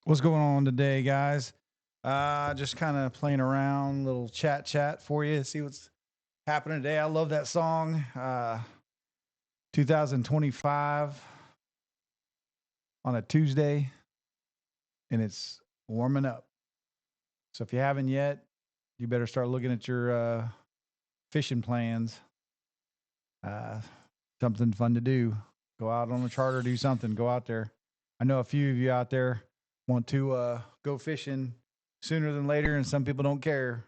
What's going on today, guys? Just kind of playing around, little chat for you. See what's happening today. I love that song. 2025 on a Tuesday, and it's warming up. So if you haven't yet, you better start looking at your fishing plans. Uh, Something fun to do. Go out on a charter, do something. Go out there. I know a few of you out there want to go fishing sooner than later, and some people don't care.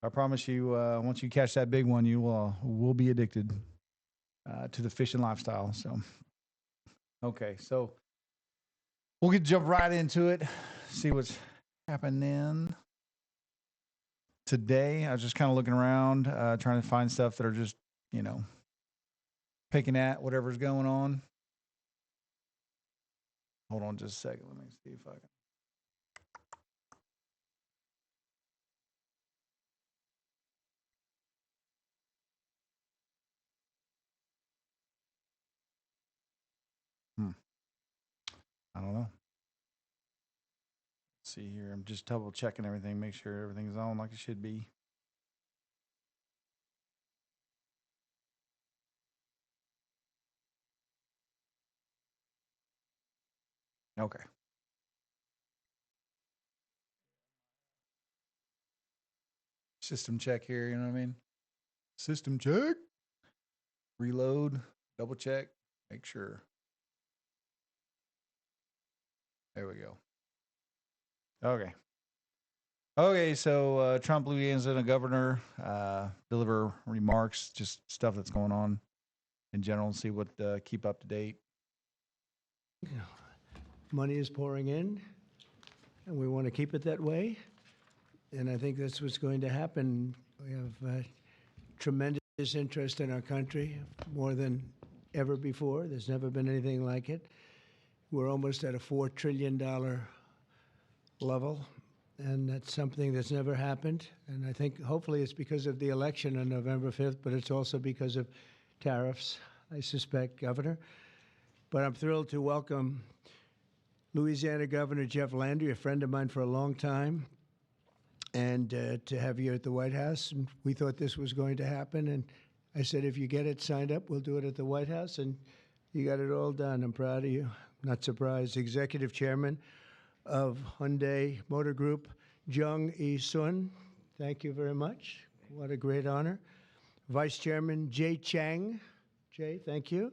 I promise you, once you catch that big one, you will be addicted to the fishing lifestyle. So, okay, so we'll get jump right into it. See what's happening today. I was just kind of looking around, trying to find stuff that are just you know picking at whatever's going on. Hold on, just a second. Let me see if I can. Hmm, I don't know. Let's see here. I'm just double checking everything, make sure everything's on like it should be. Okay. System check here. You know what I mean? System check. Reload. Double check. Make sure. There we go. Okay. Okay, so Trump, Louisiana governor, deliver remarks, just stuff that's going on in general, and see what keep up to date. Money is pouring in, and we want to keep it that way. And I think that's what's going to happen. We have tremendous interest in our country, more than ever before. There's never been anything like it. We're almost at a $4 trillion level, and that's something that's never happened. And I think hopefully it's because of the election on November 5th, but it's also because of tariffs, I suspect, Governor. But I'm thrilled to welcome Louisiana Governor Jeff Landry, a friend of mine for a long time, and to have you at the White House. And we thought this was going to happen. And I said, if you get it signed up, we'll do it at the White House. And you got it all done. I'm proud of you. Not surprised. Executive Chairman of Hyundai Motor Group, Jung E. Sun. Thank you very much. What a great honor. Vice Chairman Jay Chang. Jay, thank you.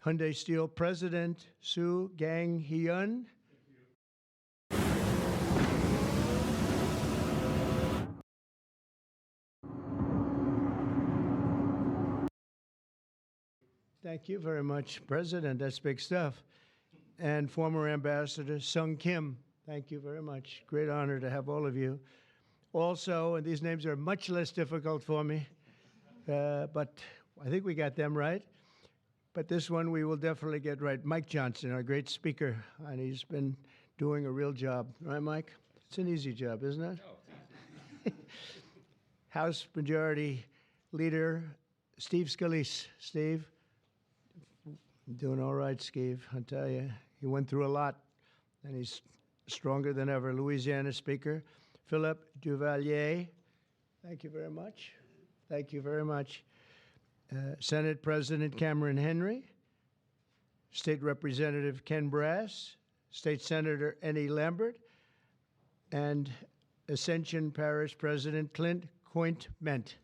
Hyundai Steel President Sue Gang Hyun. Thank you very much, President. That's big stuff. And former Ambassador Sung Kim. Thank you very much. Great honor to have all of you. Also, and these names are much less difficult for me, but I think we got them right. But this one we will definitely get right. Mike Johnson, our great speaker, and he's been doing a real job. Right, Mike? It's an easy job, isn't it? No. House Majority Leader Steve Scalise. Steve? Doing all right, Steve. I tell you, he went through a lot, and he's stronger than ever. Louisiana Speaker Philip Duvalier. Thank you very much. Thank you very much. Senate President Cameron Henry, State Representative Ken Brass, State Senator Annie Lambert, and Ascension Parish President Clint Coint-Ment.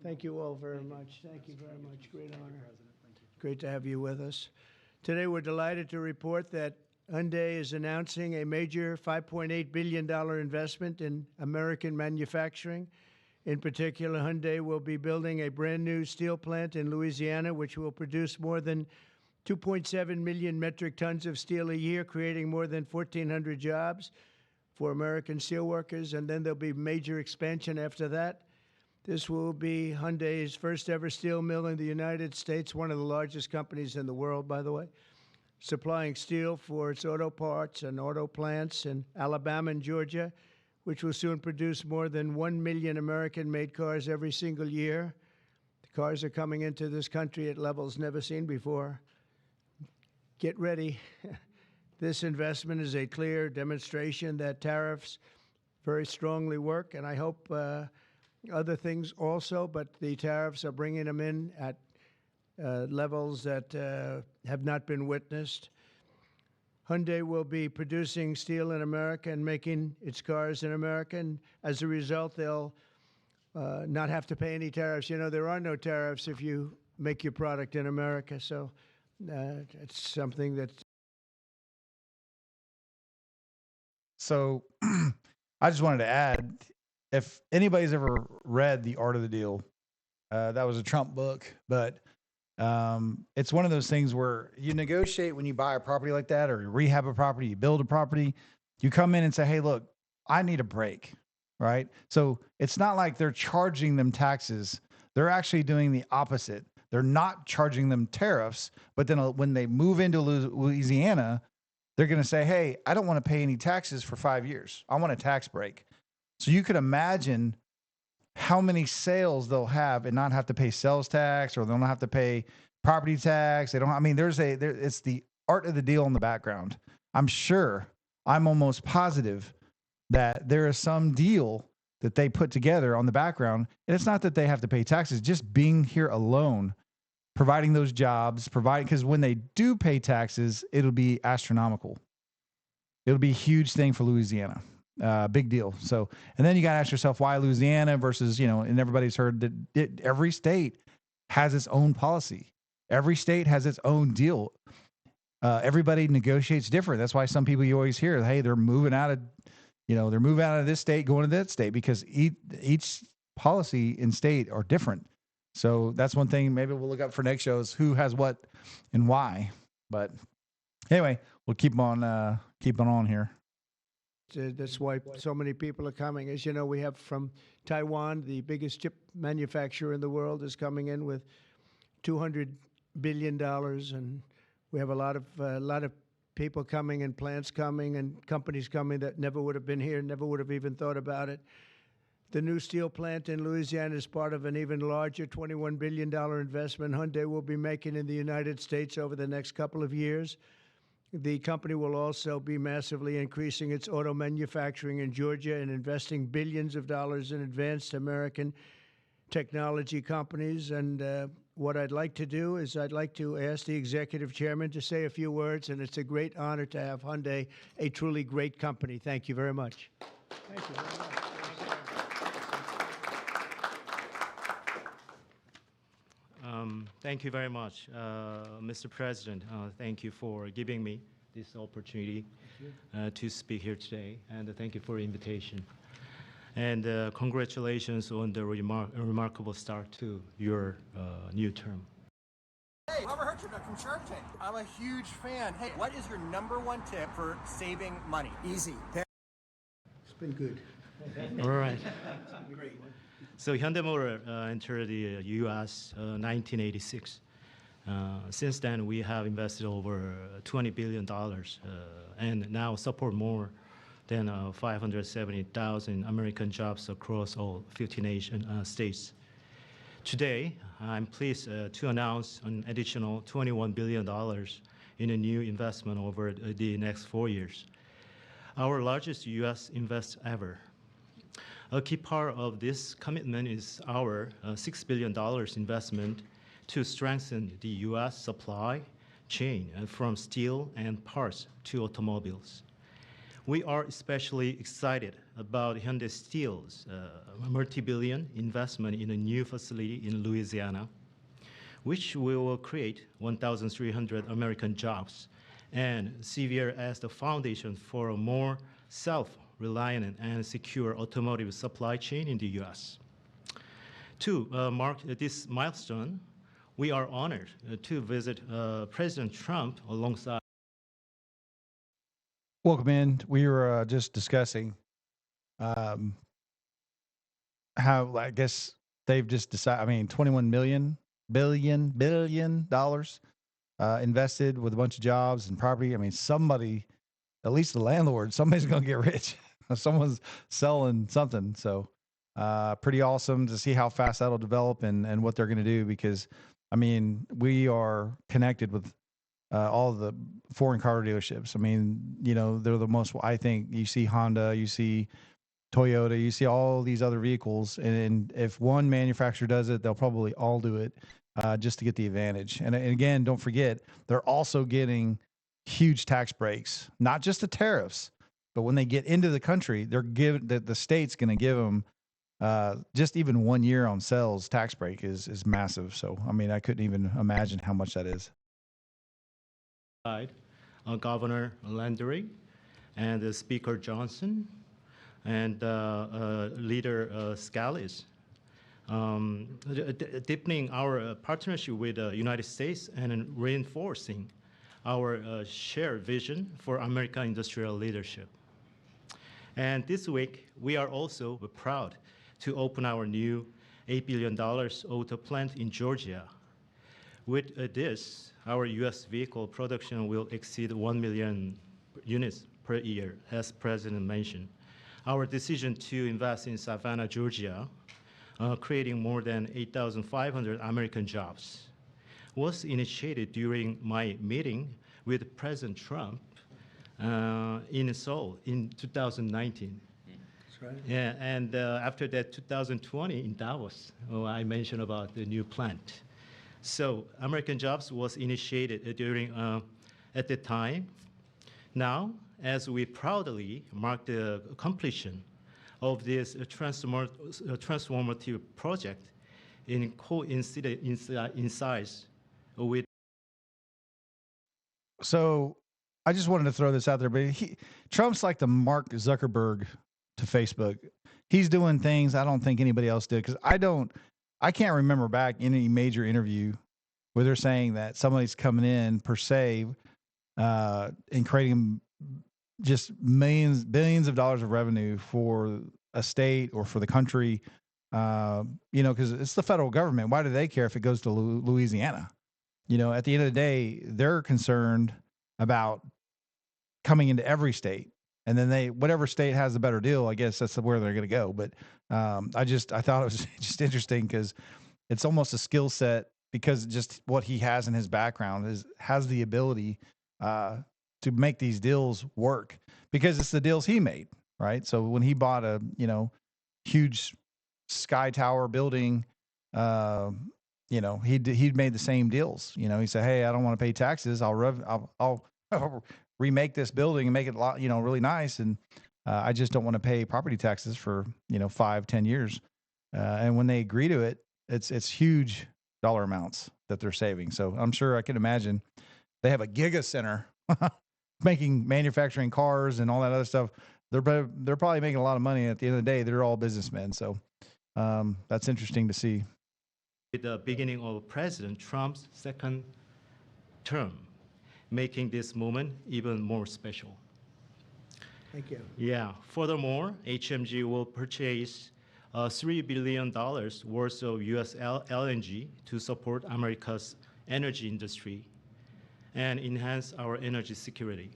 Thank you all very much. Thank you very much. Great honor. Great to have you with us. Today we're delighted to report that Hyundai is announcing a major $5.8 billion investment in American manufacturing. In particular, Hyundai will be building a brand new steel plant in Louisiana, which will produce more than 2.7 million metric tons of steel a year, creating more than 1,400 jobs for American steelworkers. And then there'll be major expansion after that. This will be Hyundai's first ever steel mill in the United States, one of the largest companies in the world, by the way, supplying steel for its auto parts and auto plants in Alabama and Georgia, which will soon produce more than 1 million American-made cars every single year. The cars are coming into this country at levels never seen before. Get ready. this investment is a clear demonstration that tariffs very strongly work, and I hope other things also, but the tariffs are bringing them in at levels that have not been witnessed. Hyundai will be producing steel in America and making its cars in America, and as a result, they'll not have to pay any tariffs. You know, there are no tariffs if you make your product in America, so it's something that. So I just wanted to add, if anybody's ever read The Art of the Deal, that was a Trump book, but it's one of those things where you negotiate when you buy a property like that, or you rehab a property, you build a property, you come in and say, hey, look, I need a break, right? So it's not like they're charging them taxes. They're actually doing the opposite. They're not charging them tariffs, but then when they move into Louisiana, they're going to say, hey, I don't want to pay any taxes for 5 years. I want a tax break. So you could imagine how many sales they'll have and not have to pay sales tax, or they'll not have to pay property tax. They don't, I mean, it's the art of the deal in the background. I'm almost positive that there is some deal that they put together on the background. And it's not that they have to pay taxes, just being here alone, providing those jobs, because when they do pay taxes, it'll be astronomical. It'll be a huge thing for Louisiana. Big deal. So, and then you got to ask yourself, why Louisiana versus, and everybody's heard that every state has its own policy. Every state has its own deal. Everybody negotiates different. That's why some people you always hear, hey, they're moving out of this state, going to that state, because each policy in state are different. So that's one thing maybe we'll look up for next shows, who has what and why. But anyway, we'll keep on here. That's why so many people are coming. As you know, we have from Taiwan, the biggest chip manufacturer in the world, is coming in with $200 billion, and we have a lot of people coming and plants coming and companies coming that never would have been here, never would have even thought about it. The new steel plant in Louisiana is part of an even larger $21 billion investment Hyundai will be making in the United States over the next couple of years. The company will also be massively increasing its auto manufacturing in Georgia and investing billions of dollars in advanced American technology companies. And what I'd like to do is I'd like to ask the executive chairman to say a few words, and it's a great honor to have Hyundai, a truly great company. Thank you very much. Thank you very much. Thank you very much, Mr. President. Thank you for giving me this opportunity to speak here today, and thank you for the invitation. And congratulations on the remarkable start to your new term. Hey, Robert Herjavec from Shark Tank. I'm a huge fan. Hey, what is your #1 tip for saving money? Easy. It's been good. All right. Great. So Hyundai Motor entered the U.S. 1986. Since then, we have invested over $20 billion and now support more than 570,000 American jobs across all 15 Asian states. Today, I'm pleased to announce an additional $21 billion in a new investment over the next 4 years, our largest U.S. invest ever. A key part of this commitment is our $6 billion investment to strengthen the U.S. supply chain from steel and parts to automobiles. We are especially excited about Hyundai Steel's multi-billion investment in a new facility in Louisiana, which will create 1,300 American jobs and serve as the foundation for a more self-reliant and secure automotive supply chain in the U.S. To mark this milestone, we are honored to visit President Trump alongside. Welcome in. We were just discussing how, I guess, they've just decided, $21 billion invested with a bunch of jobs and property. Somebody, at least the landlord, somebody's going to get rich. Someone's selling something. So pretty awesome to see how fast that'll develop and what they're going to do, because, we are connected with all the foreign car dealerships. I mean, you know, they're the most. I think you see Honda, you see Toyota, you see all these other vehicles, and if one manufacturer does it, they'll probably all do it just to get the advantage. And again, don't forget, they're also getting huge tax breaks, not just the tariffs, but when they get into the country, they're giving the state's going to give them just even 1 year on sales tax break is massive. So I mean, I couldn't even imagine how much that is. Governor Landry and Speaker Johnson and Leader Scalise, deepening our partnership with the United States and reinforcing our shared vision for American industrial leadership. And this week, we are also proud to open our new $8 billion auto plant in Georgia. With this, our U.S. vehicle production will exceed 1 million units per year, as President mentioned. Our decision to invest in Savannah, Georgia, creating more than 8,500 American jobs, was initiated during my meeting with President Trump in Seoul in 2019. That's right. Yeah, and after that, 2020 in Davos, I mentioned about the new plant. So American Jobs was initiated during at the time. Now, as we proudly mark the completion of this transformative project in coincides with. So I just wanted to throw this out there, but Trump's like the Mark Zuckerberg to Facebook. He's doing things I don't think anybody else did, because I can't remember back in any major interview where they're saying that somebody's coming in per se and creating just billions of dollars of revenue for a state or for the country, you know, because it's the federal government. Why do they care if it goes to Louisiana? You know, at the end of the day, they're concerned about coming into every state. And then whatever state has the better deal, I guess that's where they're going to go. But I thought it was just interesting because it's almost a skill set, because just what he has in his background has the ability to make these deals work, because it's the deals he made, right? So when he bought a, you know, huge sky tower building, you know, he'd made the same deals. You know, he said, "Hey, I don't want to pay taxes. I'll remake this building and make it a lot, you know, really nice. And I just don't want to pay property taxes for, you know, 5-10 years." And when they agree to it, it's huge dollar amounts that they're saving. So I'm sure I can imagine they have a giga center manufacturing cars and all that other stuff. They're probably making a lot of money. At the end of the day, they're all businessmen. So that's interesting to see. With the beginning of President Trump's second term, making this moment even more special. Thank you. Yeah. Furthermore, HMG will purchase $3 billion worth of U.S. LNG to support America's energy industry and enhance our energy security.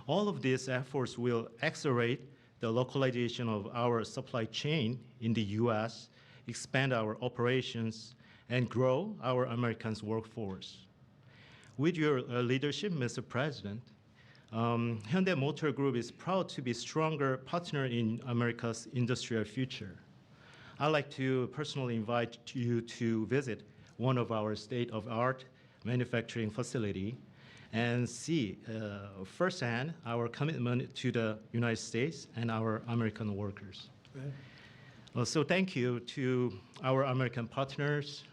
All of these efforts will accelerate the localization of our supply chain in the U.S., expand our operations, and grow our American workforce. With your leadership, Mr. President, Hyundai Motor Group is proud to be a stronger partner in America's industrial future. I'd like to personally invite you to visit one of our state-of-the-art manufacturing facility and see firsthand our commitment to the United States and our American workers. Right. So thank you to our American partners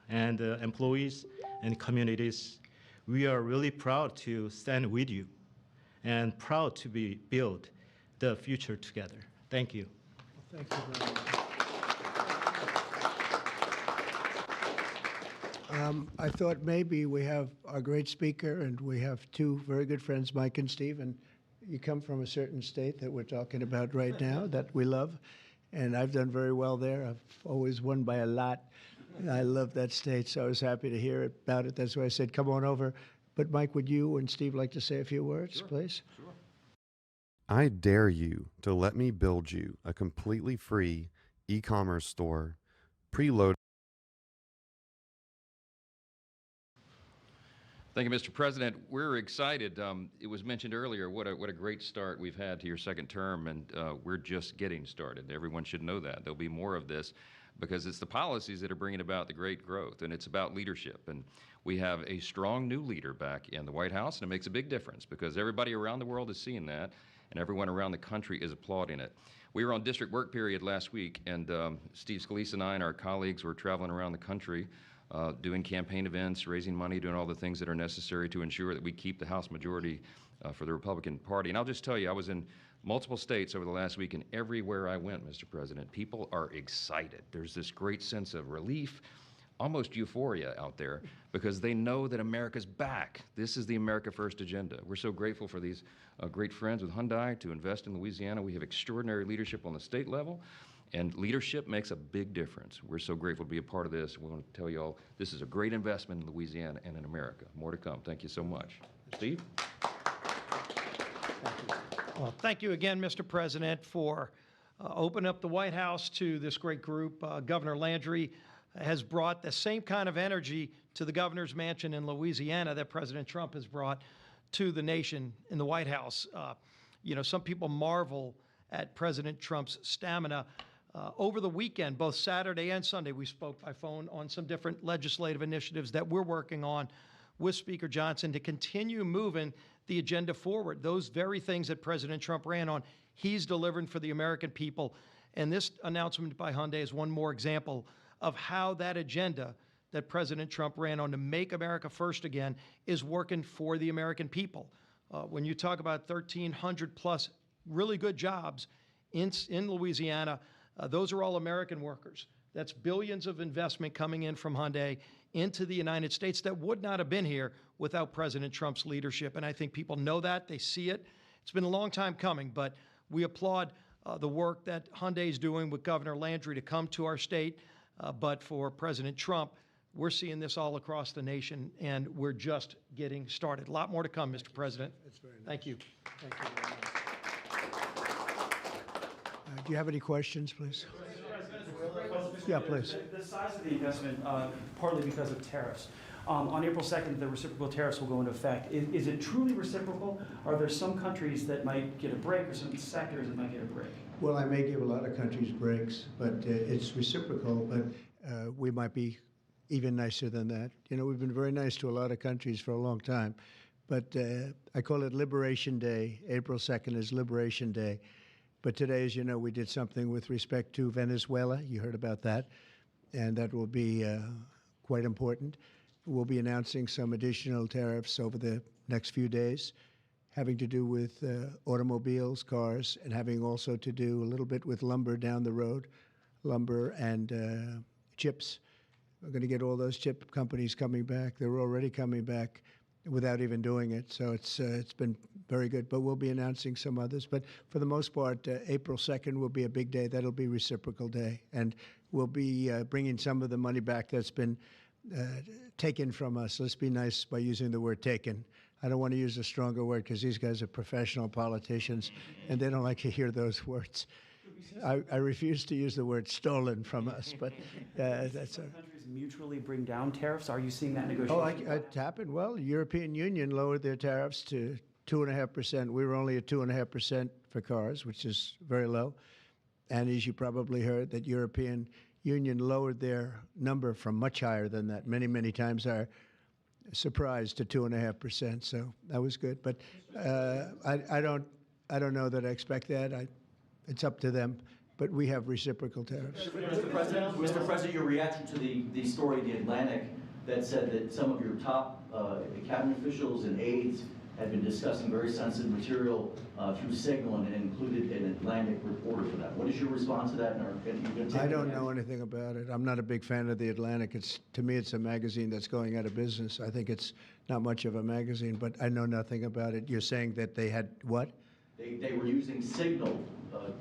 and employees and communities. We are really proud to stand with you and proud to build the future together. Thank you. Thank you very much. I thought maybe we have our great speaker, and we have two very good friends, Mike and Steve, and you come from a certain state that we're talking about right now that we love, and I've done very well there. I've always won by a lot. I love that state, so I was happy to hear about it. That's why I said, come on over. But Mike, would you and Steve like to say a few words, please? Sure. I dare you to let me build you a completely free e-commerce store, preloaded. Thank you, Mr. President. We're excited. It was mentioned earlier what a great start we've had to your second term, and we're just getting started. Everyone should know that. There'll be more of this because it's the policies that are bringing about the great growth, and it's about leadership. And we have a strong new leader back in the White House, and it makes a big difference because everybody around the world is seeing that, and everyone around the country is applauding it. We were on district work period last week, and Steve Scalise and I and our colleagues were traveling around the country doing campaign events, raising money, doing all the things that are necessary to ensure that we keep the House majority for the Republican Party. And I'll just tell you, I was in multiple states over the last week, and everywhere I went, Mr. President, people are excited. There's this great sense of relief, almost euphoria out there, because they know that America's back. This is the America First agenda. We're so grateful for these great friends with Hyundai to invest in Louisiana. We have extraordinary leadership on the state level. And leadership makes a big difference. We're so grateful to be a part of this. We want to tell you all this is a great investment in Louisiana and in America. More to come. Thank you so much. Steve? Well, thank you again, Mr. President, for opening up the White House to this great group. Governor Landry has brought the same kind of energy to the governor's mansion in Louisiana that President Trump has brought to the nation in the White House. You know, some people marvel at President Trump's stamina. Over the weekend, both Saturday and Sunday, we spoke by phone on some different legislative initiatives that we're working on with Speaker Johnson to continue moving the agenda forward. Those very things that President Trump ran on, he's delivering for the American people. And this announcement by Hyundai is one more example of how that agenda that President Trump ran on to make America first again is working for the American people. When you talk about 1,300 plus really good jobs in Louisiana, those are all American workers. That's billions of investment coming in from Hyundai into the United States that would not have been here without President Trump's leadership. And I think people know that, they see it. It's been a long time coming, but we applaud the work that Hyundai is doing with Governor Landry to come to our state. But for President Trump, we're seeing this all across the nation, and we're just getting started. A lot more to come, Mr. President. That's very nice. Thank you. Thank you very much. Do you have any questions, please? Yeah, please. The size of the investment, partly because of tariffs. On April 2nd, the reciprocal tariffs will go into effect. Is it truly reciprocal? Are there some countries that might get a break or some sectors that might get a break? Well, I may give a lot of countries breaks, but it's reciprocal, but we might be even nicer than that. You know, we've been very nice to a lot of countries for a long time, but I call it Liberation Day. April 2nd is Liberation Day. But today, as you know, we did something with respect to Venezuela. You heard about that, and that will be quite important. We'll be announcing some additional tariffs over the next few days, having to do with automobiles, cars, and having also to do a little bit with lumber down the road, lumber and chips. We're going to get all those chip companies coming back. They're already coming back without even doing it. So it's been very good. But we'll be announcing some others. But for the most part, April 2nd will be a big day. That'll be reciprocal day. And we'll be bringing some of the money back that's been taken from us. Let's be nice by using the word taken. I don't want to use a stronger word because these guys are professional politicians and they don't like to hear those words. I refuse to use the word stolen from us, but that's Some countries mutually bring down tariffs. Are you seeing that Oh, negotiation? it happened. Well, the European Union lowered their tariffs to 2.5%. We were only at 2.5% for cars, which is very low. And as you probably heard, that European Union lowered their number from much higher than that, many, many times higher. Surprised to 2.5%. So that was good. But I don't know that I expect that. It's up to them. But we have reciprocal tariffs. Mr. President, your reaction to the story in The Atlantic that said that some of your top cabinet officials and aides had been discussing very sensitive material through Signal and included an Atlantic reporter for that. What is your response to that? I don't know anything about it. I'm not a big fan of The Atlantic. To me, it's a magazine that's going out of business. I think it's not much of a magazine, but I know nothing about it. You're saying that they had what? They were using Signal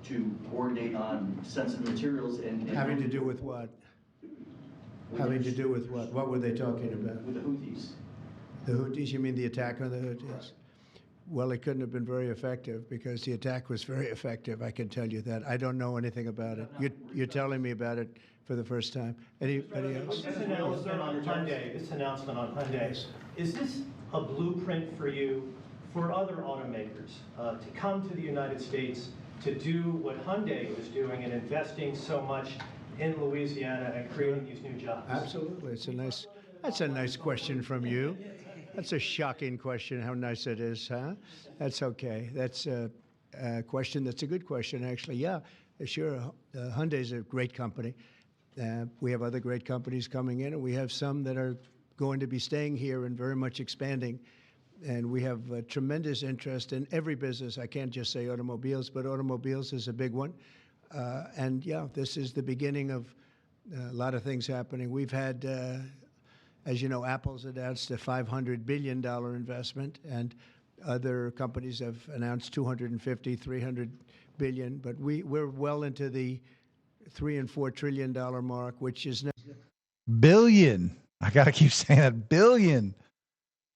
to coordinate on sensitive materials and Having to do with what? Having to do with what? What were they talking about? with the Houthis. The Houthis? You mean the attack on the Houthis? Well, it couldn't have been very effective because the attack was very effective. I can tell you that. I don't know anything about it. You're telling me about it for the first time. Anybody else? This announcement on Hyundai, is this a blueprint for you for other automakers to come to the United States to do what Hyundai was doing and investing so much in Louisiana and creating these new jobs? Absolutely. That's a nice question from you. That's a shocking question, how nice it is, huh? That's okay. That's a question that's a good question, actually. Yeah, sure. Hyundai's a great company. We have other great companies coming in, and we have some that are going to be staying here and very much expanding. And we have tremendous interest in every business. I can't just say automobiles, but automobiles is a big one. And yeah, this is the beginning of a lot of things happening. We've had, as you know, Apple's announced a $500 billion investment, and other companies have announced 250, 300 billion. But we're well into the $3 and $4 trillion mark, which is Billion. I got to keep saying that. Billion.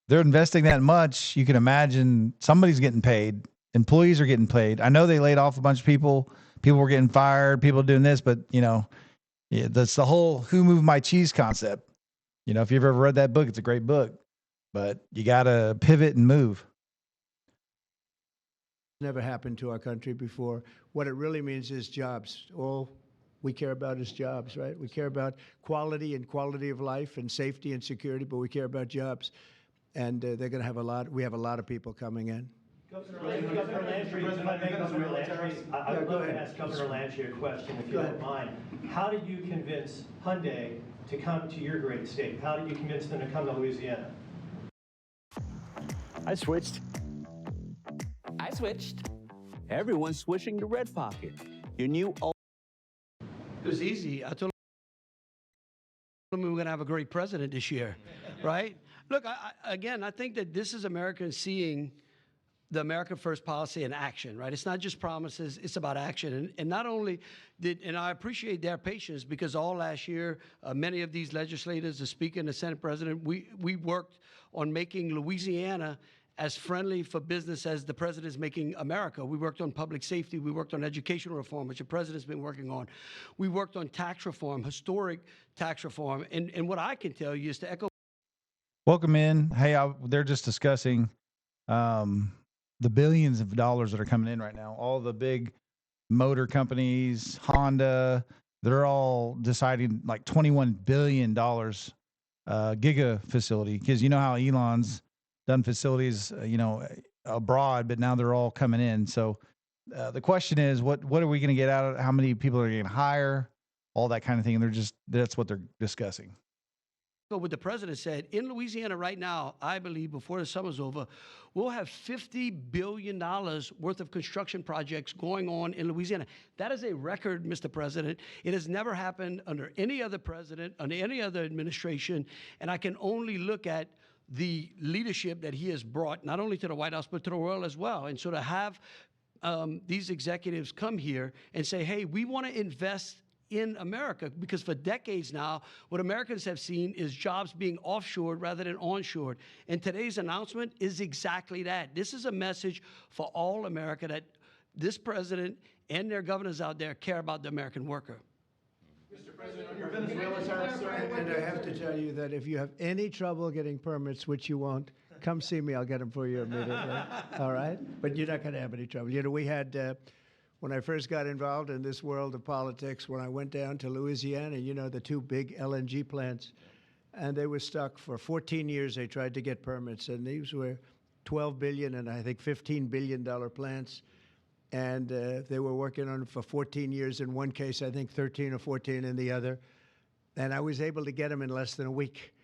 They're investing that much. You can imagine somebody's getting paid. Employees are getting paid. I know they laid off a bunch of people. People were getting fired. People doing this, but yeah, that's the whole "who moved my cheese" concept. If you've ever read that book, it's a great book, but you got to pivot and move. never happened to our country before. What it really means is jobs. All we care about is jobs, right? We care about quality and quality of life and safety and security, but we care about jobs. And they're going to have we have a lot of people coming in. Governor Landry, if I may, Governor Landry, I would love to ask Governor Landry a question, if you don't mind. How did you convince Hyundai to come to your great state? How did you convince them to come to Louisiana? I switched. Everyone's switching to Red Pocket. Your new. It was easy. I told him we were going to have a great president this year, right? Look, I think that this is Americans seeing the America First policy in action, right? It's not just promises, it's about action. And not only and I appreciate their patience, because all last year, many of these legislators, the Speaker and the Senate President, we worked on making Louisiana as friendly for business as the president is making America. We worked on public safety. We worked on education reform, which the president's been working on. We worked on tax reform, historic tax reform. And what I can tell you is to echo. Welcome in. Hey, they're just discussing the billions of dollars that are coming in right now. All the big motor companies, Honda, they're all deciding like $21 billion giga facility, because you know how Elon's done facilities, abroad, but now they're all coming in. So the question is, what are we going to get out of it? How many people are going to hire? All that kind of thing. And that's what they're discussing. What the president said, in Louisiana right now, I believe before the summer's over, we'll have $50 billion worth of construction projects going on in Louisiana. That is a record, Mr. President. It has never happened under any other president, under any other administration. And I can only look at the leadership that he has brought, not only to the White House, but to the world as well. And so to have these executives come here and say, hey, we want to invest in America, because for decades now, what Americans have seen is jobs being offshored rather than onshored. And today's announcement is exactly that. This is a message for all America that this president and their governors out there care about the American worker. Mr. President, on your Venezuela tariffs, and I have to tell you that if you have any trouble getting permits, which you won't, come see me. I'll get them for you immediately. All right? But you're not going to have any trouble. We had... when I first got involved in this world of politics, when I went down to Louisiana, the two big LNG plants, and they were stuck for 14 years. They tried to get permits, and these were $12 billion and I think $15 billion plants. And they were working on it for 14 years in one case, I think 13 or 14 in the other. And I was able to get them in less than a week.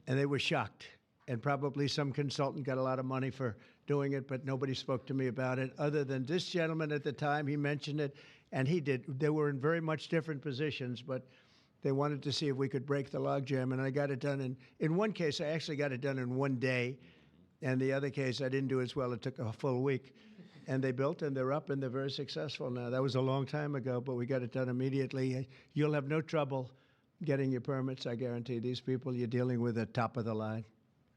And they were shocked. And probably some consultant got a lot of money for doing it, but nobody spoke to me about it other than this gentleman at the time. He mentioned it, and he did. They were in very much different positions, but they wanted to see if we could break the logjam, and I got it done. In one case, I actually got it done in one day, and the other case, I didn't do as well. It took a full week. And they built, and they're up, and they're very successful now. That was a long time ago, but we got it done immediately. You'll have no trouble getting your permits, I guarantee. These people you're dealing with are top of the line.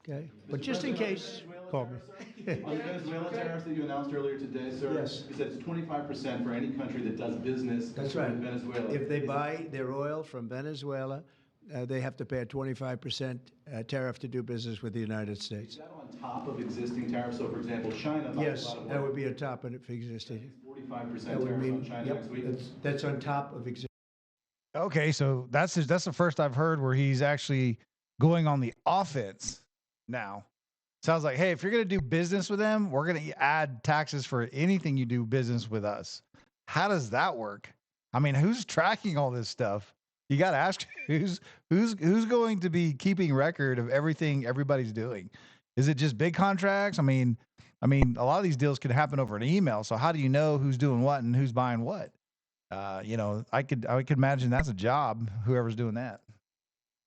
Okay, but just in case, call me. On the Venezuela tariffs that you announced earlier today, sir, yes. You said it's 25% for any country that does business That's with right. Venezuela. If they buy their oil from Venezuela, they have to pay a 25% tariff to do business with the United States. Is that on top of existing tariffs? So, for example, China buys a Yes, lot of that oil. would be on top of existing. 45% That would tariff mean, on China yep, next week. that's on top of existing. Okay, so that's the first I've heard where he's actually going on the offense now. Sounds like, hey, if you're going to do business with them, we're going to add taxes for anything you do business with us. How does that work? I mean, who's tracking all this stuff? You got to ask who's going to be keeping record of everything everybody's doing. Is it just big contracts? I mean, a lot of these deals could happen over an email. So how do you know who's doing what and who's buying what? I could imagine that's a job. Whoever's doing that.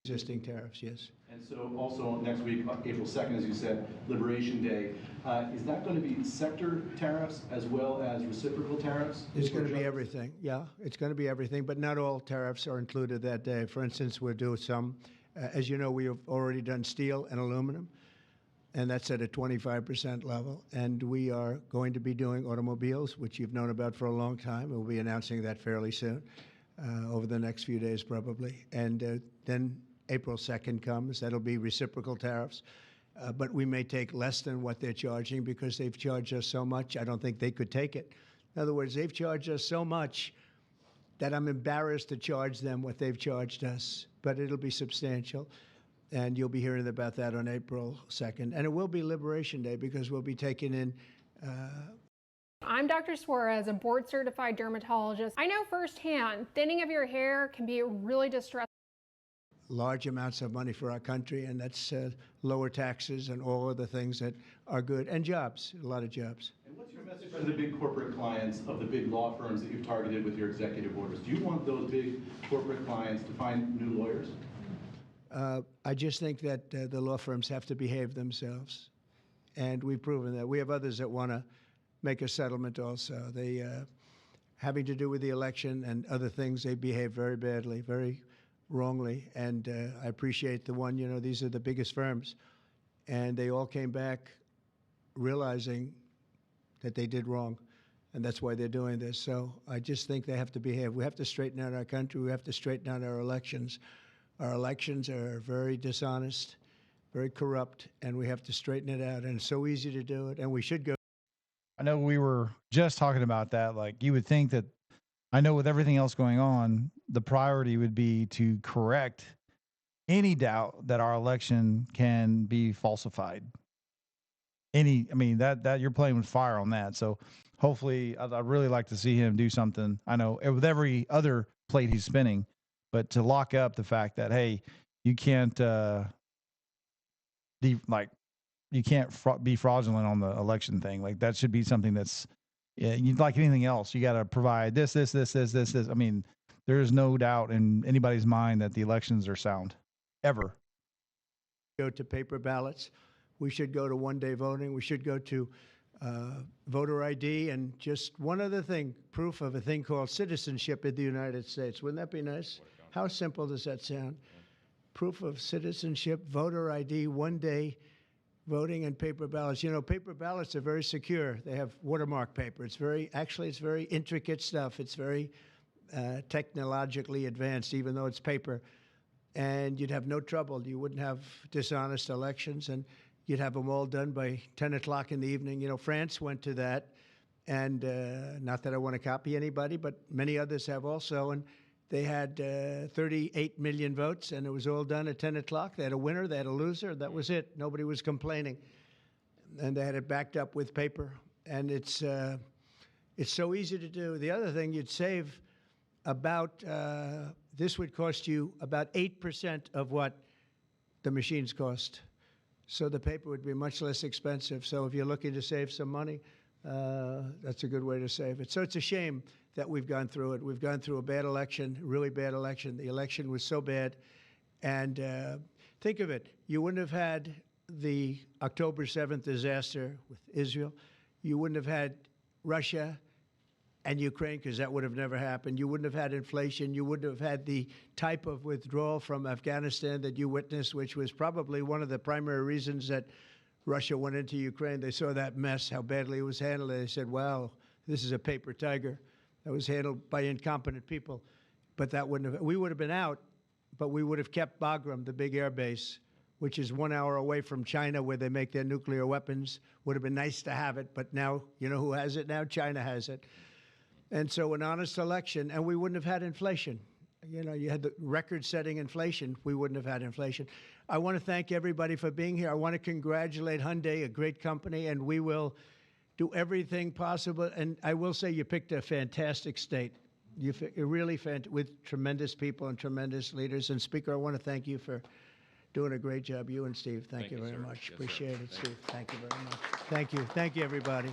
Existing tariffs, yes. And so also next week, April 2nd, as you said, Liberation Day, is that going to be sector tariffs as well as reciprocal tariffs? It's going to be everything. Yeah, it's going to be everything, but not all tariffs are included that day. For instance, we'll do some, as you know, we have already done steel and aluminum, and that's at a 25% level. And we are going to be doing automobiles, which you've known about for a long time. We'll be announcing that fairly soon, over the next few days probably. And then April 2nd comes, that'll be reciprocal tariffs. But we may take less than what they're charging because they've charged us so much, I don't think they could take it. In other words, they've charged us so much that I'm embarrassed to charge them what they've charged us, but it'll be substantial. And you'll be hearing about that on April 2nd. And it will be Liberation Day because we'll be taking in I'm Dr. Suarez, a board-certified dermatologist. I know firsthand, thinning of your hair can be really distressing. large amounts of money for our country, and that's lower taxes and all of the things that are good, and jobs, a lot of jobs. And what's your message for the big corporate clients of the big law firms that you've targeted with your executive orders? Do you want those big corporate clients to find new lawyers? I just think that the law firms have to behave themselves, and we've proven that. We have others that want to make a settlement also. They, having to do with the election and other things, they behave very badly, very wrongly, and I appreciate the one, these are the biggest firms, and they all came back realizing that they did wrong, and that's why they're doing this. So I just think they have to behave. We have to straighten out our country. We have to straighten out our elections. Our elections are very dishonest, very corrupt, and we have to straighten it out, and it's so easy to do it, and we should go. I know we were just talking about that. Like, you would think that, I know with everything else going on, the priority would be to correct any doubt that our election can be falsified. That you're playing with fire on that. So hopefully, I'd really like to see him do something. I know with every other plate he's spinning, but to lock up the fact that, hey, you can't be fraudulent on the election thing. Like, that should be something that's, like anything else, you got to provide this. I mean, there is no doubt in anybody's mind that the elections are sound, ever. Go to paper ballots. We should go to one-day voting. We should go to voter ID. And just one other thing, proof of a thing called citizenship in the United States. Wouldn't that be nice? How simple does that sound? Proof of citizenship, voter ID, one-day voting, and paper ballots. Paper ballots are very secure. They have watermark paper. It's very intricate stuff. It's very technologically advanced, even though it's paper. And you'd have no trouble. You wouldn't have dishonest elections, and you'd have them all done by 10 o'clock in the evening. France went to that, and not that I want to copy anybody, but many others have also. And they had 38 million votes, and it was all done at 10 o'clock. They had a winner, they had a loser. That was it. Nobody was complaining. And they had it backed up with paper. And it's so easy to do. The other thing, you'd save about, this would cost you about 8% of what the machines cost. So the paper would be much less expensive. So if you're looking to save some money, that's a good way to save it. So it's a shame that we've gone through it. We've gone through a bad election, really bad election. The election was so bad. And think of it. You wouldn't have had the October 7th disaster with Israel. You wouldn't have had Russia and Ukraine, because that would have never happened. You wouldn't have had inflation. You wouldn't have had the type of withdrawal from Afghanistan that you witnessed, which was probably one of the primary reasons that Russia went into Ukraine. They saw that mess, how badly it was handled. They said, wow, this is a paper tiger. That was handled by incompetent people. But that wouldn't have, we would have been out but we would have kept Bagram, the big air base, which is 1 hour away from China where they make their nuclear weapons. Would have been nice to have it, but now, you know who has it now? China has it. And so an honest election, and we wouldn't have had inflation. You know, you had the record-setting inflation. We wouldn't have had inflation. I want to thank everybody for being here. I want to congratulate Hyundai, a great company, and we will do everything possible. And I will say you picked a fantastic state. You're really with tremendous people and tremendous leaders. And Speaker, I want to thank you for doing a great job. You and Steve, thank you very much. Yes, Appreciate it, Steve. Thank you very much. Thank you. Thank you, everybody.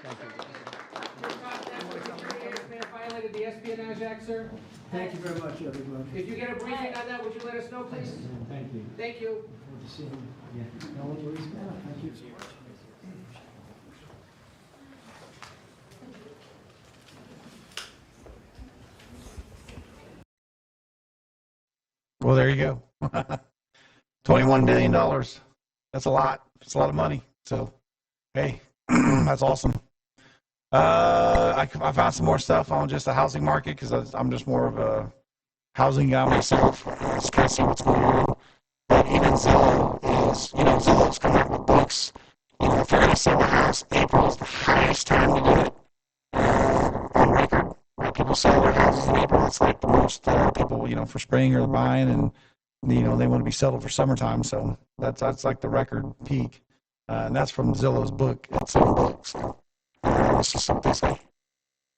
Thank you. Violated the Espionage Act, sir. Thank you very much, everybody. If you get a briefing on that, would you let us know, please? Thank you. Thank you. Good to see you. Thank you. Well, there you go. $21 billion. That's a lot. It's a lot of money. So, hey, that's awesome. I found some more stuff on just the housing market because I'm just more of a housing guy myself. Just kind of see what's going on. But even Zillow is, Zillow's coming out with books. If you're going to sell a house, April is the highest time to do it on record. Right? People sell their houses in April. It's like the most people, for spring are buying, and they want to be settled for summertime. So that's like the record peak, and that's from Zillow's book. It's in books. Let's just something say.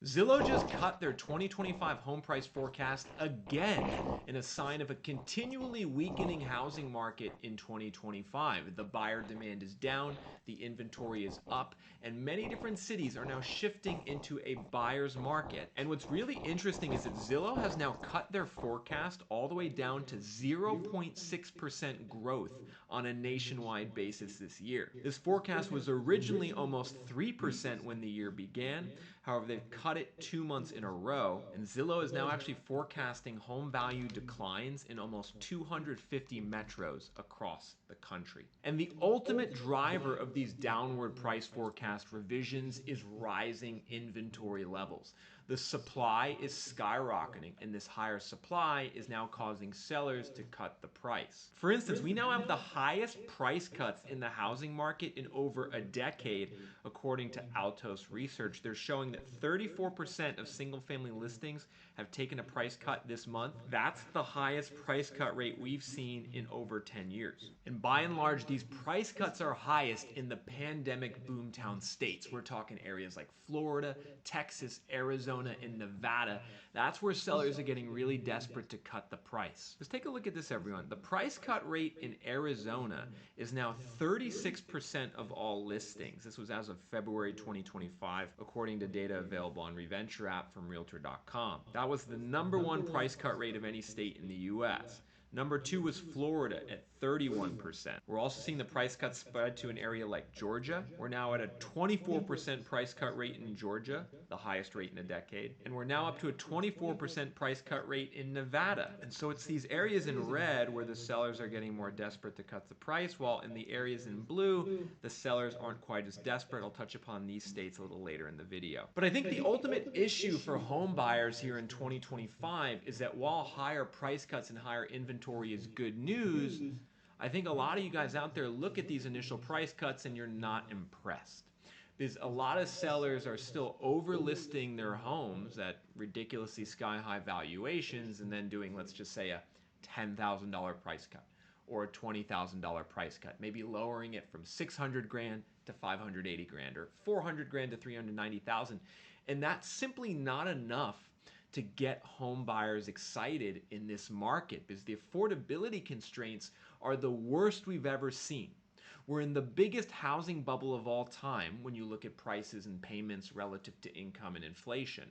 Zillow just cut their 2025 home price forecast again in a sign of a continually weakening housing market in 2025. The buyer demand is down, the inventory is up, and many different cities are now shifting into a buyer's market. And what's really interesting is that Zillow has now cut their forecast all the way down to 0.6% growth on a nationwide basis this year. This forecast was originally almost 3% when the year began. However, they've cut it 2 months in a row, and Zillow is now actually forecasting home value declines in almost 250 metros across the country. And the ultimate driver of these downward price forecast revisions is rising inventory levels. The supply is skyrocketing, and this higher supply is now causing sellers to cut the price. For instance, we now have the highest price cuts in the housing market in over a decade, according to Altos Research. They're showing that 34% of single-family listings have taken a price cut this month. That's the highest price cut rate we've seen in over 10 years. And by and large, these price cuts are highest in the pandemic boomtown states. We're talking areas like Florida, Texas, Arizona, and Nevada. That's where sellers are getting really desperate to cut the price. Let's take a look at this, everyone. The price cut rate in Arizona is now 36% of all listings. This was as of February 2025, according to data available on Reventure app from Realtor.com. That was the #1 price cut rate of any state in the U.S. Number 2 was Florida at 31%. We're also seeing the price cut spread to an area like Georgia. We're now at a 24% price cut rate in Georgia, the highest rate in a decade. And we're now up to a 24% price cut rate in Nevada. And so it's these areas in red where the sellers are getting more desperate to cut the price, while in the areas in blue, the sellers aren't quite as desperate. I'll touch upon these states a little later in the video. But I think the ultimate issue for home buyers here in 2025 is that while higher price cuts and higher inventory is good news, I think a lot of you guys out there look at these initial price cuts and you're not impressed. Because a lot of sellers are still overlisting their homes at ridiculously sky-high valuations and then doing, let's just say, a $10,000 price cut or a $20,000 price cut, maybe lowering it from $600,000 to $580,000 or $400,000 to $390,000. And that's simply not enough to get home buyers excited in this market, because the affordability constraints are the worst we've ever seen. We're in the biggest housing bubble of all time when you look at prices and payments relative to income and inflation.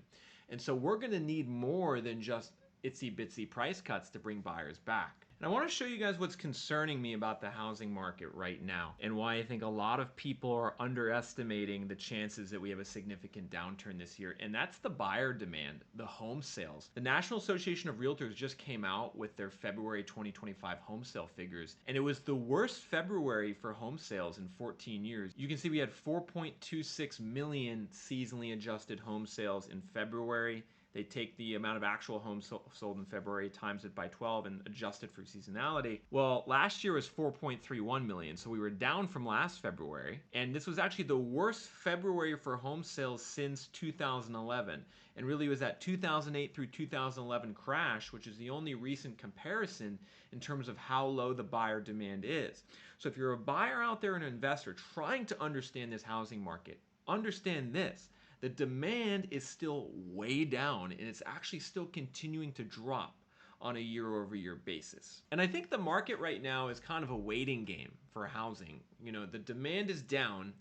And so we're going to need more than just itsy bitsy price cuts to bring buyers back. And I want to show you guys what's concerning me about the housing market right now and why I think a lot of people are underestimating the chances that we have a significant downturn this year. And that's the buyer demand, the home sales. The National Association of Realtors just came out with their February 2025 home sale figures, and it was the worst February for home sales in 14 years. You can see we had 4.26 million seasonally adjusted home sales in February. They take the amount of actual homes sold in February, times it by 12, and adjust it for seasonality. Well, last year was 4.31 million, so we were down from last February. And this was actually the worst February for home sales since 2011. And really was that 2008 through 2011 crash, which is the only recent comparison in terms of how low the buyer demand is. So if you're a buyer out there and an investor trying to understand this housing market, understand this. The demand is still way down, and it's actually still continuing to drop on a year-over-year basis. And I think the market right now is kind of a waiting game for housing. You know, the demand is down,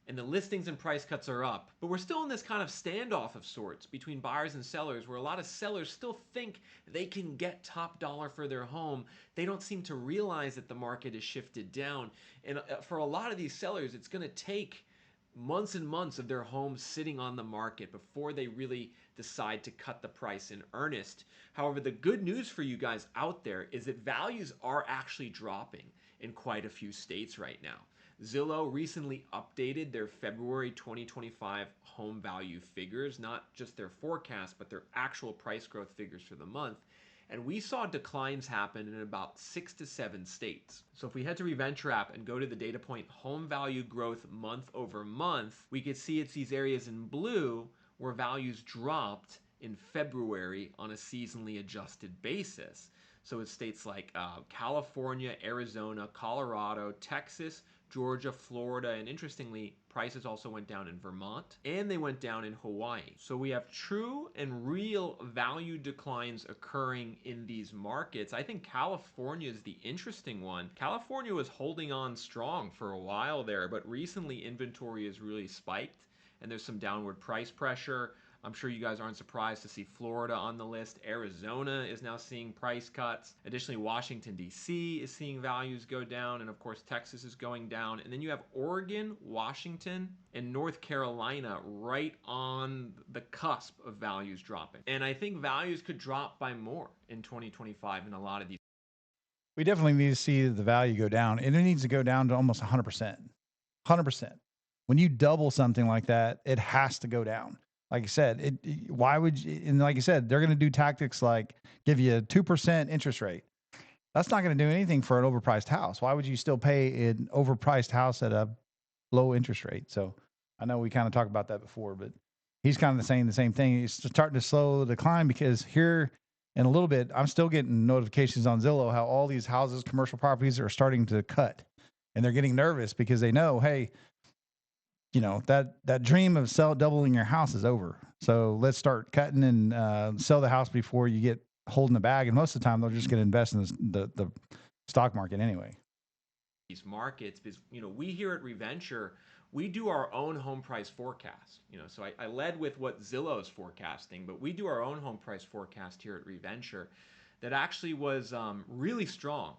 and the listings and price cuts are up, but we're still in this kind of standoff of sorts between buyers and sellers, where a lot of sellers still think they can get top dollar for their home. They don't seem to realize that the market has shifted down. And for a lot of these sellers, it's going to take months and months of their homes sitting on the market before they really decide to cut the price in earnest. However, the good news for you guys out there is that values are actually dropping in quite a few states right now. Zillow recently updated their February 2025 home value figures, not just their forecast, but their actual price growth figures for the month. And we saw declines happen in about 6 to 7 states. So if we head to Reventure app and go to the data point home value growth month over month, we could see it's these areas in blue where values dropped in February on a seasonally adjusted basis. So it's states like California, Arizona, Colorado, Texas, Georgia, Florida, and interestingly, prices also went down in Vermont, and they went down in Hawaii. So we have true and real value declines occurring in these markets. I think California is the interesting one. California was holding on strong for a while there, but recently inventory has really spiked, and there's some downward price pressure. I'm sure you guys aren't surprised to see Florida on the list. Arizona is now seeing price cuts. Additionally, Washington, D.C. is seeing values go down, and of course, Texas is going down. And then you have Oregon, Washington, and North Carolina right on the cusp of values dropping. And I think values could drop by more in 2025 in a lot of these. We definitely need to see the value go down, and it needs to go down to almost 100%. 100%. When you double something like that, it has to go down. Like I said, why would you, and like I said, they're going to do tactics like give you a 2% interest rate. That's not going to do anything for an overpriced house. Why would you still pay an overpriced house at a low interest rate? So I know we kind of talked about that before, but he's kind of saying the same thing. He's starting to slow the decline because here in a little bit, I'm still getting notifications on Zillow how all these houses, commercial properties are starting to cut, and they're getting nervous because they know, hey, you know, that dream of doubling your house is over. So let's start cutting and sell the house before you get holding the bag. And most of the time, they're just going to invest in the stock market anyway. These markets, because, you know, we here at Reventure, we do our own home price forecast. You know, so I led with what Zillow is forecasting, but we do our own home price forecast here at Reventure that actually was really strong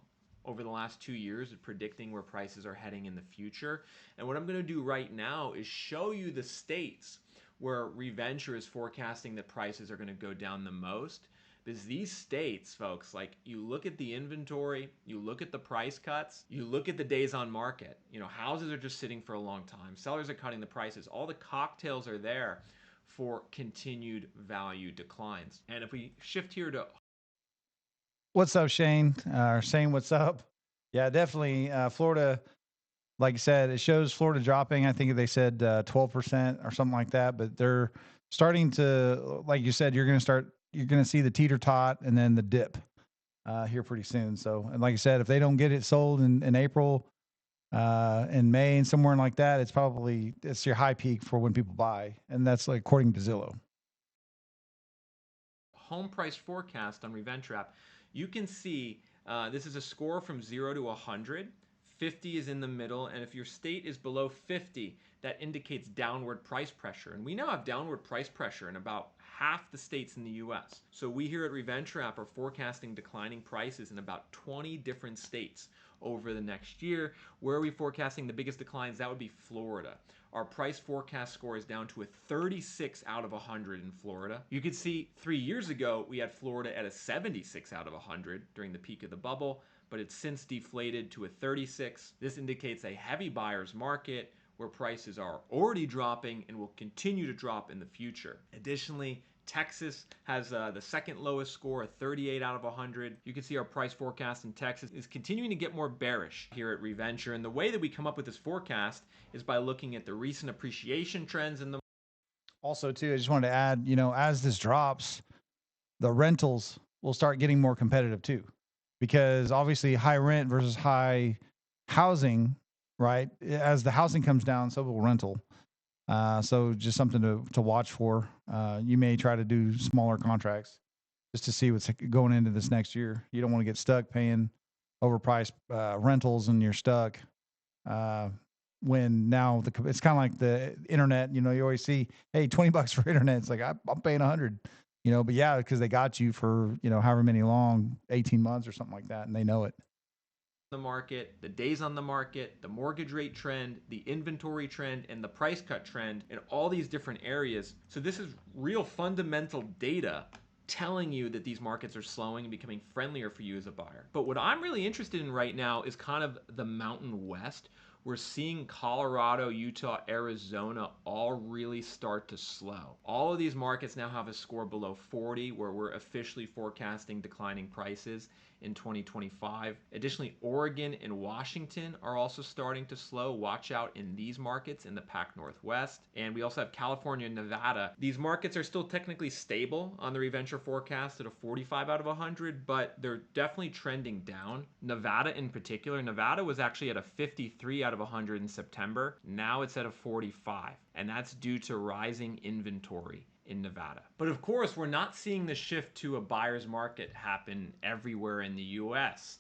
over the last 2 years of predicting where prices are heading in the future. And what I'm going to do right now is show you the states where Reventure is forecasting that prices are going to go down the most. Because these states, folks, like you look at the inventory, you look at the price cuts, you look at the days on market. You know, houses are just sitting for a long time. Sellers are cutting the prices. All the cocktails are there for continued value declines. And if we shift here to What's up, Shane? Shane, what's up? Yeah, definitely. Florida, like I said, it shows Florida dropping. I think they said 12% or something like that, but they're starting to, like you said, you're going to see the teeter tot and then the dip here pretty soon. So, and like I said, if they don't get it sold in April, in May and somewhere like that, it's your high peak for when people buy. And that's like according to Zillow. Home price forecast on Reventure app, you can see this is a score from 0 to 100. 50 is in the middle, and if your state is below 50, that indicates downward price pressure. And we now have downward price pressure in about half the states in the US. So we here at Reventure app are forecasting declining prices in about 20 different states over the next year. Where are we forecasting the biggest declines? That would be Florida. Our price forecast score is down to a 36 out of 100 in Florida. You can see 3 years ago, we had Florida at a 76 out of 100 during the peak of the bubble, but it's since deflated to a 36. This indicates a heavy buyer's market where prices are already dropping and will continue to drop in the future. Additionally, Texas has the second lowest score, a 38 out of 100. You can see our price forecast in Texas is continuing to get more bearish here at ReVenture. And the way that we come up with this forecast is by looking at the recent appreciation trends in the Also, too, I just wanted to add, as this drops, the rentals will start getting more competitive too, because obviously high rent versus high housing, right? As the housing comes down, so will rental. So just something to watch for. You may try to do smaller contracts just to see what's going into this next year. You don't want to get stuck paying overpriced rentals and you're stuck. When now it's kind of like the internet, you always see, hey, $20 for internet. It's like, I'm paying 100, but yeah, because they got you for, however many long, 18 months or something like that. And they know it. The market, the days on the market, the mortgage rate trend, the inventory trend, and the price cut trend in all these different areas. So this is real fundamental data telling you that these markets are slowing and becoming friendlier for you as a buyer. But what I'm really interested in right now is kind of the Mountain West. We're seeing Colorado, Utah, Arizona all really start to slow. All of these markets now have a score below 40, where we're officially forecasting declining prices in 2025. Additionally, Oregon and Washington are also starting to slow. Watch out in these markets in the Pac Northwest. And we also have California and Nevada. These markets are still technically stable on the ReVenture forecast at a 45 out of 100, but they're definitely trending down. Nevada in particular, Nevada was actually at a 53 out of 100 in September. Now it's at a 45, and that's due to rising inventory in Nevada. But of course, we're not seeing the shift to a buyer's market happen everywhere in the US.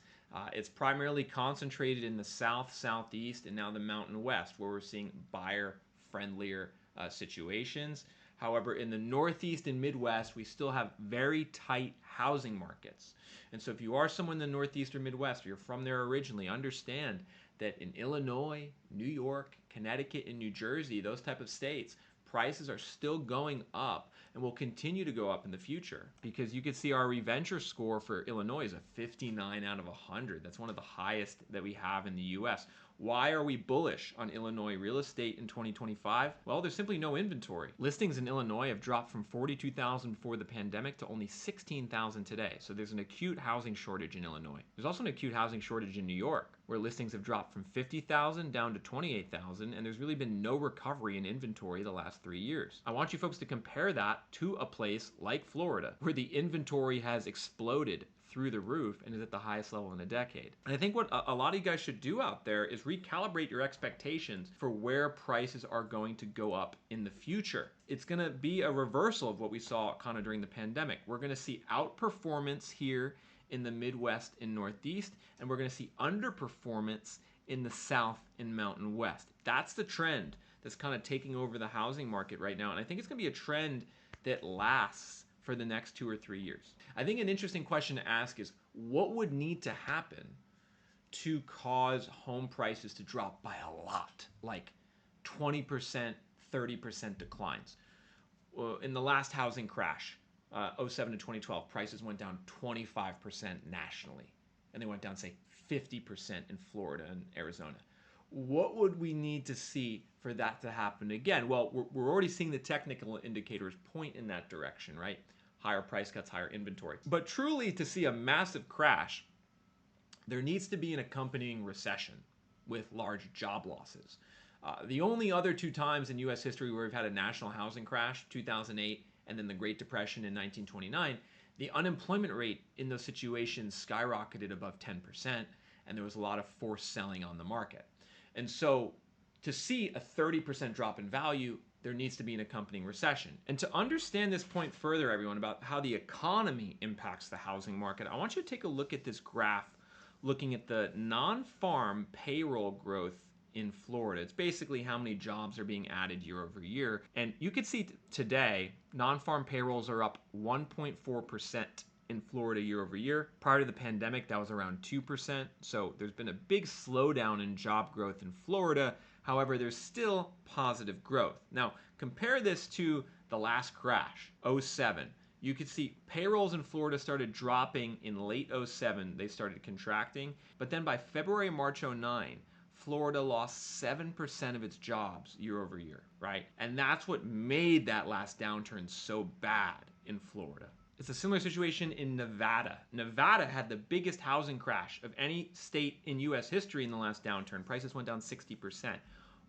It's primarily concentrated in the South, Southeast, and now the Mountain West, where we're seeing buyer-friendlier situations. However, in the Northeast and Midwest, we still have very tight housing markets. And so if you are someone in the Northeast or Midwest, or you're from there originally, understand that in Illinois, New York, Connecticut, and New Jersey, those type of states, prices are still going up and will continue to go up in the future, because you can see our ReVenture score for Illinois is a 59 out of 100. That's one of the highest that we have in the US. Why are we bullish on Illinois real estate in 2025? Well, there's simply no inventory. Listings in Illinois have dropped from 42,000 before the pandemic to only 16,000 today. So there's an acute housing shortage in Illinois. There's also an acute housing shortage in New York, where listings have dropped from 50,000 down to 28,000, and there's really been no recovery in inventory the last 3 years. I want you folks to compare that to a place like Florida, where the inventory has exploded through the roof and is at the highest level in a decade. And I think what a lot of you guys should do out there is recalibrate your expectations for where prices are going to go up in the future. It's going to be a reversal of what we saw kind of during the pandemic. We're going to see outperformance here in the Midwest and Northeast, and we're going to see underperformance in the South and Mountain West. That's the trend that's kind of taking over the housing market right now. And I think it's going to be a trend that lasts for the next 2 or 3 years. I think an interesting question to ask is, what would need to happen to cause home prices to drop by a lot, like 20%, 30% declines? Well, in the last housing crash, 07 to 2012, prices went down 25% nationally, and they went down, say, 50% in Florida and Arizona. What would we need to see for that to happen again? Well, we're already seeing the technical indicators point in that direction, right? Higher price cuts, higher inventory. But truly, to see a massive crash, there needs to be an accompanying recession with large job losses. The only other 2 times in U.S. history where we've had a national housing crash, 2008 and then the Great Depression in 1929, the unemployment rate in those situations skyrocketed above 10%, and there was a lot of forced selling on the market. And so to see a 30% drop in value, there needs to be an accompanying recession. And to understand this point further, everyone, about how the economy impacts the housing market, I want you to take a look at this graph looking at the non-farm payroll growth in Florida. It's basically how many jobs are being added year over year. And you can see today, non-farm payrolls are up 1.4% in Florida year over year. Prior to the pandemic, that was around 2%. So there's been a big slowdown in job growth in Florida. However, there's still positive growth. Now, compare this to the last crash, 07. You could see payrolls in Florida started dropping in late 07. They started contracting. But then by February, March 09, Florida lost 7% of its jobs year over year, right? And that's what made that last downturn so bad in Florida. It's a similar situation in Nevada. Nevada had the biggest housing crash of any state in U.S. history in the last downturn. Prices went down 60%.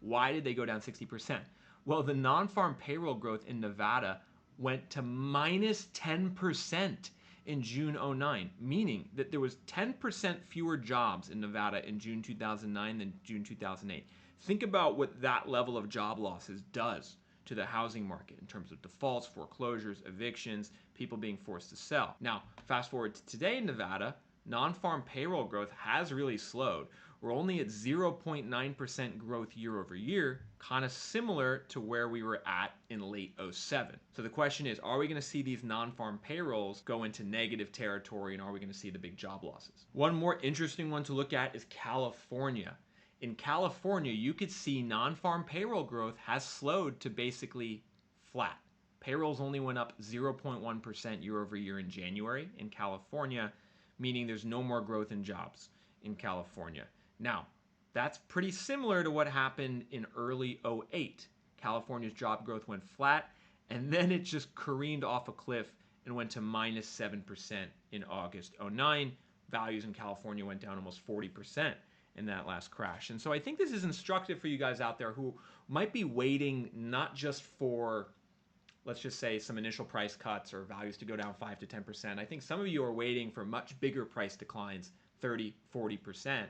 Why did they go down 60%? Well, the non-farm payroll growth in Nevada went to minus 10% in June 2009, meaning that there was 10% fewer jobs in Nevada in June 2009 than June 2008. Think about what that level of job losses does to the housing market in terms of defaults, foreclosures, evictions, people being forced to sell. Now, fast forward to today in Nevada, non-farm payroll growth has really slowed. We're only at 0.9% growth year over year, kind of similar to where we were at in late 2007. So the question is, are we going to see these non-farm payrolls go into negative territory, and are we going to see the big job losses? One more interesting one to look at is California. In California, you could see non-farm payroll growth has slowed to basically flat. Payrolls only went up 0.1% year over year in January in California, meaning there's no more growth in jobs in California. Now, that's pretty similar to what happened in early 2008. California's job growth went flat, and then it just careened off a cliff and went to minus 7% in August 2009. Values in California went down almost 40% in that last crash. And so I think this is instructive for you guys out there who might be waiting not just for, let's just say, some initial price cuts or values to go down 5 to 10%. I think some of you are waiting for much bigger price declines, 30, 40%.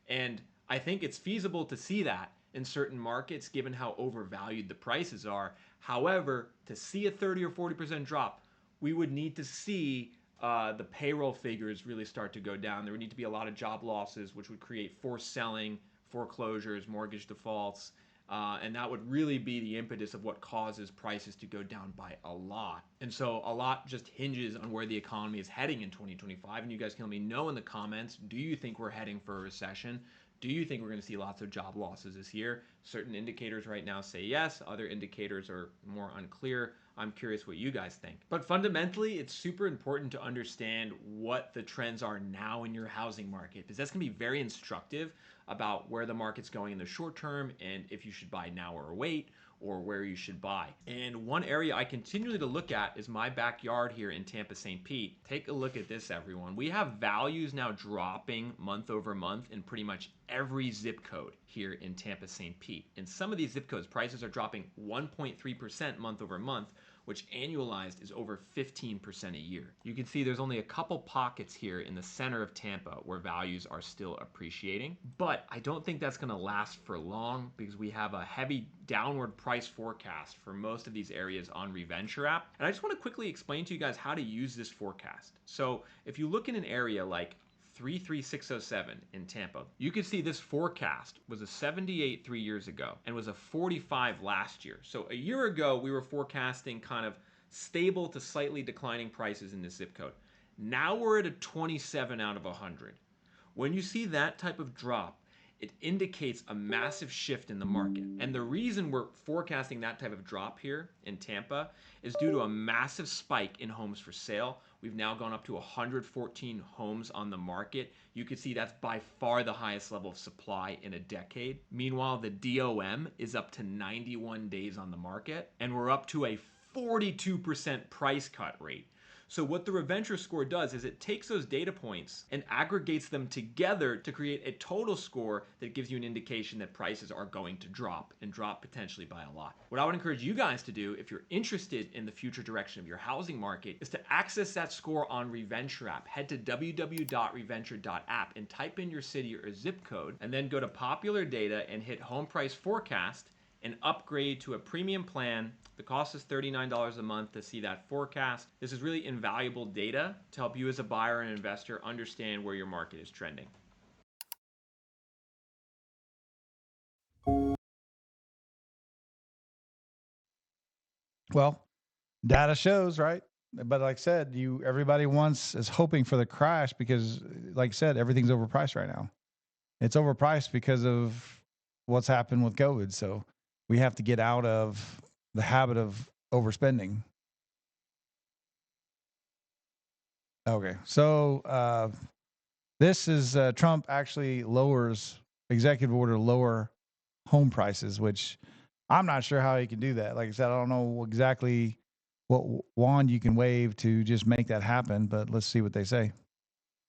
And I think it's feasible to see that in certain markets given how overvalued the prices are. However, to see a 30 or 40% drop, we would need to see the payroll figures really start to go down. There would need to be a lot of job losses, which would create forced selling, foreclosures, mortgage defaults, and that would really be the impetus of what causes prices to go down by a lot. And so a lot just hinges on where the economy is heading in 2025. And you guys can let me know in the comments, do you think we're heading for a recession? Do you think we're going to see lots of job losses this year? Certain indicators right now say yes. Other indicators are more unclear. I'm curious what you guys think. But fundamentally, it's super important to understand what the trends are now in your housing market, because that's going to be very instructive about where the market's going in the short term and if you should buy now or wait, or where you should buy. And one area I continually to look at is my backyard here in Tampa St. Pete. Take a look at this, everyone. We have values now dropping month over month in pretty much every zip code here in Tampa St. Pete. In some of these zip codes, prices are dropping 1.3% month over month, which annualized is over 15% a year. You can see there's only a couple pockets here in the center of Tampa where values are still appreciating, but I don't think that's gonna last for long because we have a heavy downward price forecast for most of these areas on Reventure app. And I just wanna quickly explain to you guys how to use this forecast. So if you look in an area like 33607 in Tampa, you can see this forecast was a 78 3 years ago and was a 45 last year. So a year ago, we were forecasting kind of stable to slightly declining prices in this zip code. Now we're at a 27 out of 100. When you see that type of drop, it indicates a massive shift in the market. And the reason we're forecasting that type of drop here in Tampa is due to a massive spike in homes for sale. We've now gone up to 114 homes on the market. You can see that's by far the highest level of supply in a decade. Meanwhile, the DOM is up to 91 days on the market, and we're up to a 42% price cut rate. So what the Reventure score does is it takes those data points and aggregates them together to create a total score that gives you an indication that prices are going to drop, and drop potentially by a lot. What I would encourage you guys to do if you're interested in the future direction of your housing market is to access that score on Reventure app. Head to www.reventure.app and type in your city or zip code, and then go to popular data and hit home price forecast and upgrade to a premium plan. The cost is $39 a month to see that forecast. This is really invaluable data to help you as a buyer and investor understand where your market is trending. Well, data shows, right? But like I said, everybody is hoping for the crash because, like I said, everything's overpriced right now. It's overpriced because of what's happened with COVID. So we have to get out of the habit of overspending. Okay, so this is Trump actually executive order lower home prices, which I'm not sure how he can do that. Like I said, I don't know exactly what wand you can wave to just make that happen. But let's see what they say.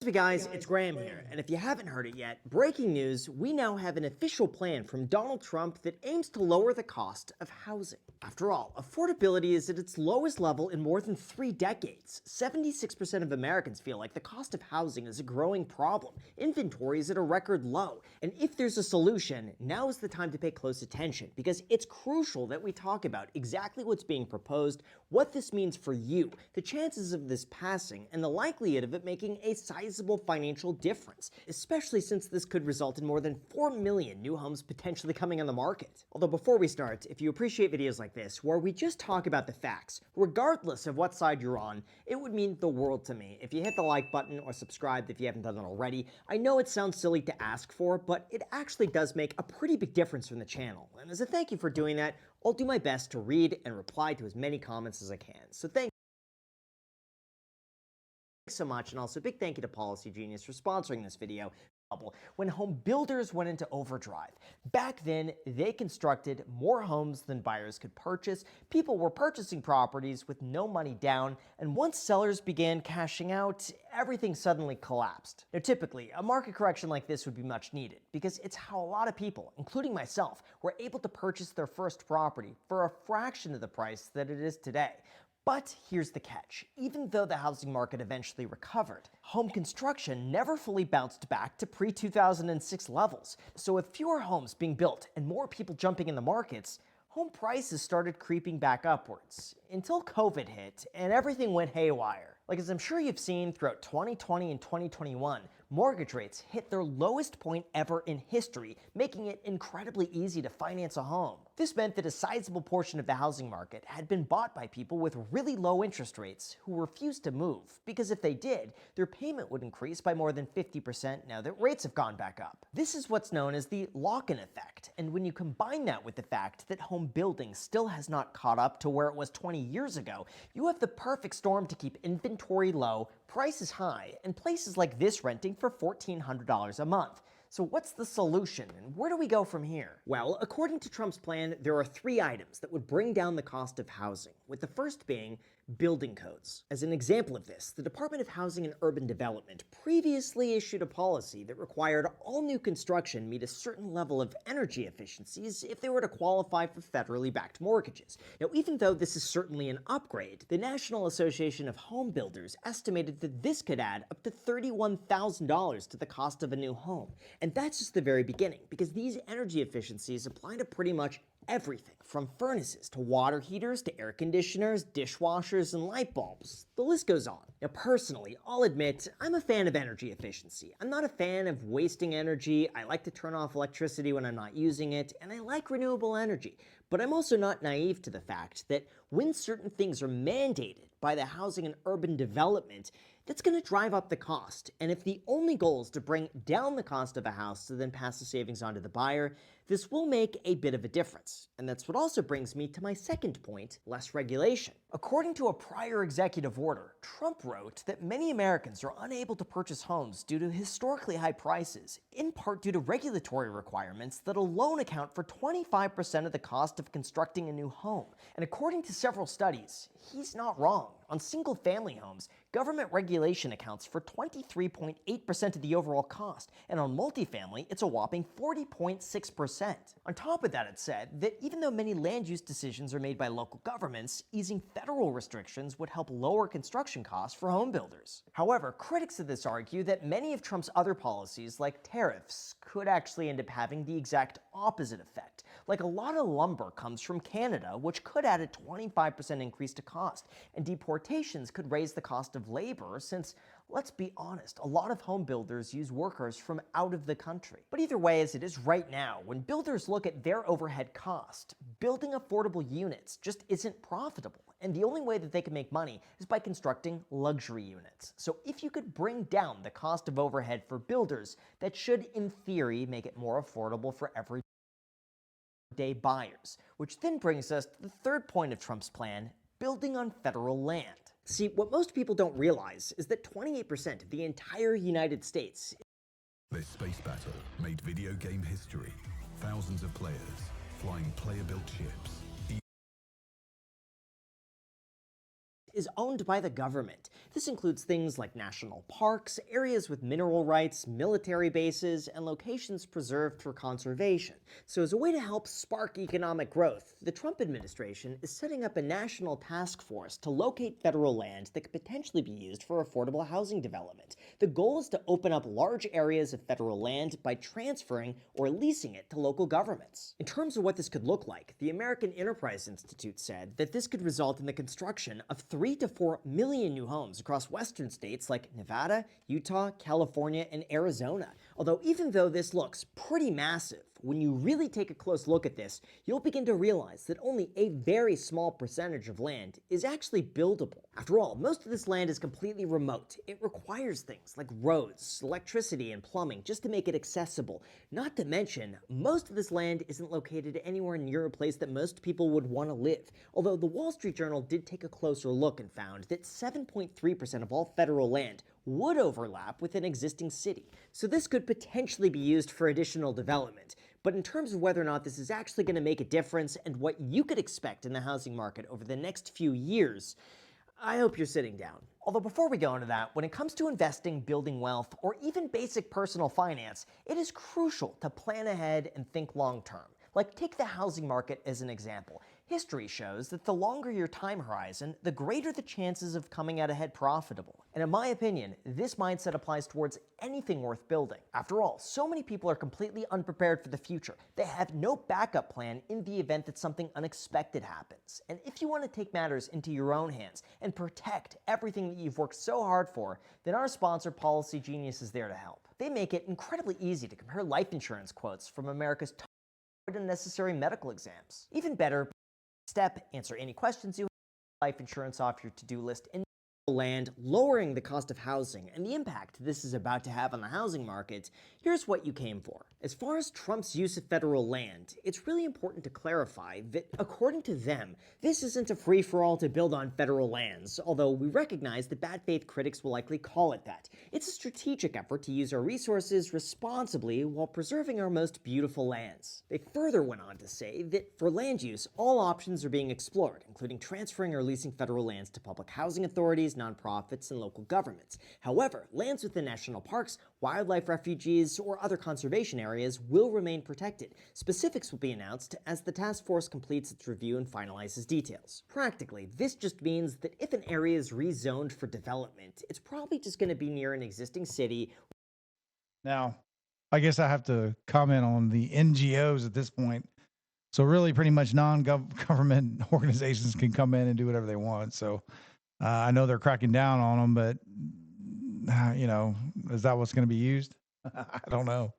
Hey guys, it's Graham here, and if you haven't heard it yet, breaking news, we now have an official plan from Donald Trump that aims to lower the cost of housing. After all, affordability is at its lowest level in more than 3 decades. 76% of Americans feel like the cost of housing is a growing problem. Inventory is at a record low, and if there's a solution, now is the time to pay close attention, because it's crucial that we talk about exactly what's being proposed, what this means for you, the chances of this passing, and the likelihood of it making a sizable financial difference, especially since this could result in more than 4 million new homes potentially coming on the market. Although before we start, if you appreciate videos like this, where we just talk about the facts, regardless of what side you're on, it would mean the world to me if you hit the like button or subscribe if you haven't done it already. I know it sounds silly to ask for, but it actually does make a pretty big difference from the channel. And as a thank you for doing that, I'll do my best to read and reply to as many comments as I can. So thanks so much, and also a big thank you to Policy Genius for sponsoring this video. When home builders went into overdrive, back then they constructed more homes than buyers could purchase. People were purchasing properties with no money down, and once sellers began cashing out, everything suddenly collapsed. Now typically, a market correction like this would be much needed, because it's how a lot of people, including myself, were able to purchase their first property for a fraction of the price that it is today. But here's the catch. Even though the housing market eventually recovered, home construction never fully bounced back to pre-2006 levels. So with fewer homes being built and more people jumping in the markets, home prices started creeping back upwards until COVID hit and everything went haywire. Like, as I'm sure you've seen throughout 2020 and 2021, mortgage rates hit their lowest point ever in history, making it incredibly easy to finance a home. This meant that a sizable portion of the housing market had been bought by people with really low interest rates who refused to move, because if they did, their payment would increase by more than 50% now that rates have gone back up. This is what's known as the lock-in effect, and when you combine that with the fact that home building still has not caught up to where it was 20 years ago, you have the perfect storm to keep inventory low, prices high, and places like this renting for $1,400 a month. So what's the solution, and where do we go from here? Well, according to Trump's plan, there are 3 items that would bring down the cost of housing, with the first being building codes. As an example of this, the Department of Housing and Urban Development previously issued a policy that required all new construction meet a certain level of energy efficiencies if they were to qualify for federally backed mortgages. Now, even though this is certainly an upgrade, the National Association of Home Builders estimated that this could add up to $31,000 to the cost of a new home. And that's just the very beginning, because these energy efficiencies apply to pretty much everything, from furnaces to water heaters to air conditioners, dishwashers, and light bulbs. The list goes on. Now, personally, I'll admit, I'm a fan of energy efficiency. I'm not a fan of wasting energy. I like to turn off electricity when I'm not using it, and I like renewable energy. But I'm also not naive to the fact that when certain things are mandated by the Housing and Urban Development, that's going to drive up the cost. And if the only goal is to bring down the cost of a house to then pass the savings on to the buyer, this will make a bit of a difference. And that's what also brings me to my second point, less regulation. According to a prior executive order, Trump wrote that many Americans are unable to purchase homes due to historically high prices, in part due to regulatory requirements that alone account for 25% of the cost of constructing a new home. And according to several studies, he's not wrong. On single-family homes, government regulation accounts for 23.8% of the overall cost, and on multifamily, it's a whopping 40.6%. On top of that, it said that even though many land use decisions are made by local governments, easing federal restrictions would help lower construction costs for home builders. However, critics of this argue that many of Trump's other policies, like tariffs, could actually end up having the exact opposite effect. Like, a lot of lumber comes from Canada, which could add a 25% increase to cost, and deportations could raise the cost of labor since, let's be honest, a lot of home builders use workers from out of the country. But either way, as it is right now, when builders look at their overhead cost, building affordable units just isn't profitable. And the only way that they can make money is by constructing luxury units. So if you could bring down the cost of overhead for builders, that should, in theory, make it more affordable for everyday buyers. Which then brings us to the third point of Trump's plan, building on federal land. See, what most people don't realize is that 28% of the entire United States. This space battle made video game history. Thousands of players flying player-built ships. is owned by the government. This includes things like national parks, areas with mineral rights, military bases, and locations preserved for conservation. So as a way to help spark economic growth, the Trump administration is setting up a national task force to locate federal land that could potentially be used for affordable housing development. The goal is to open up large areas of federal land by transferring or leasing it to local governments. In terms of what this could look like, the American Enterprise Institute said that this could result in the construction of 3 to 4 million new homes across western states like Nevada, Utah, California, and Arizona. Although even though this looks pretty massive, when you really take a close look at this, you'll begin to realize that only a very small percentage of land is actually buildable. After all, most of this land is completely remote. It requires things like roads, electricity, and plumbing just to make it accessible. Not to mention, most of this land isn't located anywhere near a place that most people would want to live. Although the Wall Street Journal did take a closer look and found that 7.3% of all federal land would overlap with an existing city. So this could potentially be used for additional development. But in terms of whether or not this is actually going to make a difference and what you could expect in the housing market over the next few years, I hope you're sitting down. Although before we go into that, when it comes to investing, building wealth, or even basic personal finance, it is crucial to plan ahead and think long term. Like, take the housing market as an example. History shows that the longer your time horizon, the greater the chances of coming out ahead profitable. And in my opinion, this mindset applies towards anything worth building. After all, so many people are completely unprepared for the future. They have no backup plan in the event that something unexpected happens. And if you want to take matters into your own hands and protect everything that you've worked so hard for, then our sponsor, Policy Genius, is there to help. They make it incredibly easy to compare life insurance quotes from America's top unnecessary medical exams. Even better, step, answer any questions you have, life insurance off your to-do list, and land, lowering the cost of housing and the impact this is about to have on the housing market. Here's what you came for. As far as Trump's use of federal land, it's really important to clarify that, according to them, this isn't a free-for-all to build on federal lands, although we recognize that bad faith critics will likely call it that. It's a strategic effort to use our resources responsibly while preserving our most beautiful lands. They further went on to say that for land use, all options are being explored, including transferring or leasing federal lands to public housing authorities, nonprofits, and local governments. However, lands within national parks, wildlife refuges, or other conservation areas will remain protected. Specifics will be announced as the task force completes its review and finalizes details. Practically, this just means that if an area is rezoned for development, it's probably just going to be near an existing city. Now, I guess I have to comment on the NGOs at this point. So really, pretty much non-government organizations can come in and do whatever they want. So I know they're cracking down on them, but, is that what's going to be used? I don't know.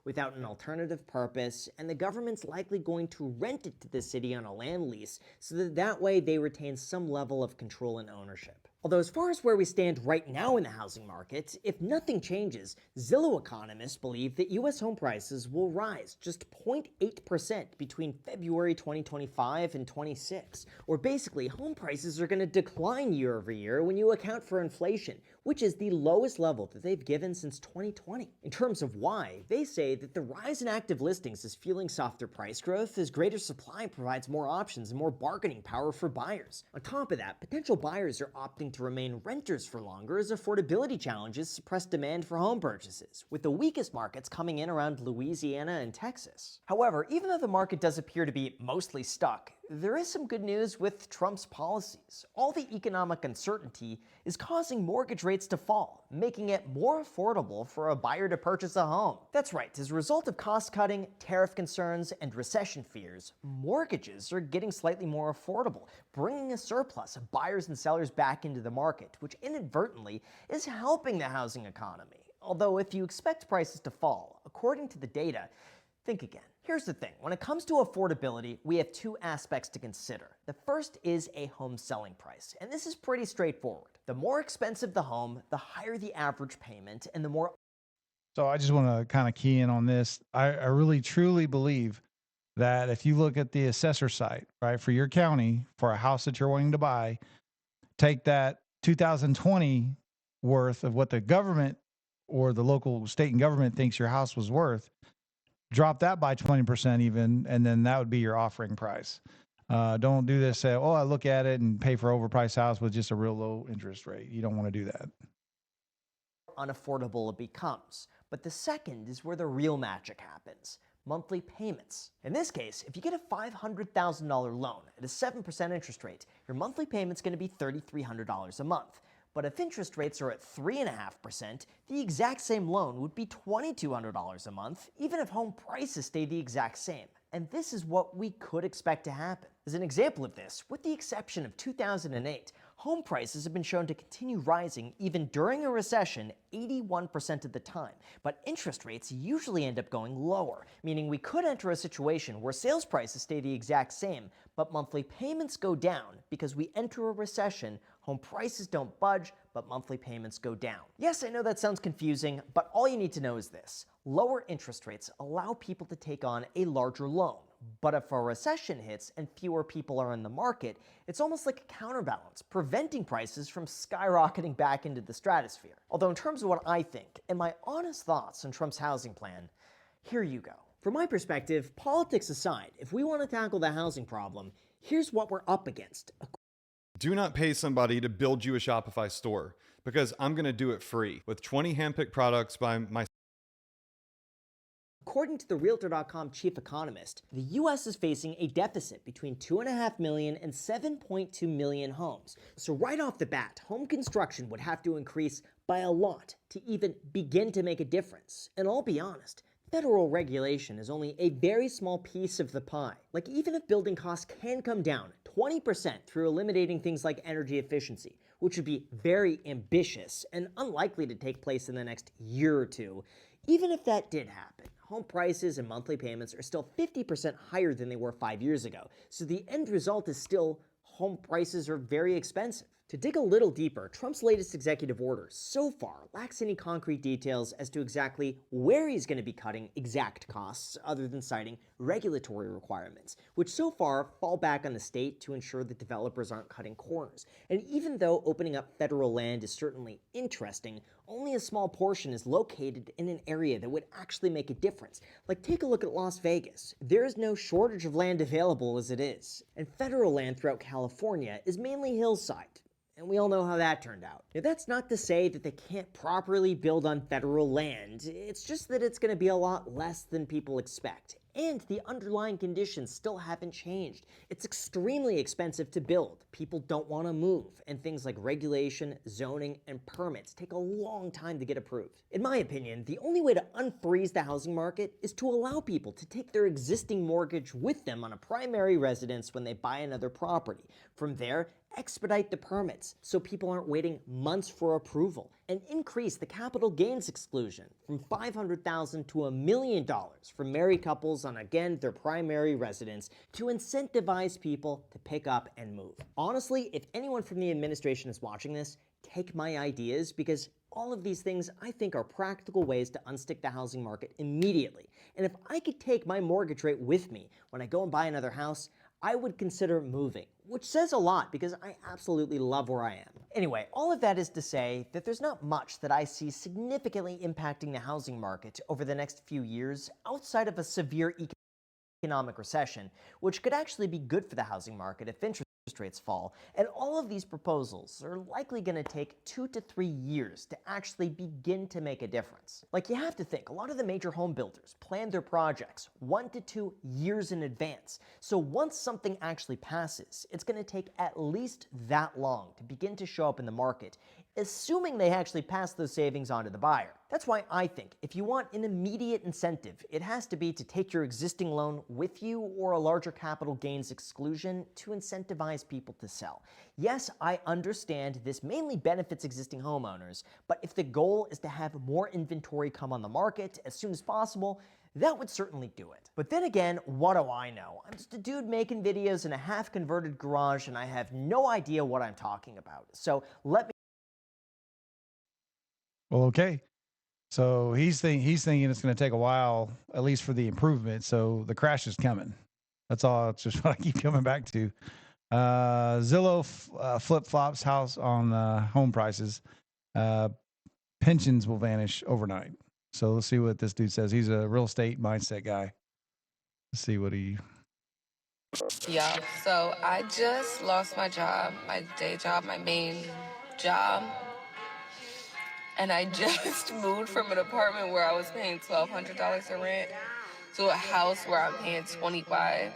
Without an alternative purpose, and the government's likely going to rent it to the city on a land lease so that way they retain some level of control and ownership. Although as far as where we stand right now in the housing market, if nothing changes, Zillow economists believe that U.S. home prices will rise just 0.8% between February 2025 and 26. Or basically, home prices are going to decline year over year when you account for inflation, which is the lowest level that they've given since 2020. In terms of why, they say that the rise in active listings is fueling softer price growth as greater supply provides more options and more bargaining power for buyers. On top of that, potential buyers are opting to remain renters for longer as affordability challenges suppress demand for home purchases, with the weakest markets coming in around Louisiana and Texas. However, even though the market does appear to be mostly stuck, there is some good news with Trump's policies. All the economic uncertainty is causing mortgage rates to fall, making it more affordable for a buyer to purchase a home. That's right, as a result of cost cutting, tariff concerns, and recession fears, mortgages are getting slightly more affordable, bringing a surplus of buyers and sellers back into the market, which inadvertently is helping the housing economy. Although if you expect prices to fall, according to the data, think again. Here's the thing, when it comes to affordability, we have two aspects to consider. The first is a home selling price, and this is pretty straightforward. The more expensive the home, the higher the average payment, and the more... So I just want to kind of key in on this. I really truly believe that if you look at the assessor site, right, for your county, for a house that you're wanting to buy, take that 2020 worth of what the government or the local state and government thinks your house was worth, drop that by 20% even, and then that would be your offering price. Don't do this. Say, oh, I look at it and pay for overpriced house with just a real low interest rate. You don't want to do that. Unaffordable it becomes. But the second is where the real magic happens. Monthly payments. In this case, if you get a $500,000 loan at a 7% interest rate, your monthly payment's going to be $3,300 a month. But if interest rates are at 3.5%, the exact same loan would be $2,200 a month, even if home prices stay the exact same. And this is what we could expect to happen. As an example of this, with the exception of 2008, home prices have been shown to continue rising even during a recession 81% of the time. But interest rates usually end up going lower, meaning we could enter a situation where sales prices stay the exact same, but monthly payments go down because we enter a recession, home prices don't budge, but monthly payments go down. Yes, I know that sounds confusing, but all you need to know is this. Lower interest rates allow people to take on a larger loan. But if a recession hits and fewer people are in the market, it's almost like a counterbalance, preventing prices from skyrocketing back into the stratosphere. Although in terms of what I think and my honest thoughts on Trump's housing plan, here you go. From my perspective, politics aside, if we want to tackle the housing problem, here's what we're up against. Do not pay somebody to build you a Shopify store, because I'm going to do it free with 20 handpicked products by my. According to the Realtor.com chief economist, the U.S. is facing a deficit between 2.5 million and 7.2 million homes. So right off the bat, home construction would have to increase by a lot to even begin to make a difference. And I'll be honest, federal regulation is only a very small piece of the pie. Like, even if building costs can come down 20% through eliminating things like energy efficiency, which would be very ambitious and unlikely to take place in the next year or two, even if that did happen, home prices and monthly payments are still 50% higher than they were 5 years ago. So the end result is still home prices are very expensive. To dig a little deeper, Trump's latest executive order so far lacks any concrete details as to exactly where he's going to be cutting exact costs, other than citing regulatory requirements, which so far fall back on the state to ensure that developers aren't cutting corners. And even though opening up federal land is certainly interesting, only a small portion is located in an area that would actually make a difference. Like, take a look at Las Vegas. There is no shortage of land available as it is. And federal land throughout California is mainly hillside. And we all know how that turned out. Now, that's not to say that they can't properly build on federal land. It's just that it's going to be a lot less than people expect. And the underlying conditions still haven't changed. It's extremely expensive to build. People don't want to move. And things like regulation, zoning, and permits take a long time to get approved. In my opinion, the only way to unfreeze the housing market is to allow people to take their existing mortgage with them on a primary residence when they buy another property. From there, expedite the permits so people aren't waiting months for approval, and increase the capital gains exclusion from $500,000 to $1 million for married couples on, again, their primary residence to incentivize people to pick up and move. Honestly, if anyone from the administration is watching this, take my ideas, because all of these things I think are practical ways to unstick the housing market immediately. And if I could take my mortgage rate with me when I go and buy another house, I would consider moving, which says a lot because I absolutely love where I am. Anyway, all of that is to say that there's not much that I see significantly impacting the housing market over the next few years outside of a severe economic recession, which could actually be good for the housing market if interest rates fall. And all of these proposals are likely going to take 2 to 3 years to actually begin to make a difference. Like, you have to think, a lot of the major home builders plan their projects 1 to 2 years in advance. So once something actually passes, it's going to take at least that long to begin to show up in the market, assuming they actually pass those savings on to the buyer. That's why I think if you want an immediate incentive, it has to be to take your existing loan with you or a larger capital gains exclusion to incentivize people to sell. Yes, I understand this mainly benefits existing homeowners, but if the goal is to have more inventory come on the market as soon as possible, that would certainly do it. But then again, what do I know? I'm just a dude making videos in a half-converted garage, and I have no idea what I'm talking about. So let me... Well, okay. So he's thinking it's going to take a while, at least for the improvement. So the crash is coming. That's all. It's just what I keep coming back to. Zillow flip-flops house on home prices. Pensions will vanish overnight. So let's see what this dude says. He's a real estate mindset guy. Let's see what he Yeah, so I just lost my job, my day job, my main job. And I just moved from an apartment where I was paying $1,200 in rent to a house where I'm paying $25.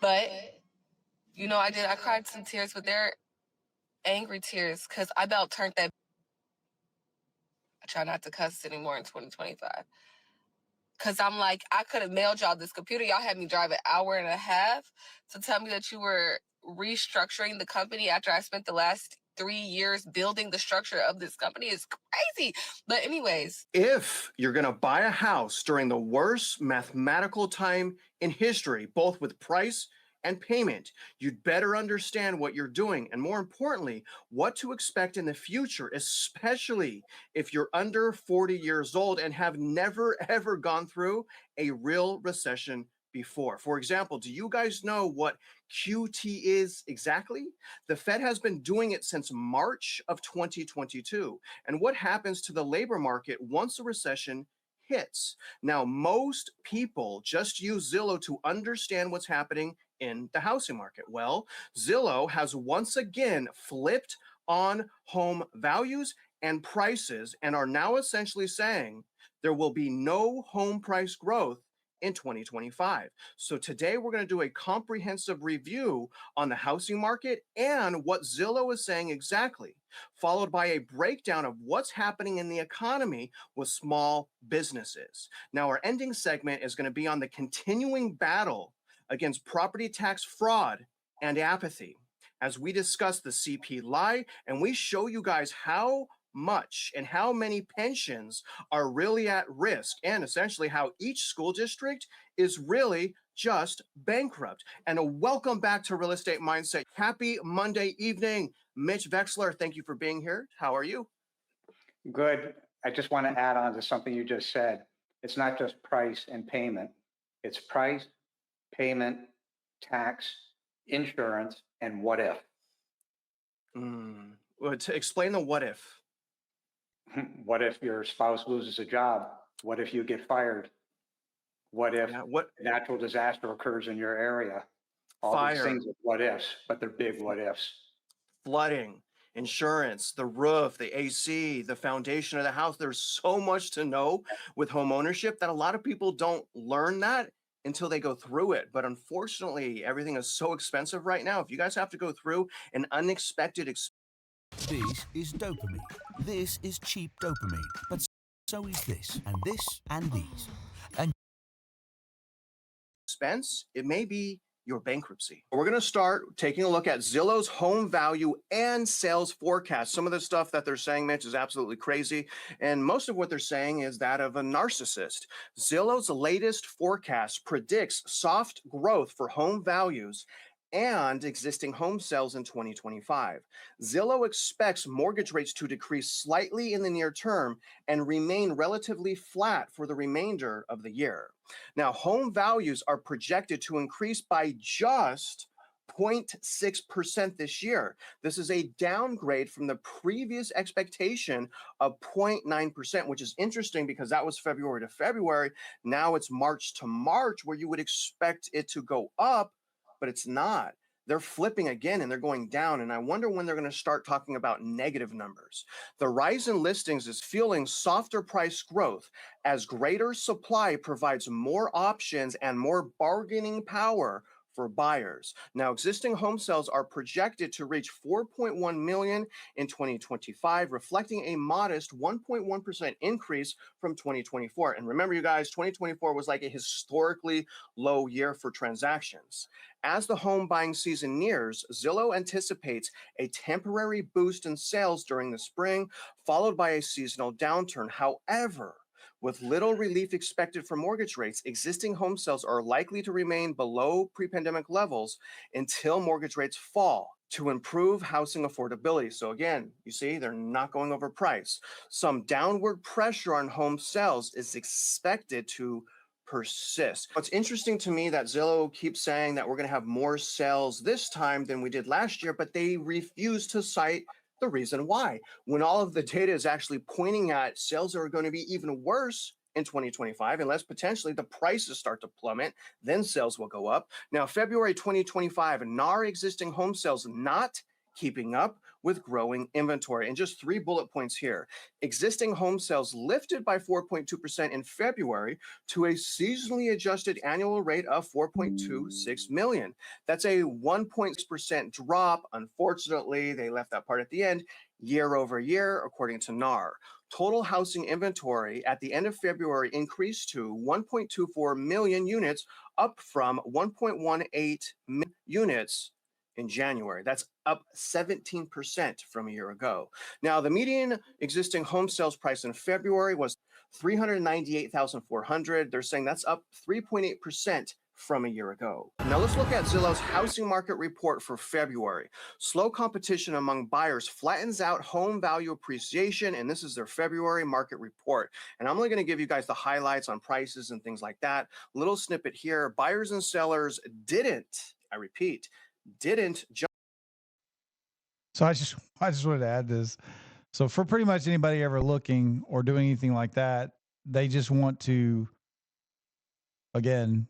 But, you know, I cried some tears, but they're angry tears because I about turned that. I try not to cuss anymore in 2025. Because I'm like, I could have mailed y'all this computer. Y'all had me drive an hour and a half to tell me that you were restructuring the company after I spent the last 3 years building the structure of this company. It's crazy. But anyways. If you're going to buy a house during the worst mathematical time in history, both with price and payment, you'd better understand what you're doing, and more importantly, what to expect in the future, especially if you're under 40 years old and have never ever gone through a real recession before. For example, do you guys know what QT is exactly? The Fed has been doing it since March of 2022. And what happens to the labor market once a recession hits? Now, most people just use Zillow to understand what's happening in the housing market. Well, Zillow has once again flipped on home values and prices and are now essentially saying there will be no home price growth in 2025. So today we're going to do a comprehensive review on the housing market and what Zillow is saying exactly, followed by a breakdown of what's happening in the economy with small businesses. Now, our ending segment is going to be on the continuing battle against property tax fraud and apathy, as we discuss the CP lie and we show you guys how much and how many pensions are really at risk, and essentially how each school district is really just bankrupt. And a welcome back to Real Estate Mindset. Happy Monday evening. Mitch Vexler, thank you for being here. How are you? Good. I just want to add on to something you just said. It's not just price and payment. It's price, payment, tax, insurance, and what if. Well, to explain the what if. What if your spouse loses a job? What if you get fired? What if natural disaster occurs in your area? All these things are what ifs, but they're big what ifs. Flooding, insurance, the roof, the AC, the foundation of the house. There's so much to know with home ownership that a lot of people don't learn that until they go through it. But unfortunately, everything is so expensive right now. If you guys have to go through an unexpected experience. This is dopamine. This is cheap dopamine. But so is this, and this, and these. And expense, it may be your bankruptcy. We're going to start taking a look at Zillow's home value and sales forecast. Some of the stuff that they're saying, Mitch, is absolutely crazy. And most of what they're saying is that of a narcissist. Zillow's latest forecast predicts soft growth for home values and existing home sales in 2025. Zillow expects mortgage rates to decrease slightly in the near term and remain relatively flat for the remainder of the year. Now, home values are projected to increase by just 0.6% this year. This is a downgrade from the previous expectation of 0.9%, which is interesting because that was February to February. Now it's March to March, where you would expect it to go up, but it's not. They're flipping again and they're going down. And I wonder when they're going to start talking about negative numbers. The rise in listings is fueling softer price growth as greater supply provides more options and more bargaining power for buyers. Now, existing home sales are projected to reach 4.1 million in 2025, reflecting a modest 1.1% increase from 2024. And remember, you guys, 2024 was like a historically low year for transactions. As the home buying season nears, Zillow anticipates a temporary boost in sales during the spring, followed by a seasonal downturn. However, with little relief expected for mortgage rates, existing home sales are likely to remain below pre-pandemic levels until mortgage rates fall to improve housing affordability. So again, you see, they're not going over price. Some downward pressure on home sales is expected to persist. What's interesting to me that Zillow keeps saying that we're going to have more sales this time than we did last year, but they refuse to cite the reason why, when all of the data is actually pointing at sales are going to be even worse in 2025, unless potentially the prices start to plummet, then sales will go up. Now, February 2025, NAR existing home sales not keeping up with growing inventory. And just 3 bullet points here. Existing home sales lifted by 4.2% in February to a seasonally adjusted annual rate of 4.26 million. That's a 1% drop. Unfortunately, they left that part at the end, year over year, according to NAR. Total housing inventory at the end of February increased to 1.24 million units, up from 1.18 million units in January. That's up 17% from a year ago. Now, the median existing home sales price in February was $398,400. They're saying that's up 3.8% from a year ago. Now let's look at Zillow's housing market report for February. Slow competition among buyers flattens out home value appreciation, and this is their February market report. And I'm only going to give you guys the highlights on prices and things like that. Little snippet here. Buyers and sellers didn't, I repeat, didn't jump. So I just wanted to add this. So for pretty much anybody ever looking or doing anything like that, they just want to, again,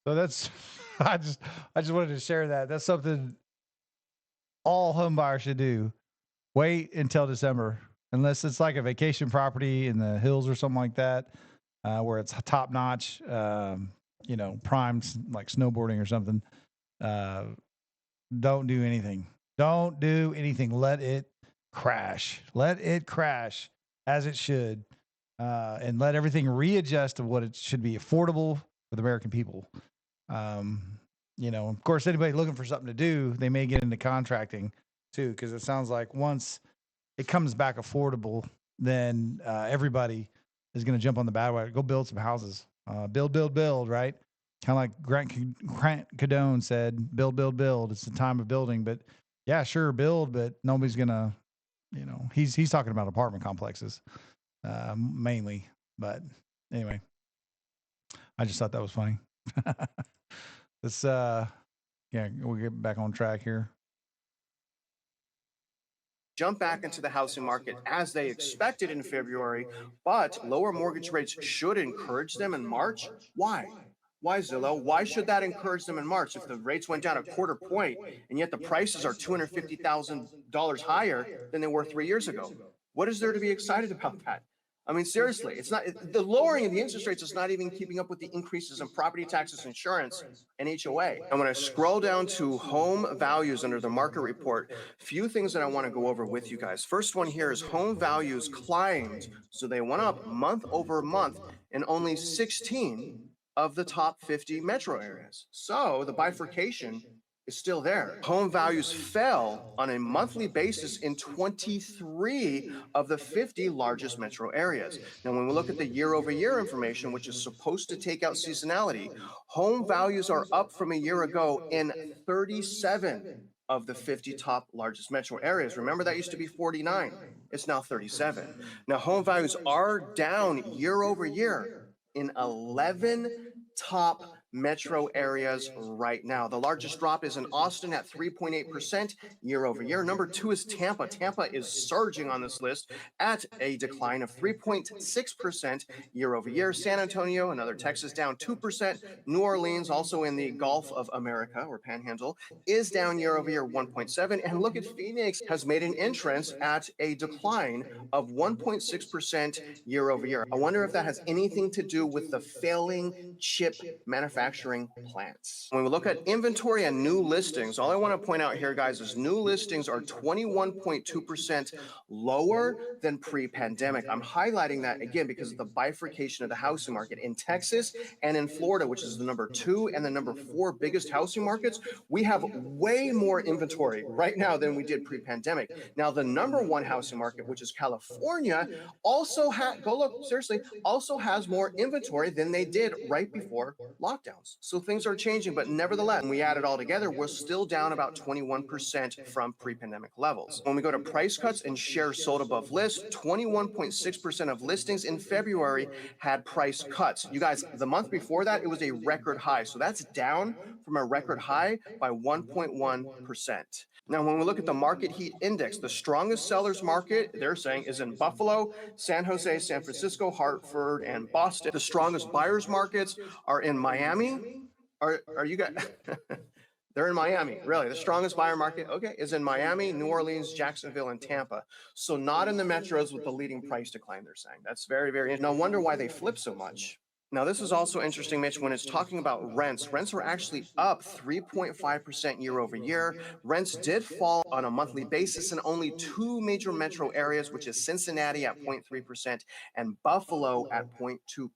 so that's, I just wanted to share that. That's something all home buyers should do. Wait until December, unless it's like a vacation property in the hills or something like that, where it's top notch, primed like snowboarding or something. Don't do anything. Don't do anything. Let it crash. Let it crash as it should, and let everything readjust to what it should be affordable for the American people. Of course, anybody looking for something to do, they may get into contracting too, because it sounds like once it comes back affordable, then everybody is going to jump on the bandwagon. Go build some houses. Build, right? Kind of like Grant Cardone said, build. It's the time of building. But yeah, sure, build, but nobody's going to, he's talking about apartment complexes mainly. But anyway, I just thought that was funny. Let's we'll get back on track here. Jump back into the housing market as they expected in February, but lower mortgage rates should encourage them in March. Why? Why, Zillow? Why should that encourage them in March if the rates went down a quarter point and yet the prices are $250,000 higher than they were 3 years ago? What is there to be excited about that? I mean, seriously, it's not the lowering of the interest rates is not even keeping up with the increases in property taxes, insurance, and HOA. And when I scroll down to home values under the market report, few things that I want to go over with you guys. First one here is home values climbed. So they went up month over month in only 16 of the top 50 metro areas. So the bifurcation is still there. Home values fell on a monthly basis in 23 of the 50 largest metro areas. Now, when we look at the year-over-year information, which is supposed to take out seasonality, home values are up from a year ago in 37 of the 50 top largest metro areas. Remember, that used to be 49. It's now 37. Now, home values are down year over year in 11 top metro areas right now. The largest drop is in Austin at 3.8% year over year. Number 2 is Tampa. Tampa is surging on this list at a decline of 3.6% year over year. San Antonio, another Texas, down 2%. New Orleans, also in the Gulf of America or Panhandle, is down year over year 1.7%. And look at Phoenix has made an entrance at a decline of 1.6% year over year. I wonder if that has anything to do with the failing chip manufacturing manufacturing plants. When we look at inventory and new listings, all I want to point out here, guys, is new listings are 21.2% lower than pre-pandemic. I'm highlighting that again because of the bifurcation of the housing market. In Texas and in Florida, which is the number 2 and the number 4 biggest housing markets, we have way more inventory right now than we did pre-pandemic. Now, the number 1 housing market, which is California, also also has more inventory than they did right before lockdowns. So things are changing, but nevertheless, when we add it all together, we're still down about 21% from pre-pandemic levels. When we go to price cuts and shares sold above list, 21.6% of listings in February had price cuts. You guys, the month before that, it was a record high. So that's down from a record high by 1.1%. Now, when we look at the market heat index, the strongest sellers market, they're saying, is in Buffalo, San Jose, San Francisco, Hartford, and Boston. The strongest buyers markets are in Miami. Are you guys? They're in Miami, really. The strongest buyer market, okay, is in Miami, New Orleans, Jacksonville, and Tampa. So not in the metros with the leading price decline, they're saying. That's very, very interesting. No wonder why they flip so much. Now, this is also interesting, Mitch, when it's talking about rents. Rents are actually up 3.5% year over year. Rents did fall on a monthly basis in only 2 major metro areas, which is Cincinnati at 0.3% and Buffalo at 0.2%.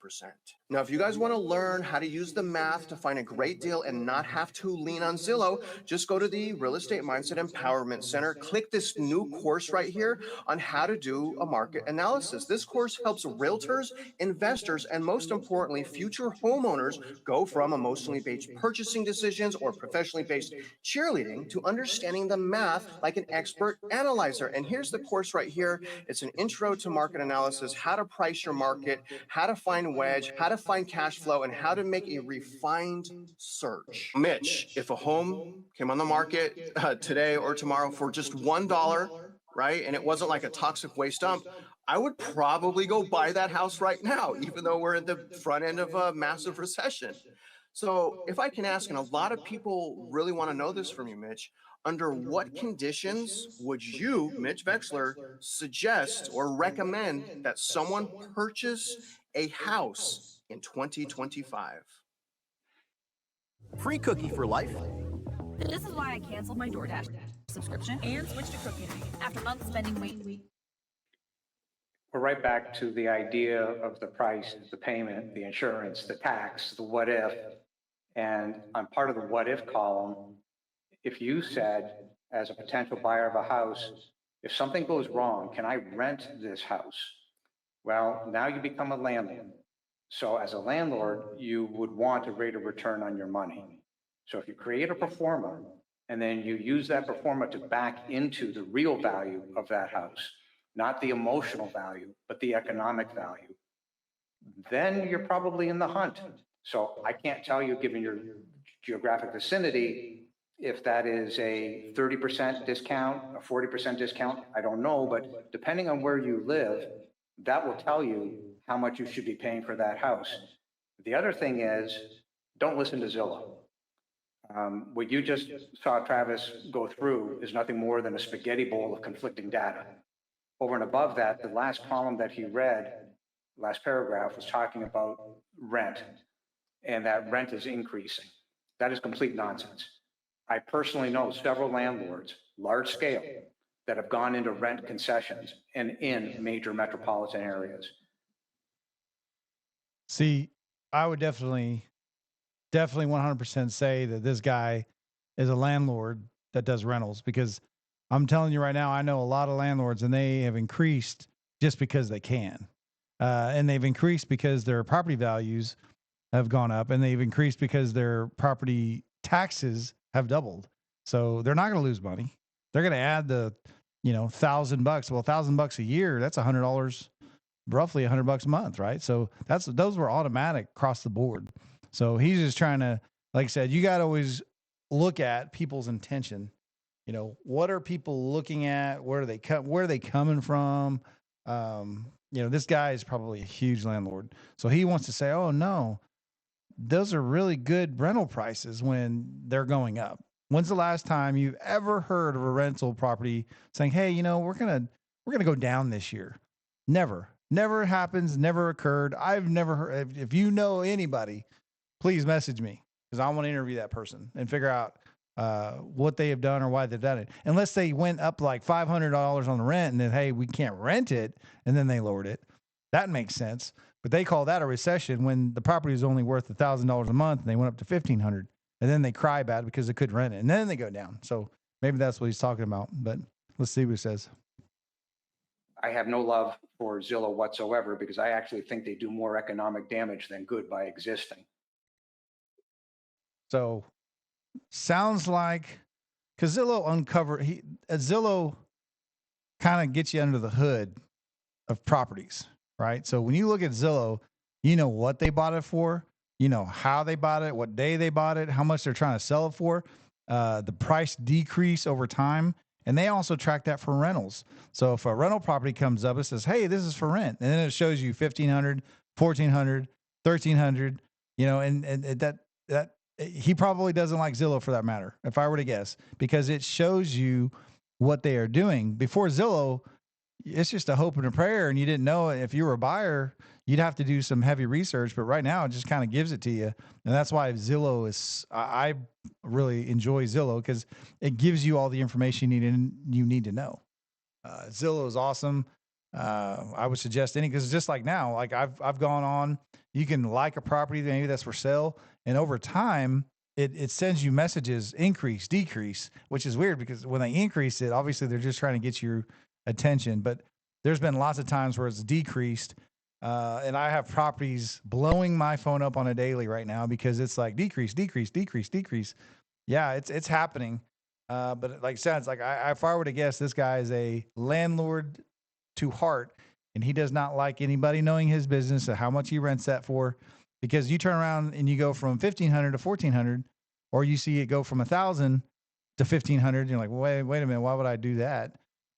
Now, if you guys want to learn how to use the math to find a great deal and not have to lean on Zillow, just go to the Real Estate Mindset Empowerment Center. Click this new course right here on how to do a market analysis. This course helps realtors, investors, and most importantly, future homeowners go from emotionally based purchasing decisions or professionally based cheerleading to understanding the math like an expert analyzer. And here's the course right here. It's an intro to market analysis, how to price your market, how to find wedge, how to find cash flow, and how to make a refined search. Mitch, if a home came on the market today or tomorrow for just $1, right, and it wasn't like a toxic waste dump, I would probably go buy that house right now, even though we're at the front end of a massive recession. So if I can ask, and a lot of people really want to know this from you, Mitch, under what conditions would you, Mitch Wechsler, suggest or recommend that someone purchase a house in 2025? Free cookie for life. This is why I canceled my DoorDash subscription and switched to Cookie Night after months spending waiting. We're right back to the idea of the price, the payment, the insurance, the tax, the what if. And on part of the what if column, if you said, as a potential buyer of a house, if something goes wrong, can I rent this house? Well, now you become a landlord. So as a landlord, you would want a rate of return on your money. So if you create a pro forma and then you use that pro forma to back into the real value of that house, not the emotional value, but the economic value, then you're probably in the hunt. So I can't tell you, given your geographic vicinity, if that is a 30% discount, a 40% discount, I don't know, but depending on where you live, that will tell you how much you should be paying for that house. The other thing is, don't listen to Zillow. What you just saw Travis go through is nothing more than a spaghetti bowl of conflicting data. Over and above that, the last column that he read, last paragraph, was talking about rent, and that rent is increasing. That is complete nonsense. I personally know several landlords, large scale, that have gone into rent concessions and in major metropolitan areas. See, I would definitely 100% say that this guy is a landlord that does rentals, because I'm telling you right now, I know a lot of landlords and they have increased just because they can. And they've increased because their property values have gone up, and they've increased because their property taxes have doubled. So they're not going to lose money. They're going to add the, $1,000. Well, $1,000 a year, that's $100, roughly $100 a month, right? So those were automatic across the board. So he's just trying to, like I said, you got to always look at people's intention. What are people looking at? Where are they coming from? This guy is probably a huge landlord. So he wants to say, oh no, those are really good rental prices when they're going up. When's the last time you've ever heard of a rental property saying, hey, we're going to go down this year? Never happens. Never occurred. I've never heard. If you know anybody, please message me because I want to interview that person and figure out what they have done or why they've done it. Unless they went up like $500 on the rent and then, hey, we can't rent it, and then they lowered it. That makes sense. But they call that a recession when the property is only worth $1,000 a month and they went up to $1,500, and then they cry about it because they couldn't rent it, and then they go down. So maybe that's what he's talking about. But let's see what he says. I have no love for Zillow whatsoever because I actually think they do more economic damage than good by existing. So sounds like, because Zillow kind of gets you under the hood of properties, right? So when you look at Zillow, you know what they bought it for, you know how they bought it, what day they bought it, how much they're trying to sell it for, the price decrease over time. And they also track that for rentals. So if a rental property comes up, it says, hey, this is for rent. And then it shows you 1,500, 1,400, 1,300, you know, and that he probably doesn't like Zillow for that matter, if I were to guess, because it shows you what they are doing. Before Zillow, it's just a hope and a prayer. And you didn't know if you were a buyer, you'd have to do some heavy research. But right now, it just kind of gives it to you. And that's why Zillow is, I really enjoy Zillow because it gives you all the information you need to know. Zillow is awesome. I would suggest because just like now, like I've gone on, you can like a property, maybe that's for sale. And over time, it sends you messages, increase, decrease, which is weird because when they increase it, obviously they're just trying to get your attention. But there's been lots of times where it's decreased. And I have properties blowing my phone up on a daily right now because it's like decrease, decrease, decrease, decrease. Yeah, it's happening. But like I said, it's like if I were to guess, this guy is a landlord to heart, and he does not like anybody knowing his business or how much he rents that for. Because you turn around and you go from 1,500 to 1,400, or you see it go from 1,000 to 1,500. You're like, wait a minute, why would I do that?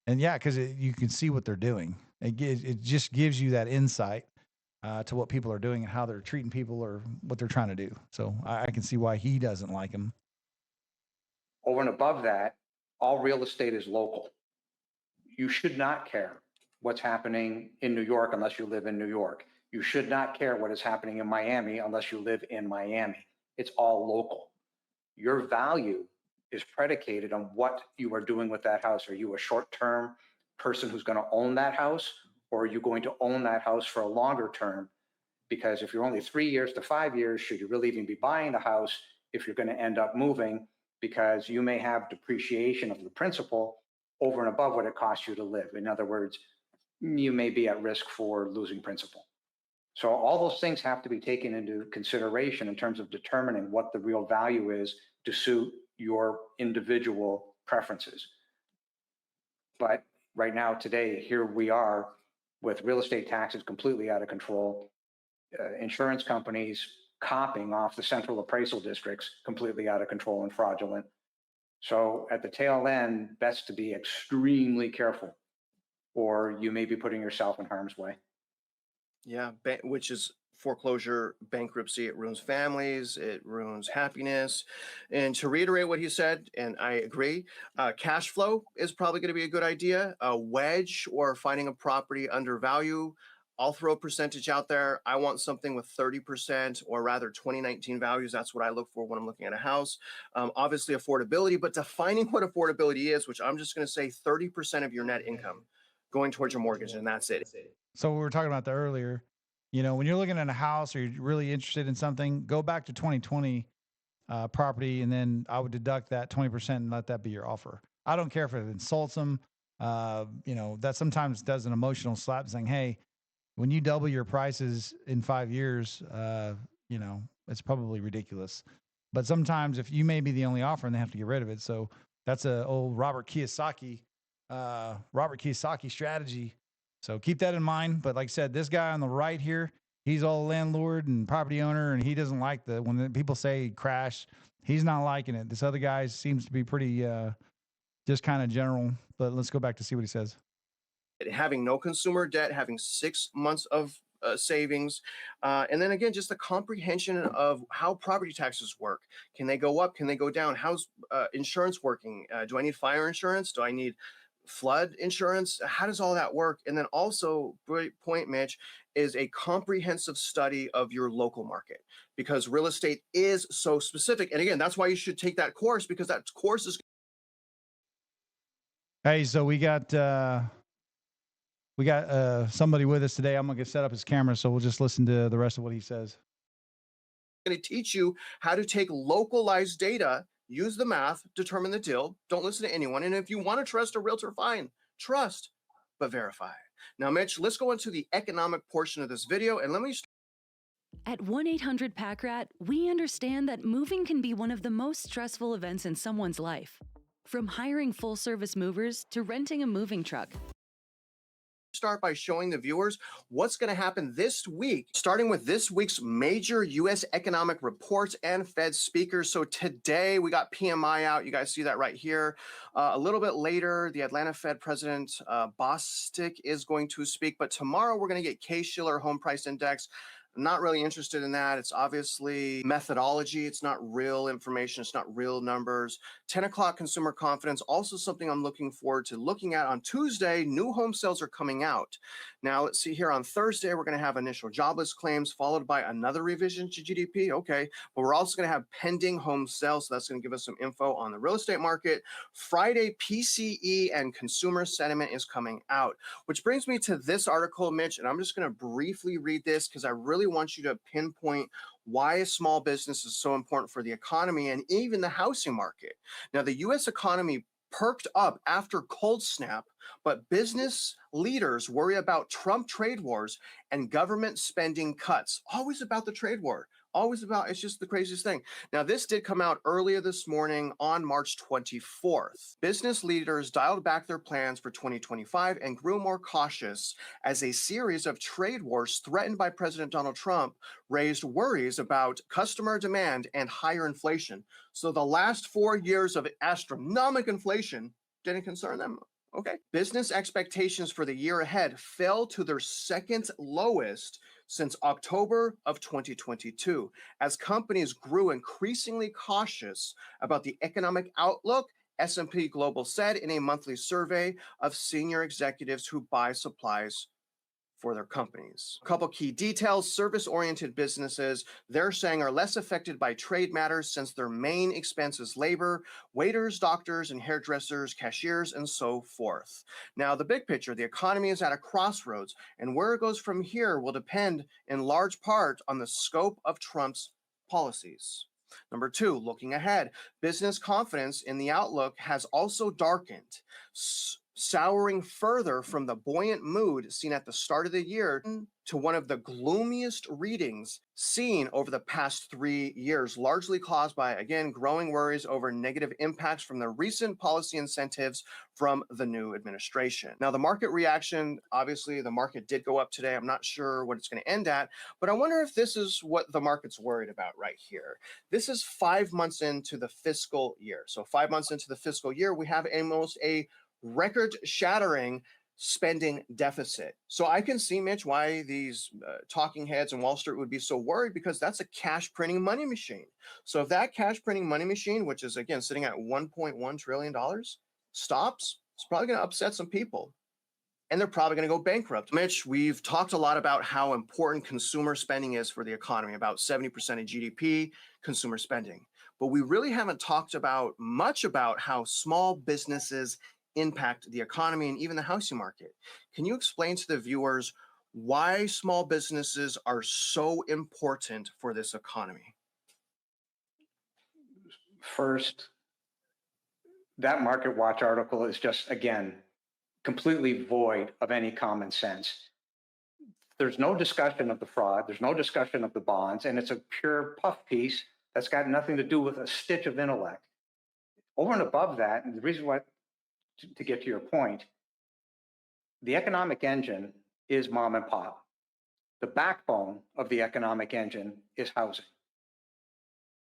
And yeah, because you can see what they're doing. It just gives you that insight to what people are doing and how they're treating people or what they're trying to do. So I can see why he doesn't like them. Over and above that, all real estate is local. You should not care what's happening in New York unless you live in New York. You should not care what is happening in Miami unless you live in Miami. It's all local. Your value is predicated on what you are doing with that house. Are you a short-term person who's going to own that house, or are you going to own that house for a longer term? Because if you're only 3 years to 5 years, should you really even be buying the house if you're going to end up moving? Because you may have depreciation of the principal over and above what it costs you to live. In other words, you may be at risk for losing principal. So all those things have to be taken into consideration in terms of determining what the real value is to suit your individual preferences. But right now, today, here we are with real estate taxes completely out of control, insurance companies copying off the central appraisal districts completely out of control and fraudulent. So at the tail end, best to be extremely careful, or you may be putting yourself in harm's way. Yeah, which is foreclosure, bankruptcy. It ruins families, it ruins happiness. And to reiterate what he said, and I agree, cash flow is probably going to be a good idea. A wedge or finding a property under value. I'll throw a percentage out there. I want something with 30% or rather 2019 values. That's what I look for when I'm looking at a house. Obviously affordability, but defining what affordability is, which I'm just going to say 30% of your net income going towards your mortgage, and that's it. So we were talking about that earlier. You know, when you're looking at a house or you're really interested in something, go back to 2020 property, and then I would deduct that 20% and let that be your offer. I don't care if it insults them. You know, that sometimes does an emotional slap saying, hey, when you double your prices in 5 years, you know, it's probably ridiculous. But sometimes if you may be the only offer and they have to get rid of it. So that's a old Robert Kiyosaki strategy. So keep that in mind. But like I said, this guy on the right here, he's all landlord and property owner, and he doesn't like when people say crash, he's not liking it. This other guy seems to be pretty just kind of general. But let's go back to see what he says. Having no consumer debt, having 6 months of savings, and then again, just the comprehension of how property taxes work. Can they go up? Can they go down? How's insurance working? Do I need fire insurance? Do I need flood insurance? How does all that work? And then also, great point, Mitch, is a comprehensive study of your local market, because real estate is so specific. And again, that's why you should take that course, because that course is. Hey, so we got somebody with us today. I'm going to set up his camera, so we'll just listen to the rest of what he says. Going to teach you how to take localized data, use the math, determine the deal. Don't listen to anyone. And if you want to trust a realtor, fine. Trust, but verify. Now, Mitch, let's go into the economic portion of this video, and let me. At 1-800-PACK-RAT, we understand that moving can be one of the most stressful events in someone's life. From hiring full-service movers to renting a moving truck. Start by showing the viewers what's going to happen this week, starting with this week's major U.S. economic reports and Fed speakers. So today we got PMI out. You guys see that right here. A little bit later, the Atlanta Fed President Bostic is going to speak. But tomorrow we're going to get Case-Shiller Home Price Index. I'm not really interested in that. It's obviously methodology. It's not real information. It's not real numbers. 10 o'clock consumer confidence, also something I'm looking forward to looking at on Tuesday. New home sales are coming out. Now, let's see here on Thursday, we're going to have initial jobless claims followed by another revision to GDP. Okay, but we're also going to have pending home sales. So that's going to give us some info on the real estate market. Friday, PCE and consumer sentiment is coming out, which brings me to this article, Mitch, and I'm just going to briefly read this because I really want you to pinpoint why a small business is so important for the economy and even the housing market. Now, the U.S. economy perked up after cold snap, but business leaders worry about Trump trade wars and government spending cuts. Always about the trade war. Always about, it's just the craziest thing. Now, this did come out earlier this morning on March 24th. Business leaders dialed back their plans for 2025 and grew more cautious as a series of trade wars threatened by President Donald Trump raised worries about customer demand and higher inflation. So the last 4 years of astronomical inflation didn't concern them. Okay. Business expectations for the year ahead fell to their second lowest since October of 2022, as companies grew increasingly cautious about the economic outlook, S&P Global said in a monthly survey of senior executives who buy supplies for their companies. A couple key details: service-oriented businesses, they're saying, are less affected by trade matters since their main expense is labor, waiters, doctors, and hairdressers, cashiers, and so forth. Now, the big picture, the economy is at a crossroads, and where it goes from here will depend in large part on the scope of Trump's policies. Number two, looking ahead, business confidence in the outlook has also darkened, souring further from the buoyant mood seen at the start of the year to one of the gloomiest readings seen over the past 3 years, largely caused by, again, growing worries over negative impacts from the recent policy incentives from the new administration. Now, the market reaction, obviously, the market did go up today. I'm not sure what it's going to end at, but I wonder if this is what the market's worried about right here. This is 5 months into the fiscal year. So 5 months into the fiscal year, we have almost a record-shattering spending deficit. So I can see, Mitch, why these talking heads in Wall Street would be so worried, because that's a cash printing money machine. So if that cash printing money machine, which is again sitting at $1.1 trillion, stops, it's probably going to upset some people. And they're probably going to go bankrupt. Mitch, we've talked a lot about how important consumer spending is for the economy, about 70% of GDP, consumer spending. But we really haven't talked much about how small businesses impact the economy and even the housing market. Can you explain to the viewers why small businesses are so important for this economy? First, that Market Watch article is just, again, completely void of any common sense. There's no discussion of the fraud. There's no discussion of the bonds, and it's a pure puff piece that's got nothing to do with a stitch of intellect. Over and above that, and the reason why, to get to your point, the economic engine is mom and pop. The backbone of the economic engine is housing.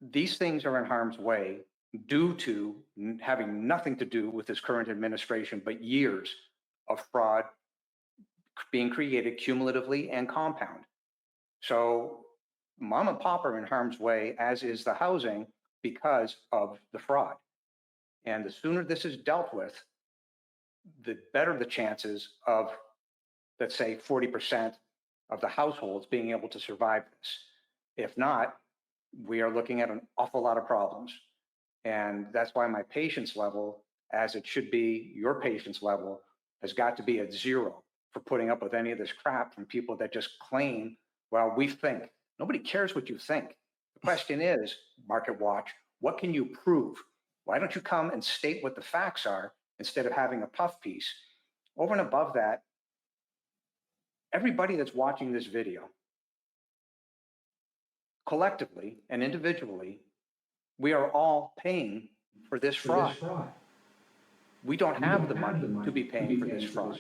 These things are in harm's way due to having nothing to do with this current administration, but years of fraud being created cumulatively and compound. So mom and pop are in harm's way, as is the housing, because of the fraud. And the sooner this is dealt with, the better the chances of, let's say, 40% of the households being able to survive this. If not, we are looking at an awful lot of problems. And that's why my patience level, as it should be, your patience level, has got to be at 0 for putting up with any of this crap from people that just claim, well, we think. Nobody cares what you think. The question is, Market Watch, what can you prove? Why don't you come and state what the facts are instead of having a puff piece? Over and above that, everybody that's watching this video, collectively and individually, we are all paying for this fraud. We don't have the money to be paying for this fraud.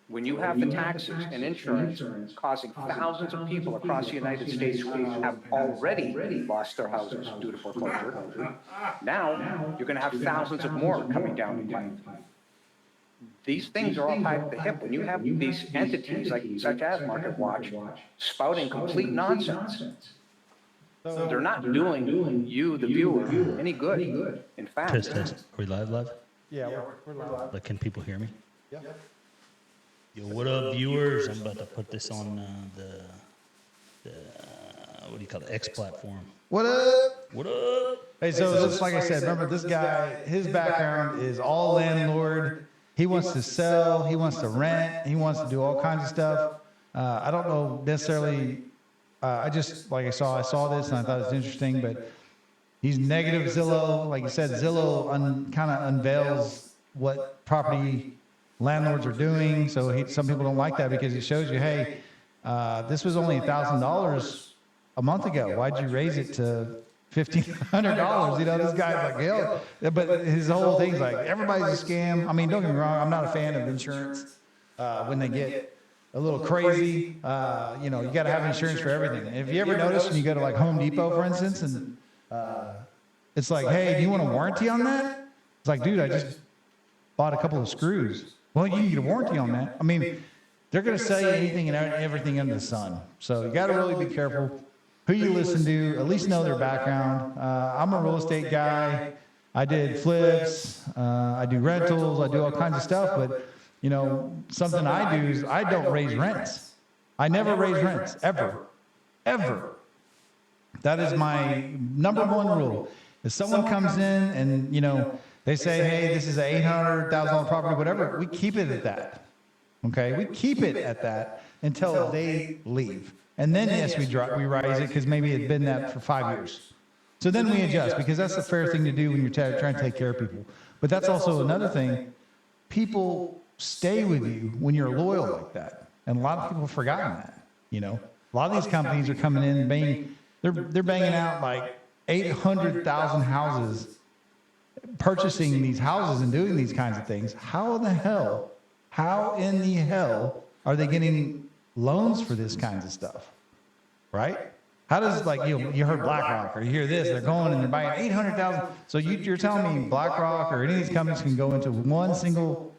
When you have the taxes and insurance causing thousands of people across the United States who have already lost their houses due to foreclosure, now you're going to have thousands of more coming down the pipe. These things are all tied at the hip. When you have these entities such as Market Watch spouting complete nonsense, they're not doing you, the viewer, any good. In fact, Test. Are we live? Yeah, we're live. But can people hear me? Yeah. Yo, what up, viewers? I'm about to put this on the what do you call it, X platform. What up? What up? Hey, so just like I said, remember this guy, his background is all landlord. He wants to sell, he wants to rent, he wants to do all kinds of stuff. I don't know necessarily, I just, like I saw this and I thought it was interesting, but he's negative Zillow. Like you said, Zillow kind of unveils what property landlords are doing. So some people don't like that because it shows you, hey, this was only $1,000 a month ago. Why'd you raise it to $1,500? You know, this guy's like, hell. But his whole thing's like, everybody's a scam. I mean, don't get me wrong, I'm not a fan of insurance when they get a little crazy. You know, you got to have insurance for everything. And if you ever notice when you go to like Home Depot, for instance, and it's like, hey, do you want a warranty on that? It's like, dude, I just bought a couple of screws. Well, you can get a warranty on that. I mean, they're going to sell you anything and everything under the sun. So you got to really be careful who you listen to, at least know their background. I'm a real estate guy. I did flips. I do rentals. I do all kinds of stuff. But, you know, something I do is I don't raise rents. I never raise rents, ever. Ever. That is my number one rule. If someone comes in and, you know, they say, hey, this is an $800,000 property, whatever, we keep it at that. Okay? We keep it at that until they leave. And then, yes, we rise it because maybe it's been that for 5 years. So then we adjust because that's the fair thing to do when you're trying to take care of people. But that's also another thing. People stay with you when you're loyal like that. And a lot of people have forgotten that, you know. A lot of these companies are coming in and they're banging out like 800,000 houses, purchasing these houses and doing these kinds of things. How in the hell are they getting loans for this kinds of stuff, right? How does, like, you heard BlackRock or you hear this, they're going and they're buying 800,000. So you're telling me BlackRock or any of these companies can go into one single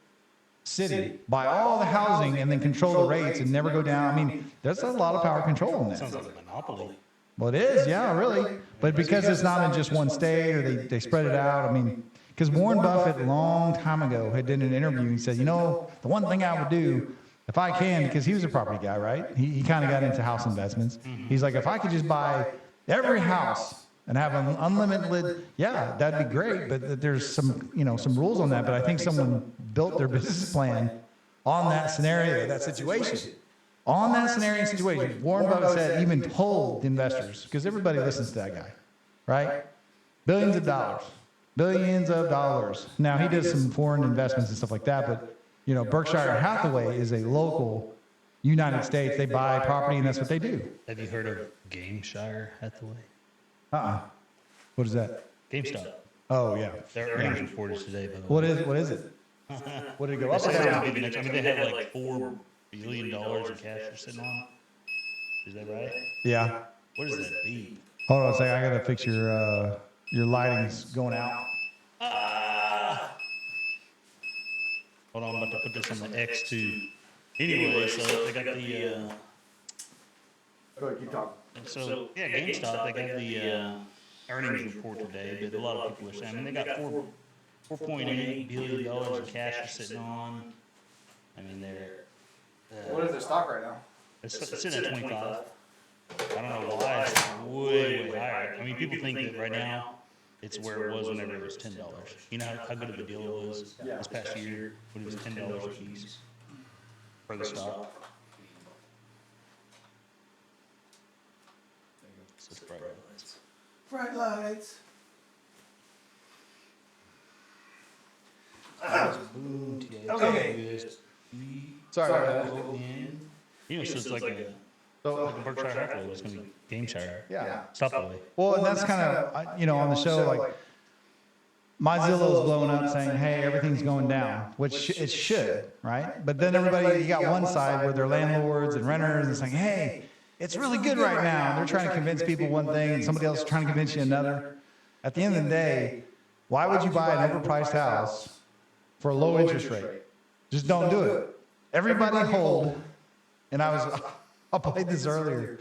city, buy all the housing and then control the rates and never go down? I mean, there's a lot of power control in that. Sounds like a monopoly. Well, it is, yeah, really. But because it's not in just one state or they spread it out, I mean, because Warren Buffett a long time ago had done an interview and he said, you know, the one thing I would do if I can, because he was a property guy, right? He kind of got into house investments. He's like, if I could just buy every house and have an unlimited, yeah, that'd be great. But there's some, you know, some rules on that. But I think someone built their business plan on that scenario, that situation. On that scenario and situation, Warren Buffett said, even told investors, because everybody listens to that guy, right? Billions of dollars. Billions of dollars. Now, he does some foreign investments and stuff like that, but you know, Berkshire Hathaway is a local United States. They buy property and that's what they do. Have you heard of Gameshire Hathaway? What is that? GameStop. Oh, yeah. Their earnings reported today, by the What way. is it? What did it go up or I down? mean, they have like $4 billion in cash they're sitting on. Is that right? Yeah. What does that be? Hold on a second. I got to fix your lighting's going out. Hold on, I'm about to put this on the X too. Anyway, so they got the Go ahead, keep talking. so yeah, GameStop, they got the earnings report today, but a lot of people are saying, I mean, they got $4 $4.8 billion in cash are sitting on. I mean, they're. What is their stock right now? It's sitting at 25. I don't know why it's way higher. I mean, people think that right now it's where it was whenever it was $10. You know how good of a deal it was this past year when it was $10 a piece for the stock. So it's bright lights. Bright lights. Okay. Sorry. You know, so it's like a Berkshire Hathaway. It's going to be Gameshire. Yeah. Stop the way. Well, and that's kind of, you know, on the show, like, my Zillow's blowing up saying, hey, everything's going down, which it should, right? But then everybody, you got one side where they're landlords and renters and saying, hey, it's really good right now. And they're trying to convince people one thing and somebody else is trying to convince you another. At the end of the day, why would you buy an overpriced house for a low interest rate? Just don't do it. Everybody hold. And I played this earlier.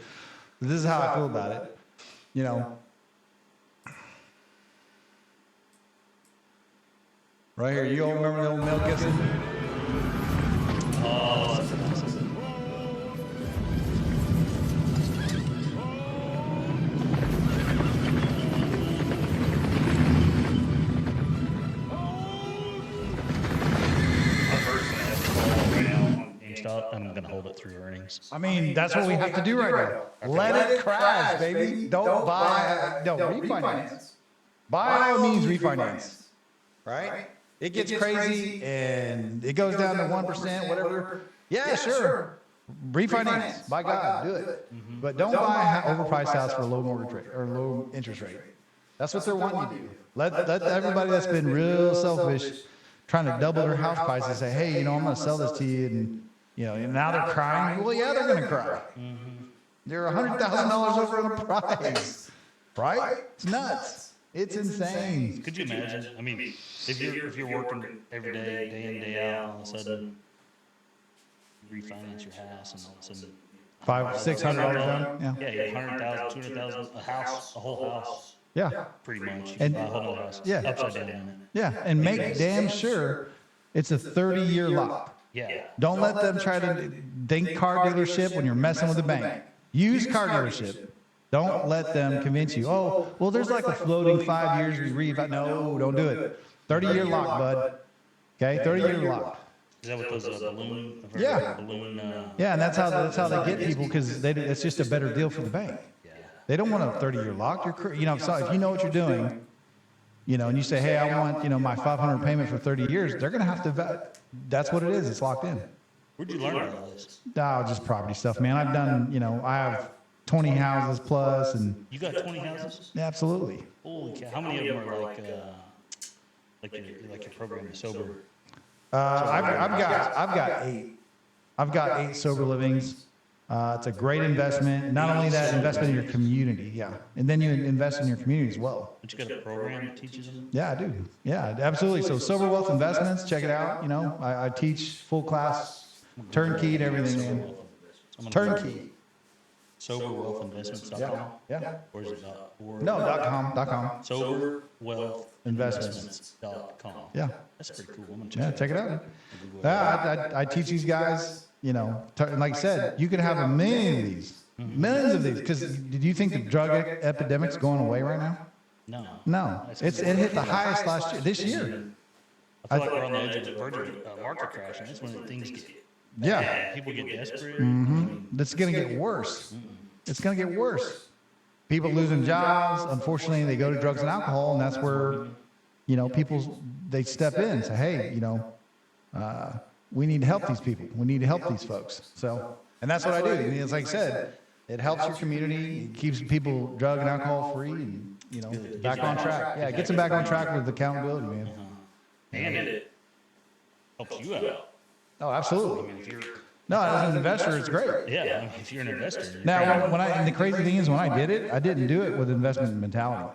This is how I feel about it. You know, right here, you all remember the old Mel Gibson? Oh, GameStop, I'm going to hold it through earnings. I mean, that's what we have to do right now. Let it crash, baby. Don't buy, no, refinance. By all means, refinance. Right? It gets crazy and it goes down to 1%, whatever. Yeah, sure. Refinance. By God, do it. But don't buy an overpriced house for a low mortgage rate or low interest rate. That's what they're wanting you to do. Let everybody that's been real selfish, trying to double their house prices, say, hey, you know, I'm going to sell this to you, and you know, and now they're crying. Well, yeah, they're going to cry. They're $100,000 over the price, right? It's nuts. It's insane. Could you imagine? I mean, if you're working every day, day in, day out, all of a sudden you refinance your house, and all of a sudden $500-600 down. Yeah, you have 100,000, 200,000, a house, a whole house. Yeah. Pretty much. You And- can buy a whole house. Yeah. Upside down. Yeah, and make damn sure it's a 30-year lock. Yeah. Don't let them try to think car dealership when you're messing with the bank. Use car dealership. Don't let them convince you, oh, well, there's like a floating 5 years we refi. No, don't do it. 30-year lock, bud. Okay, 30-year lock. Is that what those balloon? Yeah. Balloon. Yeah, and that's how they get people, because it's just a better deal for the bank. They don't want a 30-year lock. You know, so if you know what you're doing, you know, and you say, hey, I want, you know, my $500 payment for 30 years, they're going to have to. That's what it is. It's locked in. Where'd you learn all this? Oh, just property stuff, man. I've done, you know, I have 20 houses plus, and You got 20 houses? yeah, absolutely. Holy cow! How many of them are like your program is sober? I've got 8. I've got 8 sober livings. It's a great investment. Not only that, investment in your community, yeah, and then you invest in your community as well. But you got a program that teaches them? Yeah, I do. Yeah, absolutely. So Sober Wealth Investments, check it out. You know, I teach full class, turnkey and everything, man. Turnkey. SoberWealthInvestments.com? Yeah. Or is it .org? No, .com. SoberWealthInvestments.com. Yeah. That's pretty cool. I'm gonna Yeah, check it out. Yeah, I teach these guys, you know, like I said, you could have a million of these, millions of these. Because did you think the drug epidemic's going away right now? No. No, it hit the highest this year. I feel like we're on the edge of the verge of market crash, and that's when things get Yeah. bad. People get desperate. It's going to get worse. It's going to get worse. People losing jobs. Unfortunately, they go to drugs and alcohol, and that's where, you know, they step in and say, hey, you know, we need to help these people. We need to help these folks. So, and that's what I do. I mean, it's like I said, it helps your community. It keeps people drug and alcohol free, and, you know, back on track. Yeah, it gets them back on track with accountability, man. And it helps you out. Oh, absolutely. I mean, if you're No, as an investor, it's great. Yeah, I mean, if you're an investor. Now, and the crazy thing is, when I did it, I didn't do it with investment mentality.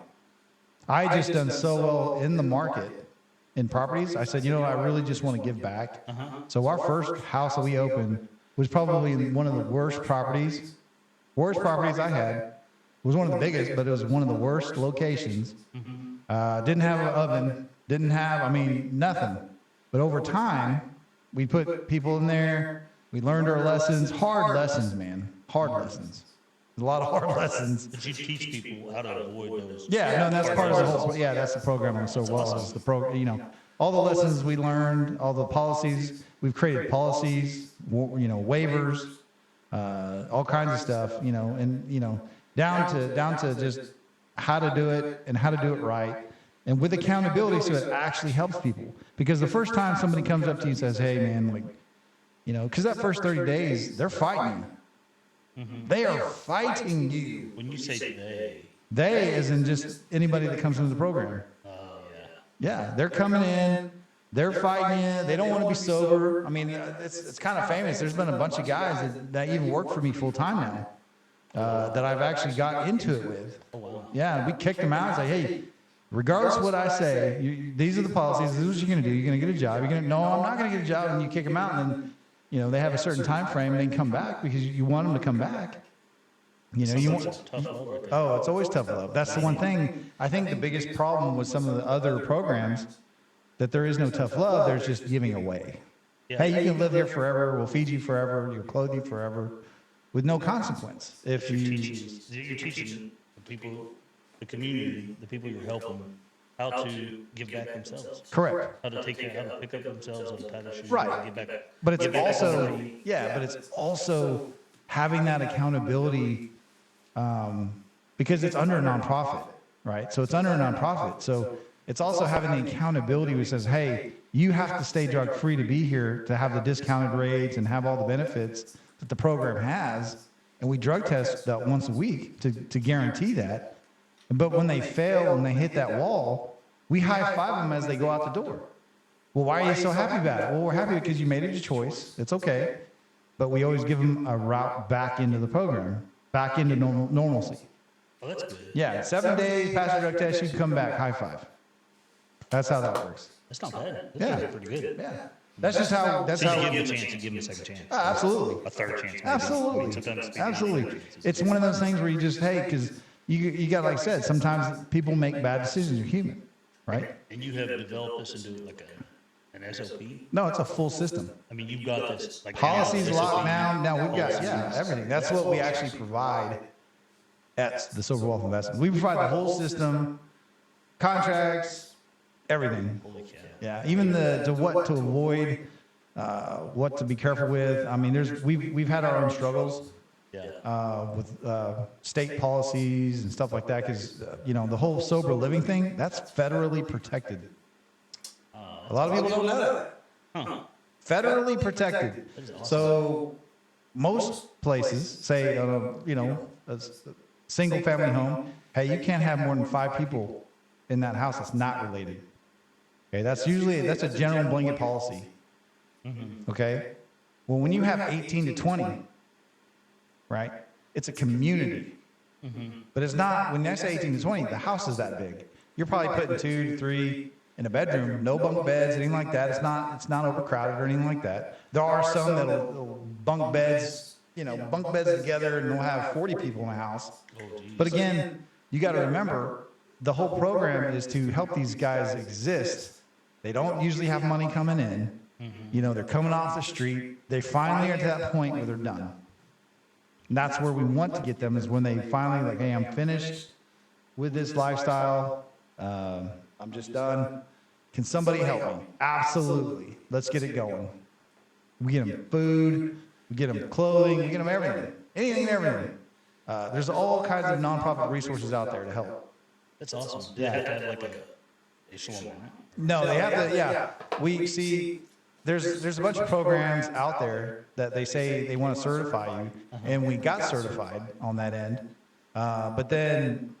I had just done so well in the market in properties. I said, you know, I really just want to give back. So our first house that we opened was probably one of the worst properties I had. It was one of the biggest, but it was one of the worst locations. Didn't have an oven. Didn't have, I mean, nothing. But over time, we put people in there. We learned our lessons, hard lessons, man, hard lessons. A lot of hard lessons. But you teach people how to avoid those. Yeah, no, that's part of the whole, yeah, that's the program on So Well, is the program, all the lessons we learned, all the policies, we've created policies, waivers, all kinds of stuff, and, down to just how to do it and how to do it right. And with accountability, so it actually helps people. Because the first time somebody comes up to you and says, hey, man, because that first 30 days, they're fighting you. They are fighting you. When you say they as in just anybody that comes into the program. Yeah, they're coming in, they're fighting you, they don't want to be sober. I mean, it's kind of famous. There's been a bunch of guys that even work for me full time now that I've actually got into it with. Yeah, we kicked them out and say, hey, regardless of what I say, these are the policies, this is what you're going to do. You're going to get a job. You're going to, no, I'm not going to get a job. And you kick them out, and then, they have a certain time frame, and they can come back because you want them to come back. You want, it's always tough love. That's the one thing. I think the biggest problem with some of the other programs, that there is no tough love. There's just giving away. Hey, you can live here forever. We'll feed you forever. We'll clothe you forever with no consequence. If you're teaching the people, the community, the people you're helping, how to give back themselves. Correct. How to how to pick up themselves, how to tie their shoes. Right. Give back, but it's also, but it's also having that accountability because it's under a nonprofit, right? So it's under a nonprofit. So it's also having the accountability which says, hey, you have to stay drug free to be here, to have the discounted rates and have all the benefits that the program has. And we drug test that once a week to guarantee that. But when they fail and they hit that wall, we high five them as they go out the door. Well, why are you so happy about it? Well, we're happy because you made it a choice. It's okay. But we always give them a route back into the program, back into normalcy. Well, that's good. Yeah, 7 days, pass your drug test, you come back, high five. That's how that works. That's not bad. That's pretty good. Yeah. That's just how. That's how. You give them a chance. You give them a second chance. Absolutely. A third chance. Maybe. Absolutely. Absolutely. It's one of those things where you just, hey, because you got, like I said, sometimes people make bad decisions. You're human, right? And you have developed this into like an SOP? No, it's a full system. I mean, you've got this. Like policies locked down. Now we've got, everything. That's what we actually provide at the Sober Wealth Investment. We provide the whole system, contracts, everything. Yeah, even what to avoid, what to be careful with. I mean, we've had our own struggles with state policies and stuff like that because the whole sober living thing, that's federally protected. A lot of people don't know that. Federally protected. So most places say, a single family home, hey, you can't have more than 5 people in that house that's not related. Okay, that's a general blanket policy. Okay? Well, when you have 18 to 20, right, it's a community. But it's not, when I say 18 to 20, the house is that big. You're probably putting 2 to 3 in a bedroom, no bunk beds, anything like that. It's not overcrowded or anything like that. There are some that'll bunk beds together and they'll have 40 people in a house. But again, you got to remember, the whole program is to help these guys exist. They don't usually have money coming in. They're coming off the street. They finally are to that point where they're done. And that's where we want to get them, is when they finally like, hey, I'm finished with this lifestyle. I'm just done. Can somebody help me? Absolutely. Let's get it going. We get them food, we get them clothing, we get them everything. Anything and everything. There's all kinds of nonprofit resources out there to help. That's awesome. Do they have to have like a echelon? No, they have to, We see, there's a bunch of programs out there that they say they want to certify you, and we got certified on that end. But then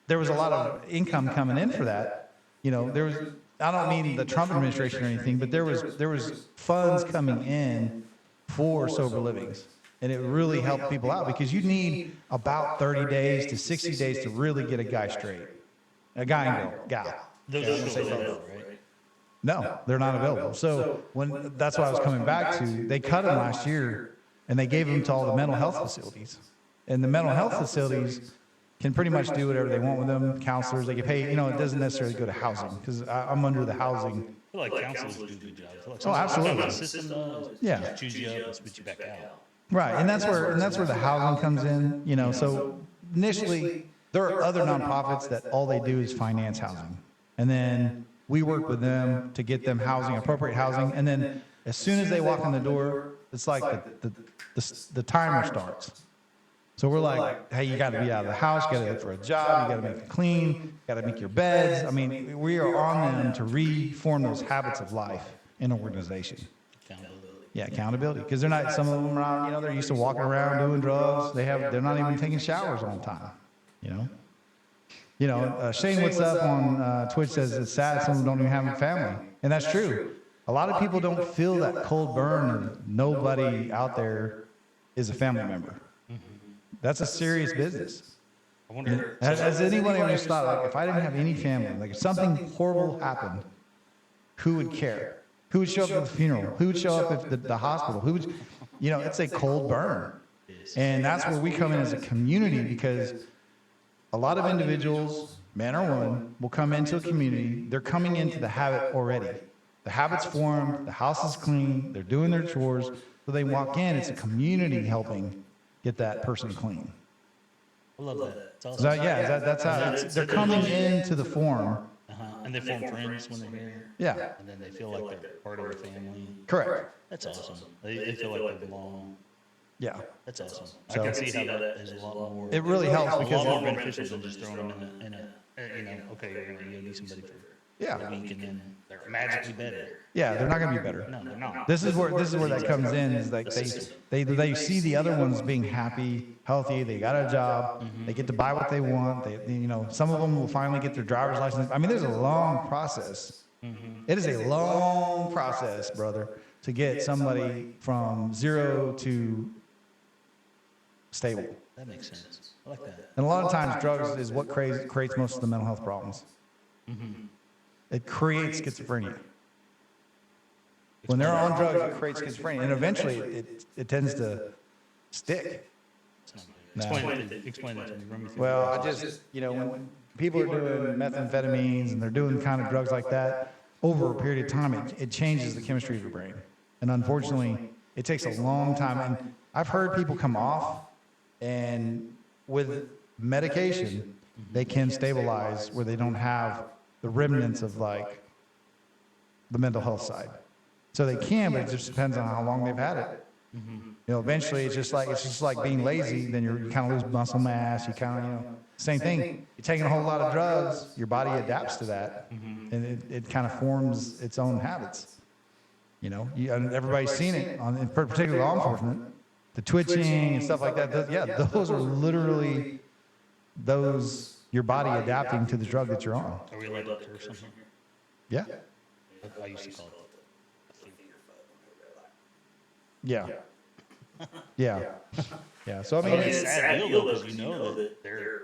there was a lot of income coming in for that. There was, I don't mean the Trump administration or anything, but there was funds coming in for sober livings. And it really helped people out because you need about 30 days to 60 days to really get a guy straight. A guy and gal. Those are still available, right? No, they're not available. So that's what I was coming back to. They cut them last year and they gave them to all the mental health facilities. And the mental health facilities, can pretty much do whatever they want with them. Counselors, they get paid. You know, it doesn't necessarily go to housing because I'm under the housing. I feel like counselors do a good job. I feel like Oh, absolutely. The system does. Yeah. Just choose you up and spit you back out. Right, and that's where the housing comes in. You know, so initially there are other nonprofits that all they do is finance housing, and then we work with them to get them housing, appropriate housing, and then as soon as they walk in the door, it's like the timer starts. So we're like, hey, you got to be out of the house, you got to look for a job, you got to make it clean, you got to make your beds. I mean, we are on them to reform those habits of life in an organization. Yeah, accountability, because they're not. Some of them are, you know, they're used to walking around doing drugs. They're not even taking showers on time. You know. Shane, what's up on Twitch says it's sad some of them don't even have a family, and that's true. A lot of people don't feel that cold burn of nobody out there is a family member. That's a serious business. I wonder. Has anybody ever just thought, like, if I didn't have any family, like if something horrible happened, who would care? Who would show up at the funeral? Who would show up at the hospital? Who would, you know, it's a cold burn. And that's where we come in as a community, because a lot of individuals, man or woman, will come into a community. They're coming into the habit already. The habit's formed, the house is clean, they're doing their chores. So they walk in, it's a community helping get that person clean. I love that. It's awesome. That's how they're coming into the form. And they form friends when they're here. Yeah. And then they feel like they're part of the family. Correct. That's awesome. They feel like they belong. Yeah. That's awesome. So, I can see how that is a lot more. It really helps because a lot more beneficial than just throwing them in a you know, okay, you're going to need somebody for a week and then they're magically better. Yeah, they're not going to be better. No, they're not. This is where that comes in, is like they see the other ones being happy, healthy, they got a job, they get to buy what they want. They, you know, some of them will finally get their driver's license. I mean, there's a long process. It is a long process, brother, to get somebody from zero to stable. That makes sense. I like that. And a lot of times drugs is what creates most of the mental health problems. It creates schizophrenia. When they're on drugs, it creates schizophrenia, and eventually it tends to stick. Explain that to me. Run me through Well, that. I just, you know, when people are doing methamphetamines and they're doing kind of drugs like that, over a period of time, it changes the chemistry of your brain. And unfortunately, it takes a long time. And I've heard people come off, and with medication, they can stabilize where they don't have the remnants of like the mental health side. So they can, but it just depends on how long they've had it. You know, eventually it's just like being lazy. Then you kind of lose muscle mass. You kind of, you know, same thing. You're taking a whole lot of drugs, your body adapts to that, and it kind of forms its own habits. You know, and everybody's seen it in particular law enforcement, the twitching and stuff like that. Those are literally your body adapting to the drug that you're on. Are we allowed to curse something? Yeah. I used to call it. Yeah. Yeah. Yeah. So I mean, it's a sad deal though, because you know that they're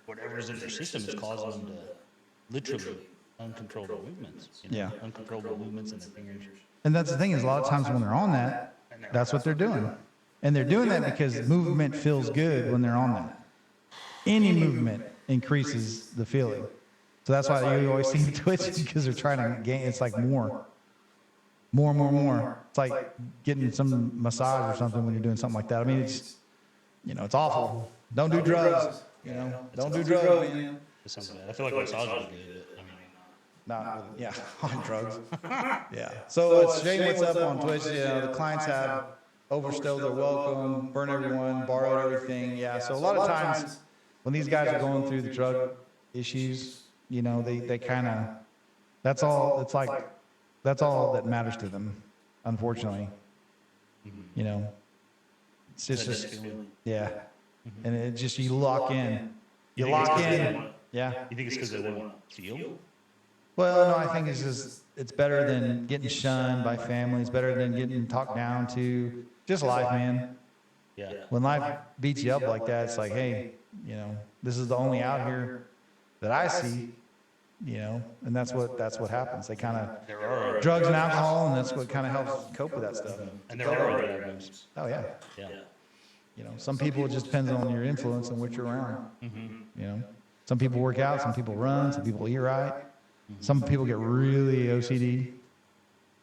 whatever's in their system is causing them to literally uncontrollable movements. You know? Yeah. Uncontrollable movements in their fingers. And that's the thing, is a lot of times when they're on that, that's what they're doing. And they're doing that because movement feels good when they're on that. Any movement increases the feeling. So that's why you always see them twitching, because they're trying to gain. It's like more. It's like getting some massage or something when you're doing something like that. I mean, it's, you know, it's awful. Don't do drugs. You know, don't do drugs, man. I feel like massage is good. I mean, not really, yeah, on drugs. Yeah. So it's Shane, what's up on Twitch? Yeah, the clients have overstowed their welcome, burn everyone, borrowed everything. Yeah. So a lot of times when these guys are going through the drug issues, you know, they kind of, that's all. It's like, that's all that matters to them, unfortunately. You know, it's just yeah. And it just, you lock in. You lock in. Yeah. You think it's because they want to feel? Well, no, I think it's just, it's better than getting shunned by family. It's better than getting talked down to. Just life, man. Yeah. When life beats you up like that, it's like, hey, you know, this is the only out here that I see, you know, and that's what happens. They kind of, drugs and alcohol, and that's what kind of helps cope with that stuff. And there are other avenues. Oh, yeah. Yeah. You know, some people, it just depends on your influence and what you're around. Mm-hmm. You know, some people work out, some people run, some people eat right. Some people get really OCD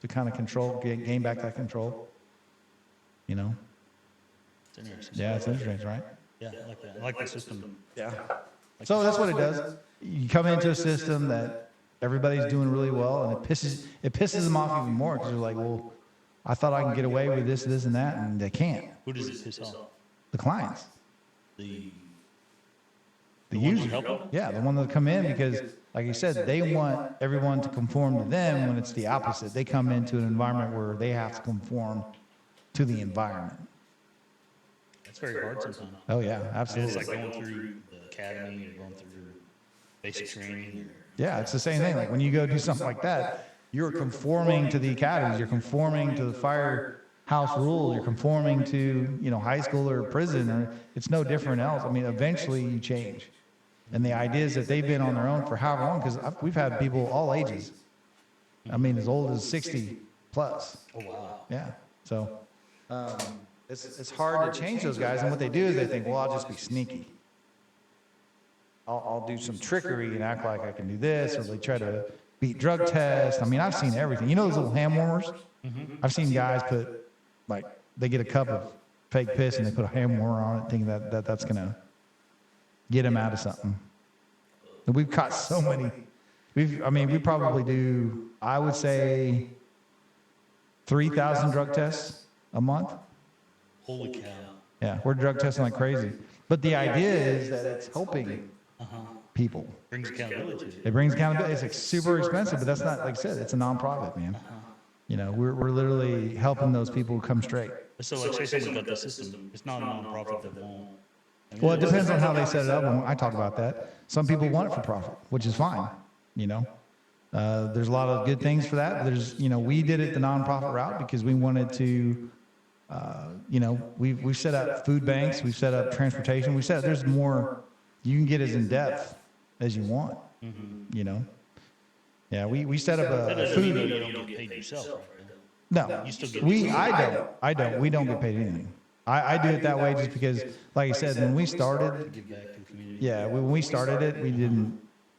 to kind of control, gain back that control. You know? It's interesting. Yeah, it's interesting, right? Yeah, I like that. I like the system. Yeah. So that's what it does. You come into a system that everybody's doing really well, and it pisses them off even more because they're like, well, I thought I can get away with this, this, and that, and they can't. Who does it piss off? The clients. The users. help them? Yeah, the one that come in because, like you said, they want everyone to conform to them when it's the opposite. They come into an environment where they have to conform to the environment. It's very hard sometimes. Oh, yeah, absolutely. It's like going through the academy or going through basic training. Yeah, it's the same thing. Like when you go do something like that, you're conforming to the academies, you're conforming to the firehouse rules, you're conforming to, you know, high school or prison, or it's no different else. I mean, eventually you change. And the idea is that they've been on their own for how long? Because we've had people all ages. I mean, as old as 60 plus. Oh, wow. Yeah. So it's hard to change those guys. And what they do is they think, well, I'll just be sneaky. I'll do some trickery and act like I can do this, or they try to beat drug tests. I mean, I've seen everything. You know those little hand warmers? I've seen guys put, like, they get a cup of fake piss and they put a hand warmer on it, thinking that's going to get them out of something. And we've caught so many. We probably do, I would say, 3,000 drug tests a month. Holy cow. Yeah, we're drug testing like crazy. But the idea is that it's helping people. Brings accountability to it. It brings accountability. It's like super expensive, but that's not, like I said, it's a nonprofit, man. You know, we're literally helping those people come straight. So like say someone got the system, it's not a nonprofit that won't. Well, it depends on how they set it up, and I talk about that. Some people want it for profit, which is fine, you know. There's a lot of good things for that. There's, you know, we did it the nonprofit route because we wanted to, you know, we've set up food banks, we've set up transportation, we've set up, there's more, you can get as in depth as you want, you know. Yeah, we set up a That food. doesn't mean you don't get paid yourself, right? No, You still get I don't. We don't get paid anything. I do it that way just because, like I said, when we started, Give back to the community. yeah, when we started it,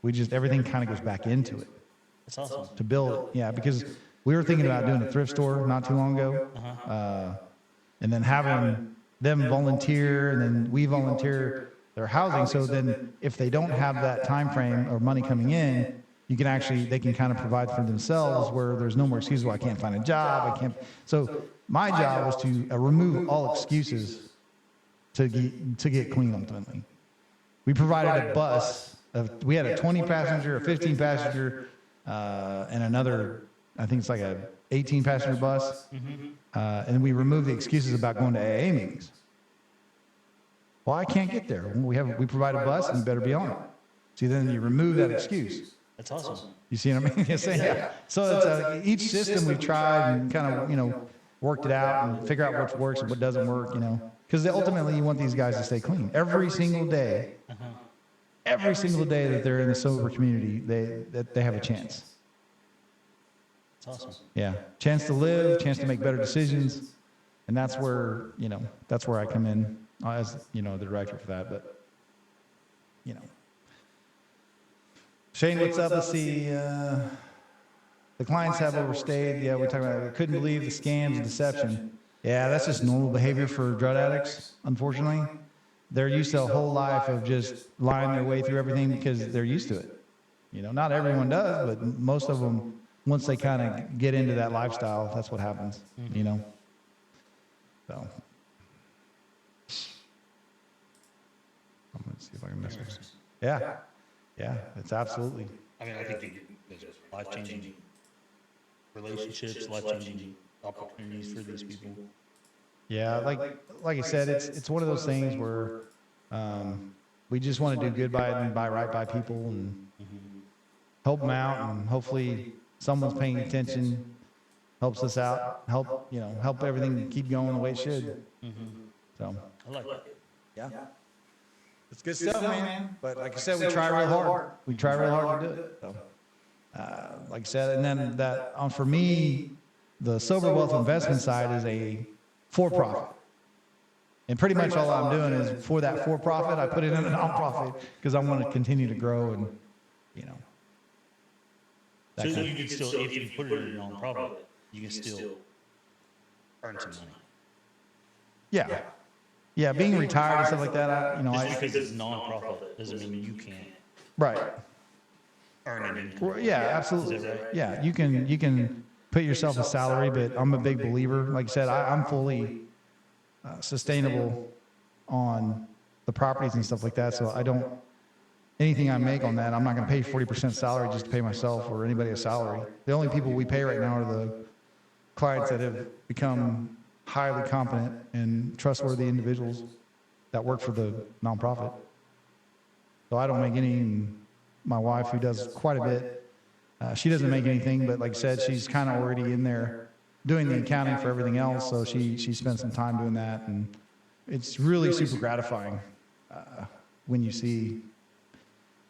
we just, everything kind of goes back into it That's awesome. to build it. Yeah, because we were thinking about doing a thrift store not too long ago, and then having them volunteer, and then we volunteer their housing. So then if they don't have that time frame or money coming in, you can actually, they can kind of provide for themselves where there's no more excuses. Well, I can't find a job. I can't. So my job was to remove all excuses to get clean ultimately. We provided a bus. We had a 20 passenger, a 15 passenger, and another, I think it's like a 18 passenger bus. And we removed the excuses about going to AA meetings. Well, I can't get there. We provide a bus and you better be on it. See, then you remove that excuse. That's awesome. You see what I mean? Yeah. So it's each system we've tried and kind of, you know, worked it out and figure out what works and what doesn't work, you know, because ultimately you want these guys to stay clean every single day. Every single day that they're in the sober community, they have a chance. That's awesome. Yeah, chance to live, chance to make better decisions, and that's where, you know, that's where I come in as, you know, the director for that. But, you know, Shane, what's up? Let's see. The clients have overstayed. Yeah, we're talking about. I couldn't believe the scams and deception. Yeah, that's just normal behavior for drug addicts. Unfortunately, they're used to a whole life of just lying their way through everything because they're used to it. You know, not everyone does, but most of them, once they kind of get into that lifestyle, that's what happens. You know. So. Let's see if I can miss it. Yeah. Yeah, it's absolutely. I mean, I think there's life-changing relationships, life-changing opportunities for these people. Yeah, like I said, it's one of those things where we just want to do good by it and by right by people and help them out, and hopefully someone's paying attention, helps us out, help everything keep going the way it should. So I like it. Yeah. It's good stuff, man. But like I said, we try real hard. We try real hard to do it. So, like I said, and then that for me, the Sober Wealth investment side is a for-profit. And pretty much all I'm doing is for that for-profit, I put it in a nonprofit because I want to continue to grow and, you know. So you can still, if you put it in a nonprofit, you can still earn some money. Yeah. Yeah, being retired and stuff like that, Just because it's nonprofit doesn't mean you can't right. earn an income. Well, yeah, absolutely. Is that right? Yeah, you can put yourself a salary, but I'm a big believer. Like I said, I'm fully sustainable on the properties and stuff like that. So I don't, anything I make on that, I'm not going to pay 40% salary just to pay myself or anybody a salary. The only people we pay right now are the clients that have become highly competent and trustworthy individuals that work for the nonprofit. So I don't make any, and my wife, who does quite a bit, she doesn't make anything, but like I said, she's kind of already in there doing the accounting for everything else. So she spent some time doing that, and it's really super gratifying when you see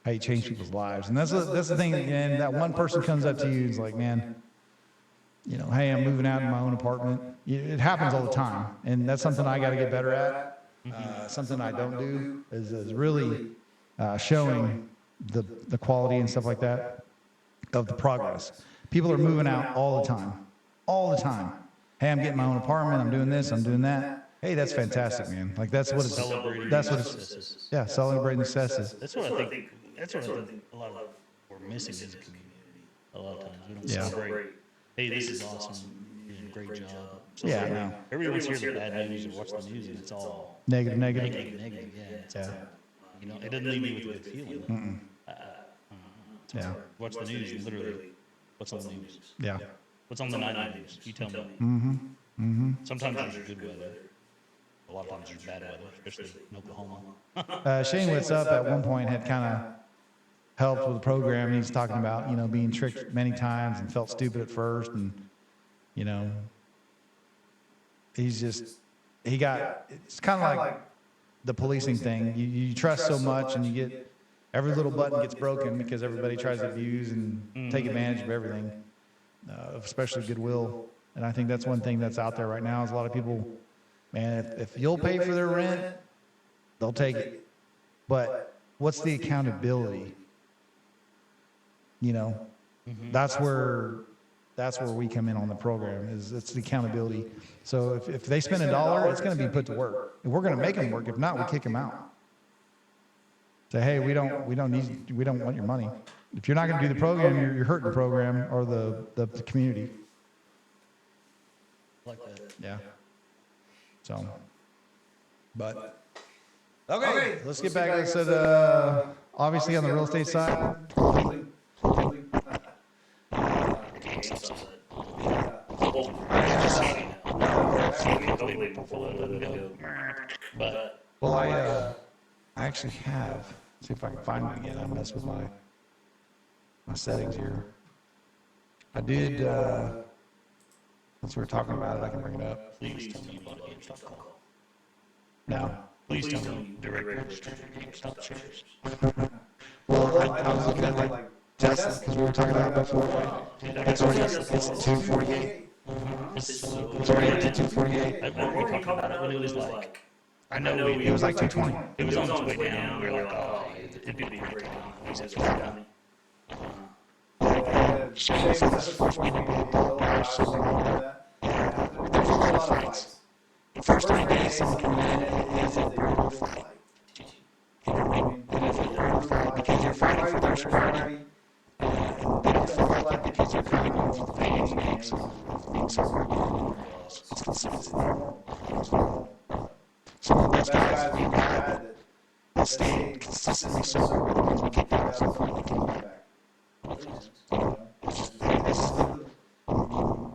how you change people's lives. And that's the thing, again, that one person comes up to you and is like, man, hey, I'm moving out in my own apartment. It happens all the time, and that's something I got to get better at. Something I don't do is really showing the quality and stuff like that of the progress. People are moving out all the time. Hey, I'm getting my own apartment. I'm doing this. I'm doing that. Hey, that's fantastic, man. Like that's what it's. Yeah, celebrating the successes. That's what I think. That's what I think a lot of we're missing as a community. A lot of times we don't celebrate. Hey, this is awesome. You're doing a great job. Yeah, I know. Everyone's hears the bad news or watch the news, and it's all negative. Yeah. It doesn't leave me with a good feeling. Yeah. Watch the news, and literally, what's on the news? Yeah. What's on the night news? You tell me. Sometimes there's good weather. A lot of times there's bad weather, especially in Oklahoma. Shane What's Up at one point had kind of helped with the program. He's talking about, being tricked many times and felt stupid at first. And, it's kind of like the policing thing. You trust so much and you get, every little button gets broken because everybody tries to abuse and take advantage of everything, especially goodwill. And I think that's one thing that's out there right now is a lot of people, man, if you'll pay for their rent, they'll take it. But what's the accountability? That's where we come in on the program, is it's the accountability. So if they spend $1, it's going to be put to work. If we're going to make them work, if not, we kick them out. Say, hey, we don't want your money. If you're not going to do the program, you're hurting the program or the community. Like that. Yeah. So, okay, let's get back. I said, obviously on the real estate side. Well, I actually have. See if I can find it again. I messed with my settings here. I did. Since we're talking about it, I can bring it up. Please tell me you bought a GameStop call. No. Please tell me you direct registered your GameStop shares. Well, I was looking at like Tesla because we were talking about it before. It's already it's 248. It's already at 248. I remember we talked about it when it was like. I know it was like 220. It was on its way down. We were like, oh, it'd be a great time. He says, we're done. The first 3 days, someone come in and is at the roof light. You know what I mean? And if it's the roof light, because you're fighting for their security, it's the roof light because you're coming home with the pain and so it's consistent. Some of the best guys we've had that stay consistently sober and keep their ass up and come back. This is the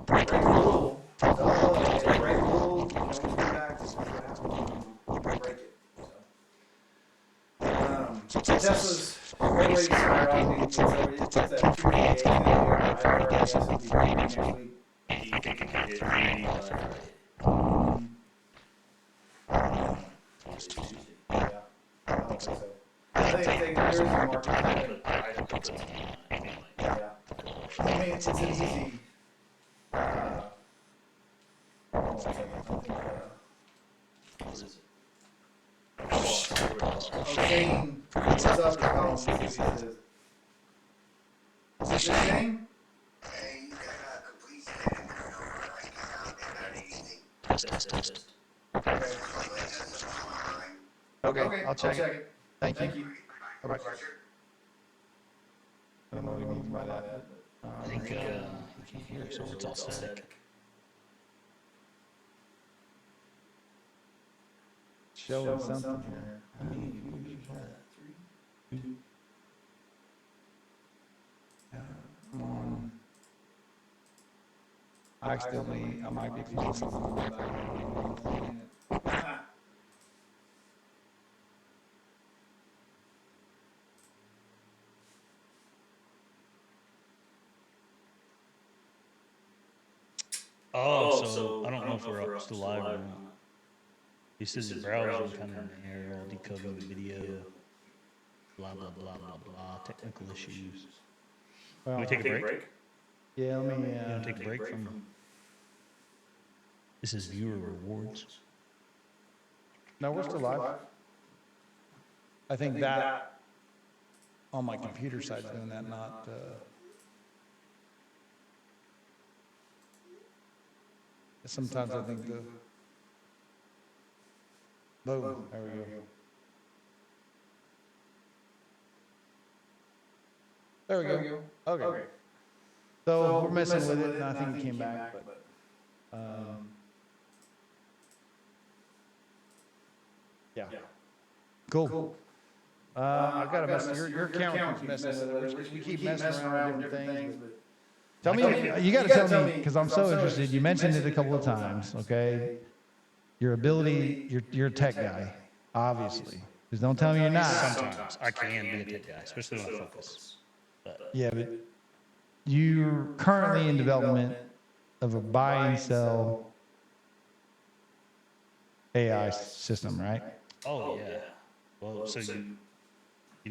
break the rule. Break the rule. Don't come back. This is what happens. Break it. So Tesla's already skyrocketing. It's at 248. I guess it'll be breaking next week. Do you think it could hit 385? Yeah, I don't think so. I think there's a market. Yeah. I mean, it's an easy. What's up, Mr. Collins? Is this your thing? Test. Okay, I'll check it. Thank you. Bye-bye. I don't know what he means by that. I think you can't hear it, so it's all static. Showing something here. Come on. I might be playing something in the background. Playing it. So I don't know if we're still live or not. He says the browser kind of in the air, all decoding the video, blah, blah, blah, blah, blah, technical issues. Can we take a break? Yeah, let me. You want to take a break from... This is viewer rewards. No, we're still live. I think that on my computer side's doing that, not. Sometimes I think the. Boom, there we go. There we go. Okay. So we're messing with it, and I think it came back, but. Yeah. Cool. I've got a mess. Your camera keeps messing with it. We keep messing around with different things. Tell me, you got to tell me, because I'm so interested. You mentioned it a couple of times, okay? Your ability, you're a tech guy, obviously. Just don't tell me you're not. Sometimes I can be a tech guy, especially when I focus. Yeah, but you're currently in development of a buy and sell AI system, right? Oh, yeah. Well, so you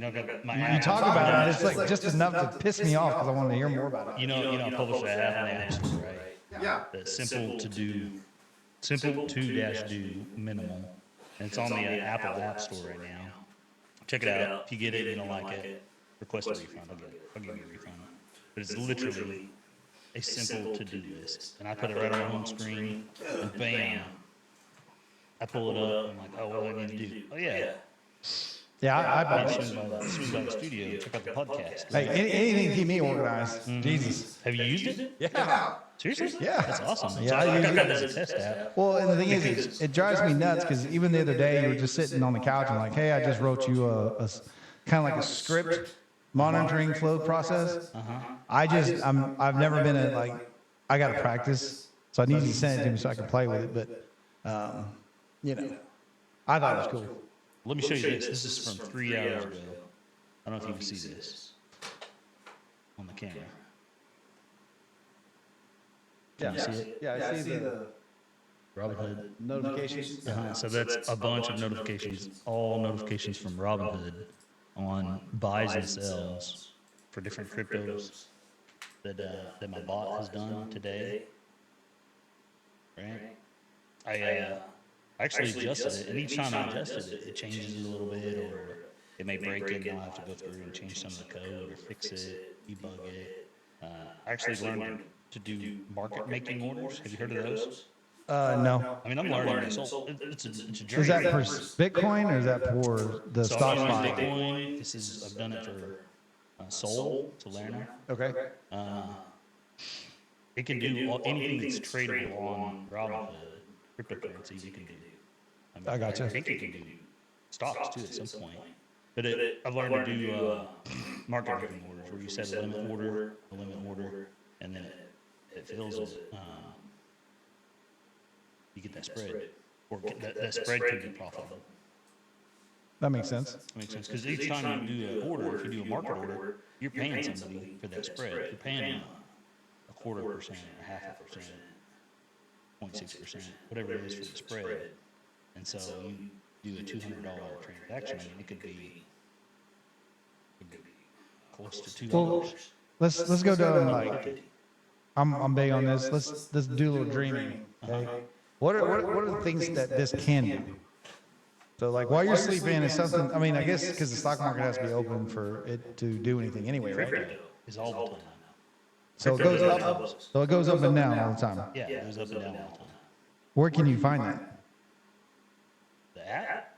know, got my You app. talk about it, it's like just enough to piss me off because I want to hear more about it. You know, I publish that app on the App Store, right? Yeah. That's simple to do minimal. And it's on the Apple App Store right now. Check it out. If you get it, you don't like it, request a refund. I'll give you a refund. But it's literally a simple to-do list. And I put it right on the home screen, and bam, I pull it up. I'm like, oh, what do I need to do? Oh, yeah. Yeah, I bought Swing by the studio. Check out the podcast. Hey, anything to keep me organized. Mm-hmm. Jesus. Have you used it? Yeah. Seriously? Yeah. That's awesome. Yeah, So I I use got it. that as a test app. Well, and the thing is, it drives me nuts because even the other day you were just sitting on the couch and like, hey, I just wrote you a kind of like a script monitoring flow process. I've never been I got to practice, so I need you to send it to me so I can play with it. But I thought it was cool. Let me show you this. This is from 3 hours ago. I don't know if you can see this on the camera. Can you see it? Yeah, I see the Robinhood notifications. So that's a bunch of notifications, all notifications from Robinhood on buys and sells for different cryptos that my bot has done today. Right? I actually adjusted it, and each time I adjusted it, it changes it a little bit, or it may break it, and I'll have to go through and change some of the code, or fix it, debug it. I actually learned to do market making orders. Have you heard of those? No. I mean, I'm learning this. It's a journey. Is that for Bitcoin or is that for the So stock I'm spot? using Bitcoin. I've done it for Sol, Solana. Okay. It can do anything that's tradable on Robinhood, cryptocurrencies. You can do. I gotcha. I think you can do stocks too at some point. But I've learned to do market making orders where you set a limit order, and then it fills it. You get that spread, or that spread can be profitable. That makes sense. That makes sense, because each time you do an order, if you do a market order, you're paying somebody for that spread. You're paying them 0.25% or 0.5%, 0.6%, whatever it is for the spread. And so you do a $200 transaction, and it could be close to $2. Well, let's go down like I'm big on this. Let's do a little dreaming. Okay. What are the things that this can do? So like while you're sleeping, it's something. I mean, I guess because the stock market has to be open for it to do anything anyway, right? Crypto is all the time. So it goes up. So it goes up and down all the time. Yeah, it goes up and down all the time. Where can you find that? The app?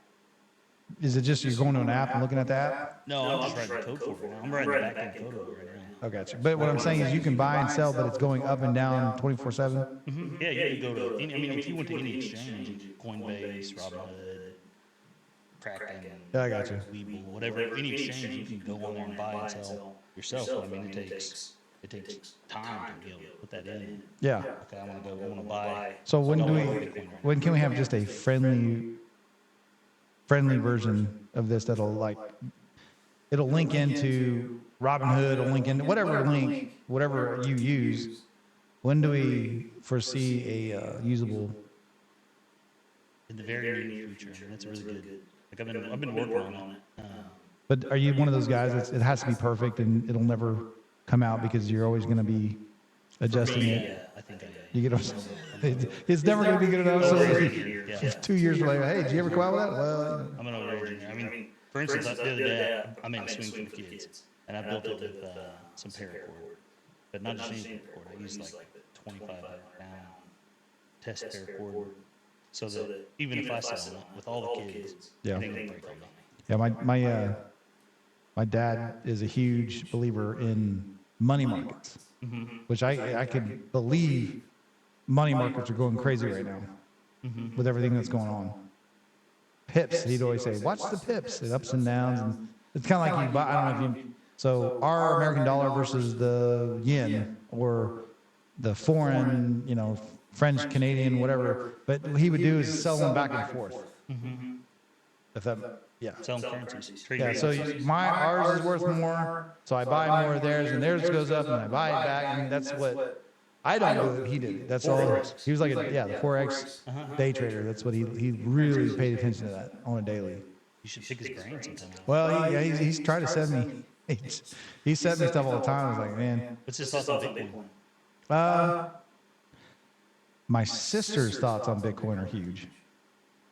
Is it just you're going to an app and looking at the app? No, I'm just writing code for it now. I'm writing the back-end code over it right now. I got you. But what I'm saying is you can buy and sell, but it's going up and down 24/7. Yeah, you can go to any, I mean, if you went to any exchange, Coinbase, Robinhood, Kraken, Yeah, I got you. Webull, whatever, any exchange, you can go on there and buy and sell yourself. But I mean, it takes time to be able to put that in. Yeah. Okay, I want to buy. So when can we have just a friendly version of this that'll like it'll link into Robinhood, it'll link into whatever you use. When do we foresee a usable? In the very near future. I mean, that's really good. Like I've been working on it. But are you one of those guys that it has to be perfect and it'll never come out because you're always going to be adjusting it? Yeah, I think I am. You get it's never going to be good enough. So 2 years later, hey, did you ever go out with that? Well, I'm an over-engineer. I mean, for instance, the other day, I made a swing for the kids, and I built it with some paracord. But not just any paracord. I used like 2,500-pound test paracord, so that even if I sell it with all the kids, Yeah. it ain't gonna break on me. Yeah, my dad is a huge believer in money markets, which I could believe money markets are going crazy right now with everything that's going on. Pips, he'd always say, watch the pips, the ups and downs. And it's kind of like you buy, I don't know if you, so our American dollar versus the yen or the foreign, French, Canadian, whatever. But what he would do is sell them back and forth. If that, yeah. Selling currencies. Yeah, so ours is worth more, so I buy more of theirs, and theirs goes up, and I buy it back, and that's what, I don't do it, he did. That's all. He was like the Forex day trader. That's what he really paid attention to that on a daily. You should pick his brain sometime. Well, he's tried to send me, he sent me stuff all the time. I was like, man. What's his thoughts on Bitcoin? My sister's thoughts on Bitcoin are huge.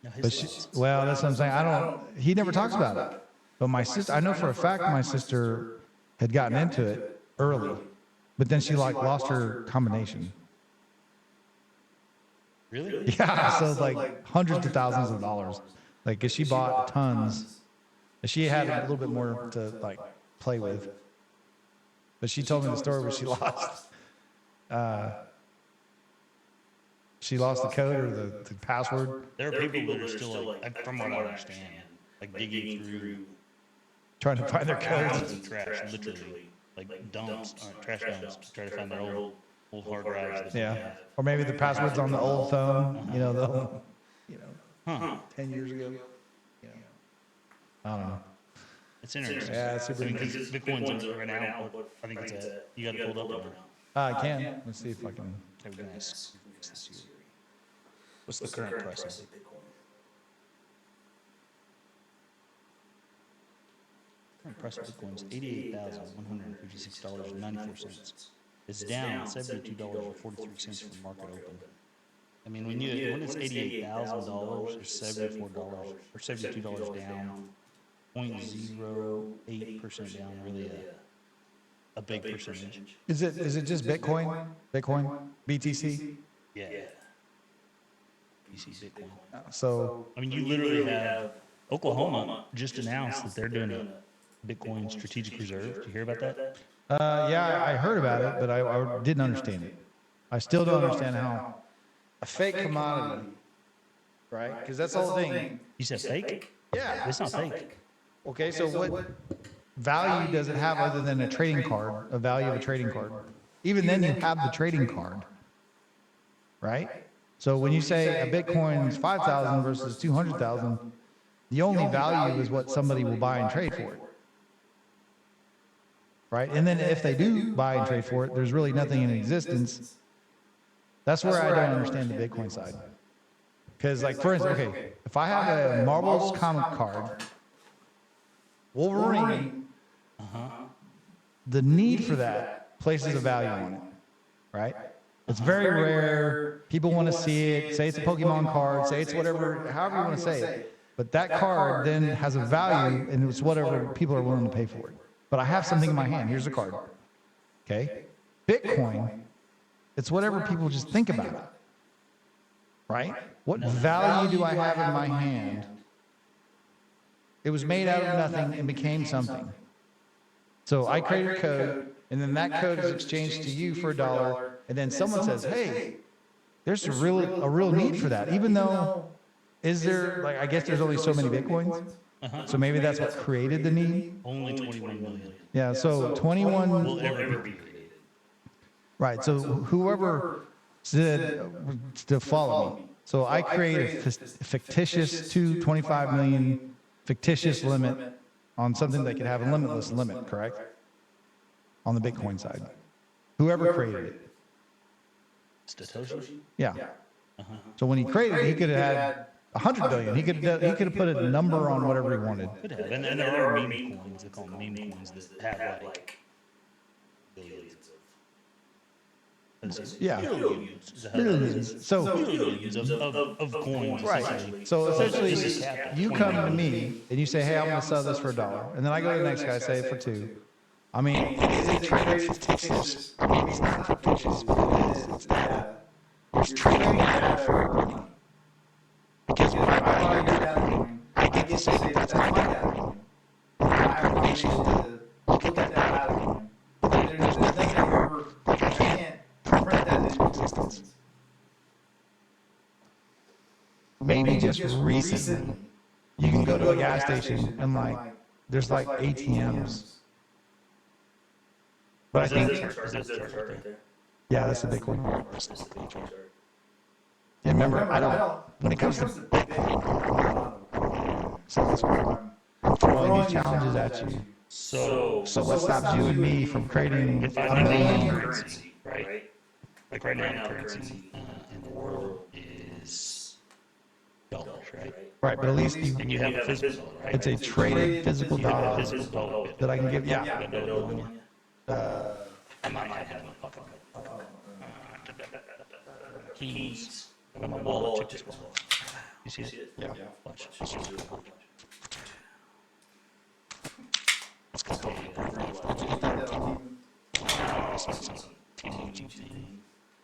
No, But that's what I'm saying. He never talks about it. But my sister, I know for a fact my sister had gotten into it early, but then she lost her combination. Really? Yeah, so like hundreds of thousands of dollars. Like, 'cause she bought tons. She had a little bit more to play with. But she told me the story where she lost. She lost the code or the password. There are people that are still from what I understand, digging through, Trying to find their mountains codes. of trash, literally, dumps, trash dumps, to try to find their old hard drives. that they Yeah. have. Or maybe the password's on the old phone, the old, Huh. 10 years ago. I don't know. It's interesting. Yeah, it's super I mean, 'cause interesting. Bitcoin's right now, I think it's at, you got it pulled up on there. I can. Let's see if I can. Okay, we're gonna ask this year. What's the current price of Bitcoin? Current price of Bitcoin is $88,156.94. It's down $72.43 from market open. I mean, when it's $88,000 or $74 or $72 down, 0.08% down, really a big percentage. Is it just Bitcoin? Bitcoin? BTC? Yeah. BC Bitcoin. So I mean, you literally have Oklahoma just announced that they're doing a Bitcoin strategic reserve. Did you hear about that? yeah, I heard about it, but I didn't understand it. I still don't understand how a fake commodity, right? Because that's the whole thing. You said fake? Yeah. It's not fake. Okay, so what value does it have other than a trading card, a value of a trading card? Even then you have the trading card, right? So when you say a Bitcoin is 5,000 versus 200,000, the only value is what somebody will buy and trade for it. Right? And then if they do buy and trade for it, there's really nothing in existence. That's where I don't understand the Bitcoin side. Because for instance, okay, if I have a Marbles comic card, Wolverine, the need for that places a value on it, right? It's very rare. People want to see it. Say it's a Pokemon card. Say it's whatever, however you want to say it. But that card then has a value, and it's whatever people are willing to pay for it. But I have something in my hand. Here's a card. Okay? Bitcoin, it's whatever people just think about it. Right? What value do I have in my hand? It was made out of nothing and became something. So I created a code, and then that code is exchanged to you for $1, and then someone says, hey, there's a real need for that, even though, is there, like, I guess there's only so many Bitcoins? So maybe that's what created the need? Only 21 million. Yeah, so 21 will ever be created. Right, so whoever said to follow me. So I created a fictitious 225 million fictitious limit on something that could have a limitless limit, correct? On the Bitcoin side. Whoever created it. Satoshi? Yeah. So when he created it, he could have had 100 billion. He could have put a number on whatever he wanted. Could have. And there are meme coins, they call them meme coins, that have like billions of. Yeah. Billions. So billions of coins. Right. So essentially, you come to me and you say, "Hey, I'm going to sell this for $1," and then I go to the next guy, say it for $2. I mean, it's fictitious. It's not fictitious, but it's data. You're trading data for money. Because when I buy your data coin, I get to say that that's my data coin. I have a obligation to look at that data coin. There's nothing ever, I can't print that into existence. Maybe just recently, you can go to a gas station and there's like ATMs. But I think, yeah, that's the Bitcoin. Yeah, remember, when it comes to Bitcoin, I'm throwing these challenges at you. So what stops you and me from creating a million currency, right? Like right now, currency in the world is dollars, right? Right, but at least and you have a physical dollar, right? It's a traded physical dollar that I can give. Yeah. I might have my pocket. Keys. And my wallet. Check this one. You see it? Yeah. Watch. Let's go.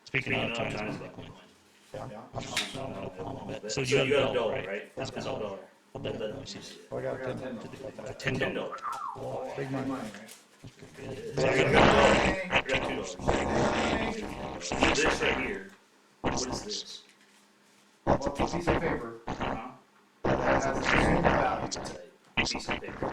Speaking of China's Bitcoin. Yeah. So you have a dollar, right? That's a dollar. I got $10. Big money. So I got $2. This right here. What is this? Well, it's a piece of paper. That has the same value. Piece of paper.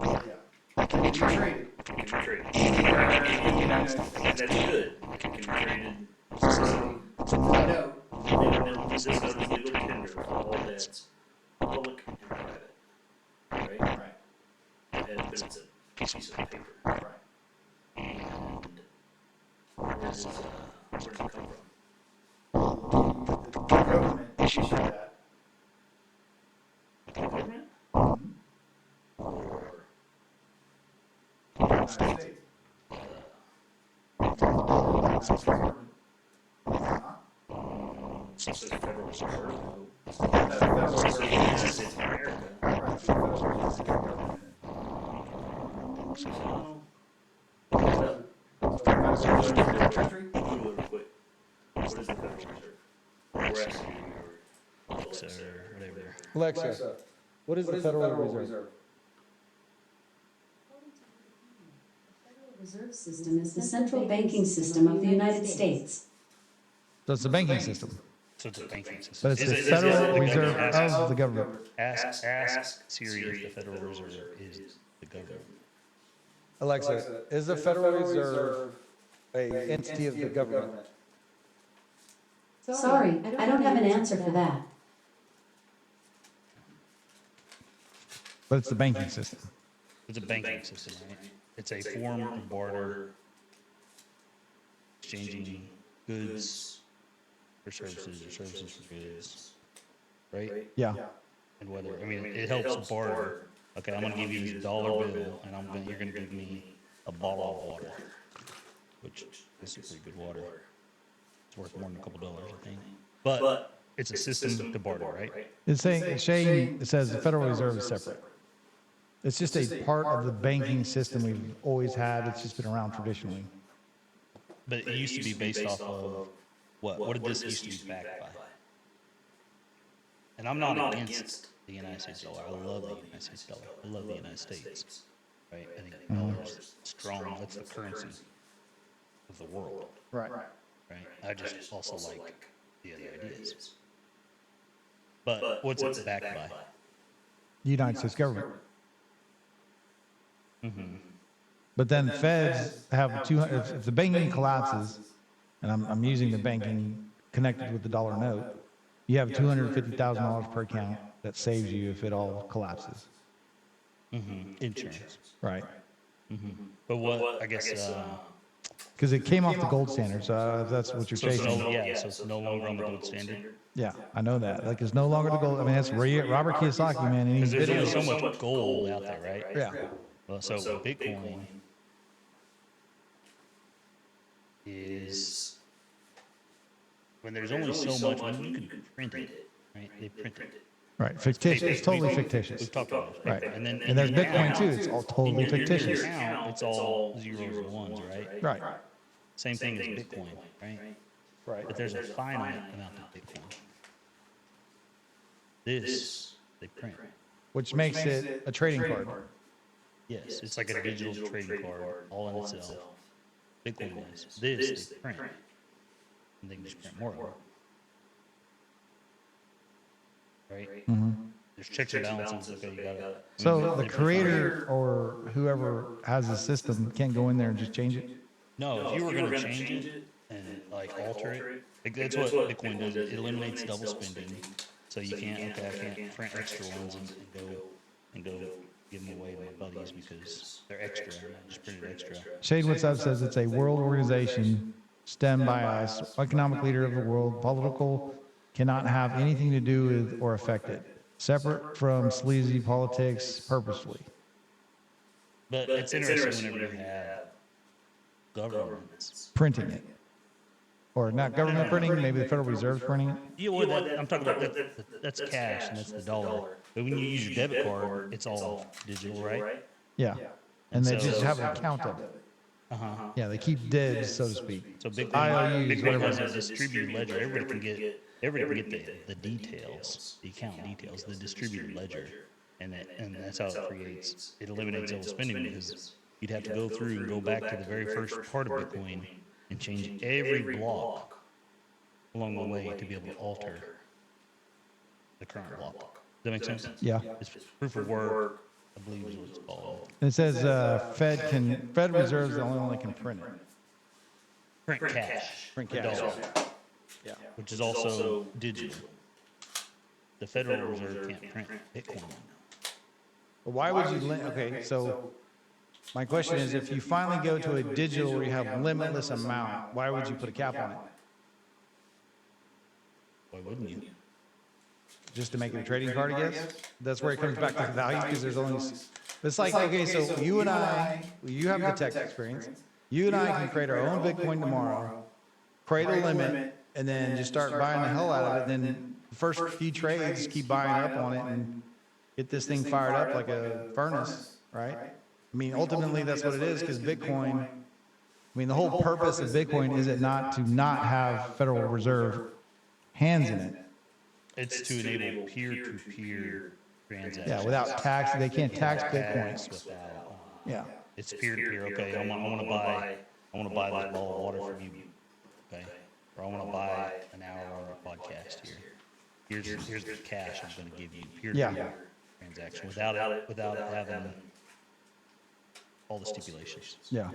Yeah. Can be traded. It can be traded. And that's good. It can be traded. No. This is a legal tender for all debts, public and private. Right? But it's a piece of paper. Right. And where does it come from? The government issued that. The government? Or the United States. So it's the Federal Reserve. That's the Federal Reserve. United States of America. Right, so the Federal Reserve is the government. Country? Google it real quick. What is the Federal Reserve? We're asking you, Alexa, or whatever. Alexa, what is the Federal Reserve? Reserve System is the central banking system of the United States. So it's the banking system. So it's a banking system. But it's the Federal Reserve of the government. Ask Siri if the Federal Reserve is the government. Alexa, is the Federal Reserve an entity of the government? Sorry, I don't have an answer for that. But it's the banking system. It's a banking system, right? It's a form of barter, exchanging goods for services or services for goods, right? Yeah. And whether, I mean, it helps barter. Okay, I'm gonna give you this dollar bill, and you're gonna give me a bottle of water, which is pretty good water. It's worth more than a couple dollars, I think. But it's a system to barter, right? It's saying, Shane, it says the Federal Reserve is separate. It's just a part of the banking system we've always had. It's just been around traditionally. But it used to be based off of what? What did this used to be backed by? And I'm not against the United States dollar. I love the United States dollar. I love the United States. Right? I think the dollar is strong. That's the currency of the world. Right. Right. I just also like the other ideas. But what's it backed by? The United States government. Mm-hmm. But then feds have 200, if the banking collapses, and I'm using the banking connected with the dollar note, you have $250,000 per account that saves you if it all collapses. Mm-hmm. Insurance. Right. Mm-hmm. But what, I guess, because it came off the gold standard, so if that's what you're so chasing. so it's no longer on the gold standard. Yeah, I know that. Like, it's no longer the gold. I mean, that's Robert Kiyosaki, man. And Because he's there's only so much gold out there, right? Yeah. Well, so Bitcoin is when there's only so much, when you can print it, right? They print it. Right, fictitious. It's totally fictitious. We've talked about it. Right. And then And there's in Bitcoin now, too. It's all totally in your fictitious. account, it's all zeros and ones, right? Right. Same thing as Bitcoin, right? Right. But there's a finite amount of Bitcoin. This, they print. Which makes it a trading card. Yes, it's like a digital trading card all in itself. Bitcoin is. This, they print. And they can just print more of it. Right? Mhm. There's checks and balances. Okay, you gotta. So the creator or whoever has the system can't go in there and just change it? No, if you were going to change it and like alter it, like, that's what Bitcoin does. It eliminates double spending. So you can't, okay, I can't print extra ones and go give them away to my buddies because they're extra. I just printed extra. Shade What's Up says it's a world organization stemmed by us, economic leader of the world, political, cannot have anything to do with or affect it. Separate from sleazy politics purposefully. But it's interesting whenever you have governments Printing it. Or not government printing, maybe the Federal Reserve's printing it. Yeah, well, I'm talking about that's cash and that's the dollar. But when you use your debit card, it's all digital, right? Yeah. And they so- just have an account of it. Uh-huh. Yeah, they keep dibs, so to speak. So Bitcoin IOUs, whatever. has a distributed ledger. Everybody can get the details, the account details, the distributed ledger, and that's how it creates. It eliminates double spending because you'd have to go through and go back to the very first part of Bitcoin and change every block along the way to be able to alter the current block. Does that make sense? Yeah. It's proof of work, I believe is what it's called. It says Fed Reserve is the only one that can print it. Print cash. Print the cash. dollar, Yeah. which is also digital. The Federal Reserve can't print Bitcoin. But why would you okay, so my question is, if you finally go to a digital where you have limitless amount, why would you put a cap on it? Why wouldn't you? Just to make it a trading card, I guess? That's where it comes back to the value, because there's only, it's like, okay, so you and I, you have the tech experience. You and I can create our own Bitcoin tomorrow, create a limit, and then just start buying the hell out of it. Then the first few trades, keep buying up on it and get this thing fired up like a furnace, right? I mean, ultimately, that's what it is, because Bitcoin, I mean, the whole purpose of Bitcoin is it not to not have Federal Reserve hands in it. It's to enable peer-to-peer transactions. Yeah, without tax, they can't tax Tax Bitcoin. without, Yeah. It's peer-to-peer. Okay, I want to buy this bottle of water from you. Okay, or I want to buy an hour on our podcast here. Here's the cash I'm going to give you. Peer-to-peer transaction without having all the stipulations. Yeah.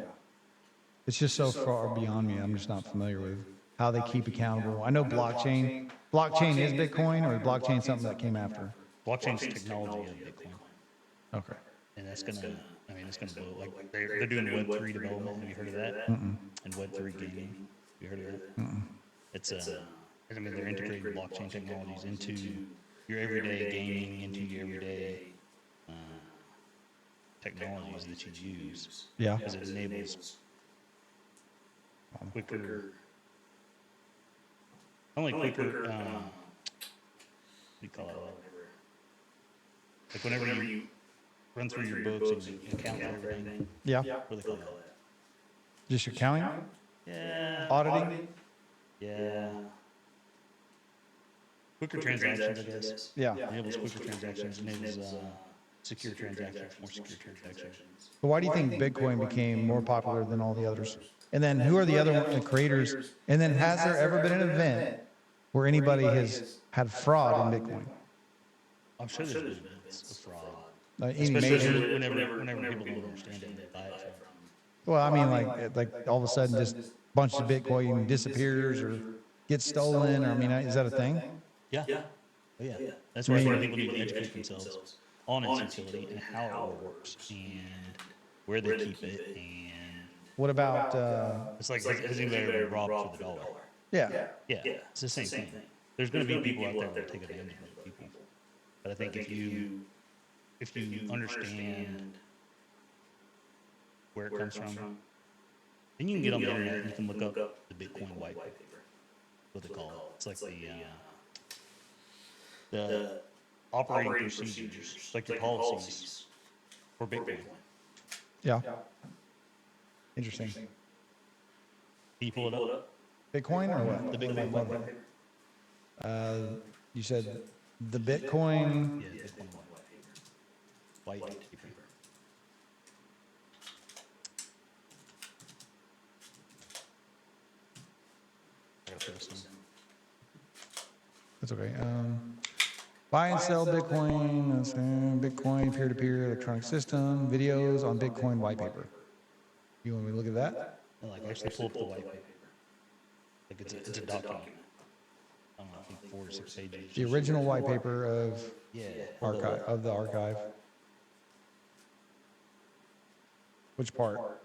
It's just so far beyond me. I'm just not familiar with how they keep accountable. I know blockchain. Blockchain is Bitcoin, or is blockchain something that came after? Blockchain's technology of Bitcoin. Okay. And that's gonna, I mean, it's gonna blow. Like they're doing Web3 development. Have you heard of that? Mm-mm. And Web3 gaming. Have you heard of that? Mm-mm. It's I mean, they're integrating blockchain technologies into your everyday gaming, into your everyday technologies that you use. Yeah. Because it enables quicker, not only quicker we call it, like whenever you run through your books and you count everything. Yeah. What do they call that? Just your counting? Yeah. Auditing? Yeah. Quicker transactions, I guess. Yeah. Enables quicker transactions, enables secure transactions, more secure transactions. But why do you think Bitcoin became more popular than all the others? And then who are the other the creators? And then has there ever been an event where anybody has had fraud in Bitcoin? I'm sure there's been events of fraud. Any Especially major- whenever people don't understand it and they buy it from. Well, I mean, like all of a sudden, just a bunch of Bitcoin disappears or gets stolen. Or I mean, is that a thing? Yeah. Oh, yeah. That's why people need to educate themselves on its utility and how it all works and where they keep it. And What about? it's like has anybody ever been robbed for the dollar? Yeah. Yeah. It's the same thing. There's going to be people out there that take advantage of people. But I think if you understand where it comes from, then you can get on the internet and you can look up the Bitcoin white paper. What they call it. It's like the operating procedures, like the policies for Bitcoin. Yeah. Interesting. Can you pull it up? Bitcoin or what? The Bitcoin white paper. You said the Bitcoin. Yeah, Bitcoin white paper. That's okay. Buy and sell Bitcoin. That's, Bitcoin peer-to-peer electronic system. Videos on Bitcoin white paper. You want me to look at that? Like actually pull up the white paper. Like it's a document. I don't know, I think 4 or 6 pages. The original white paper of Yeah. archive of the archive. Which part?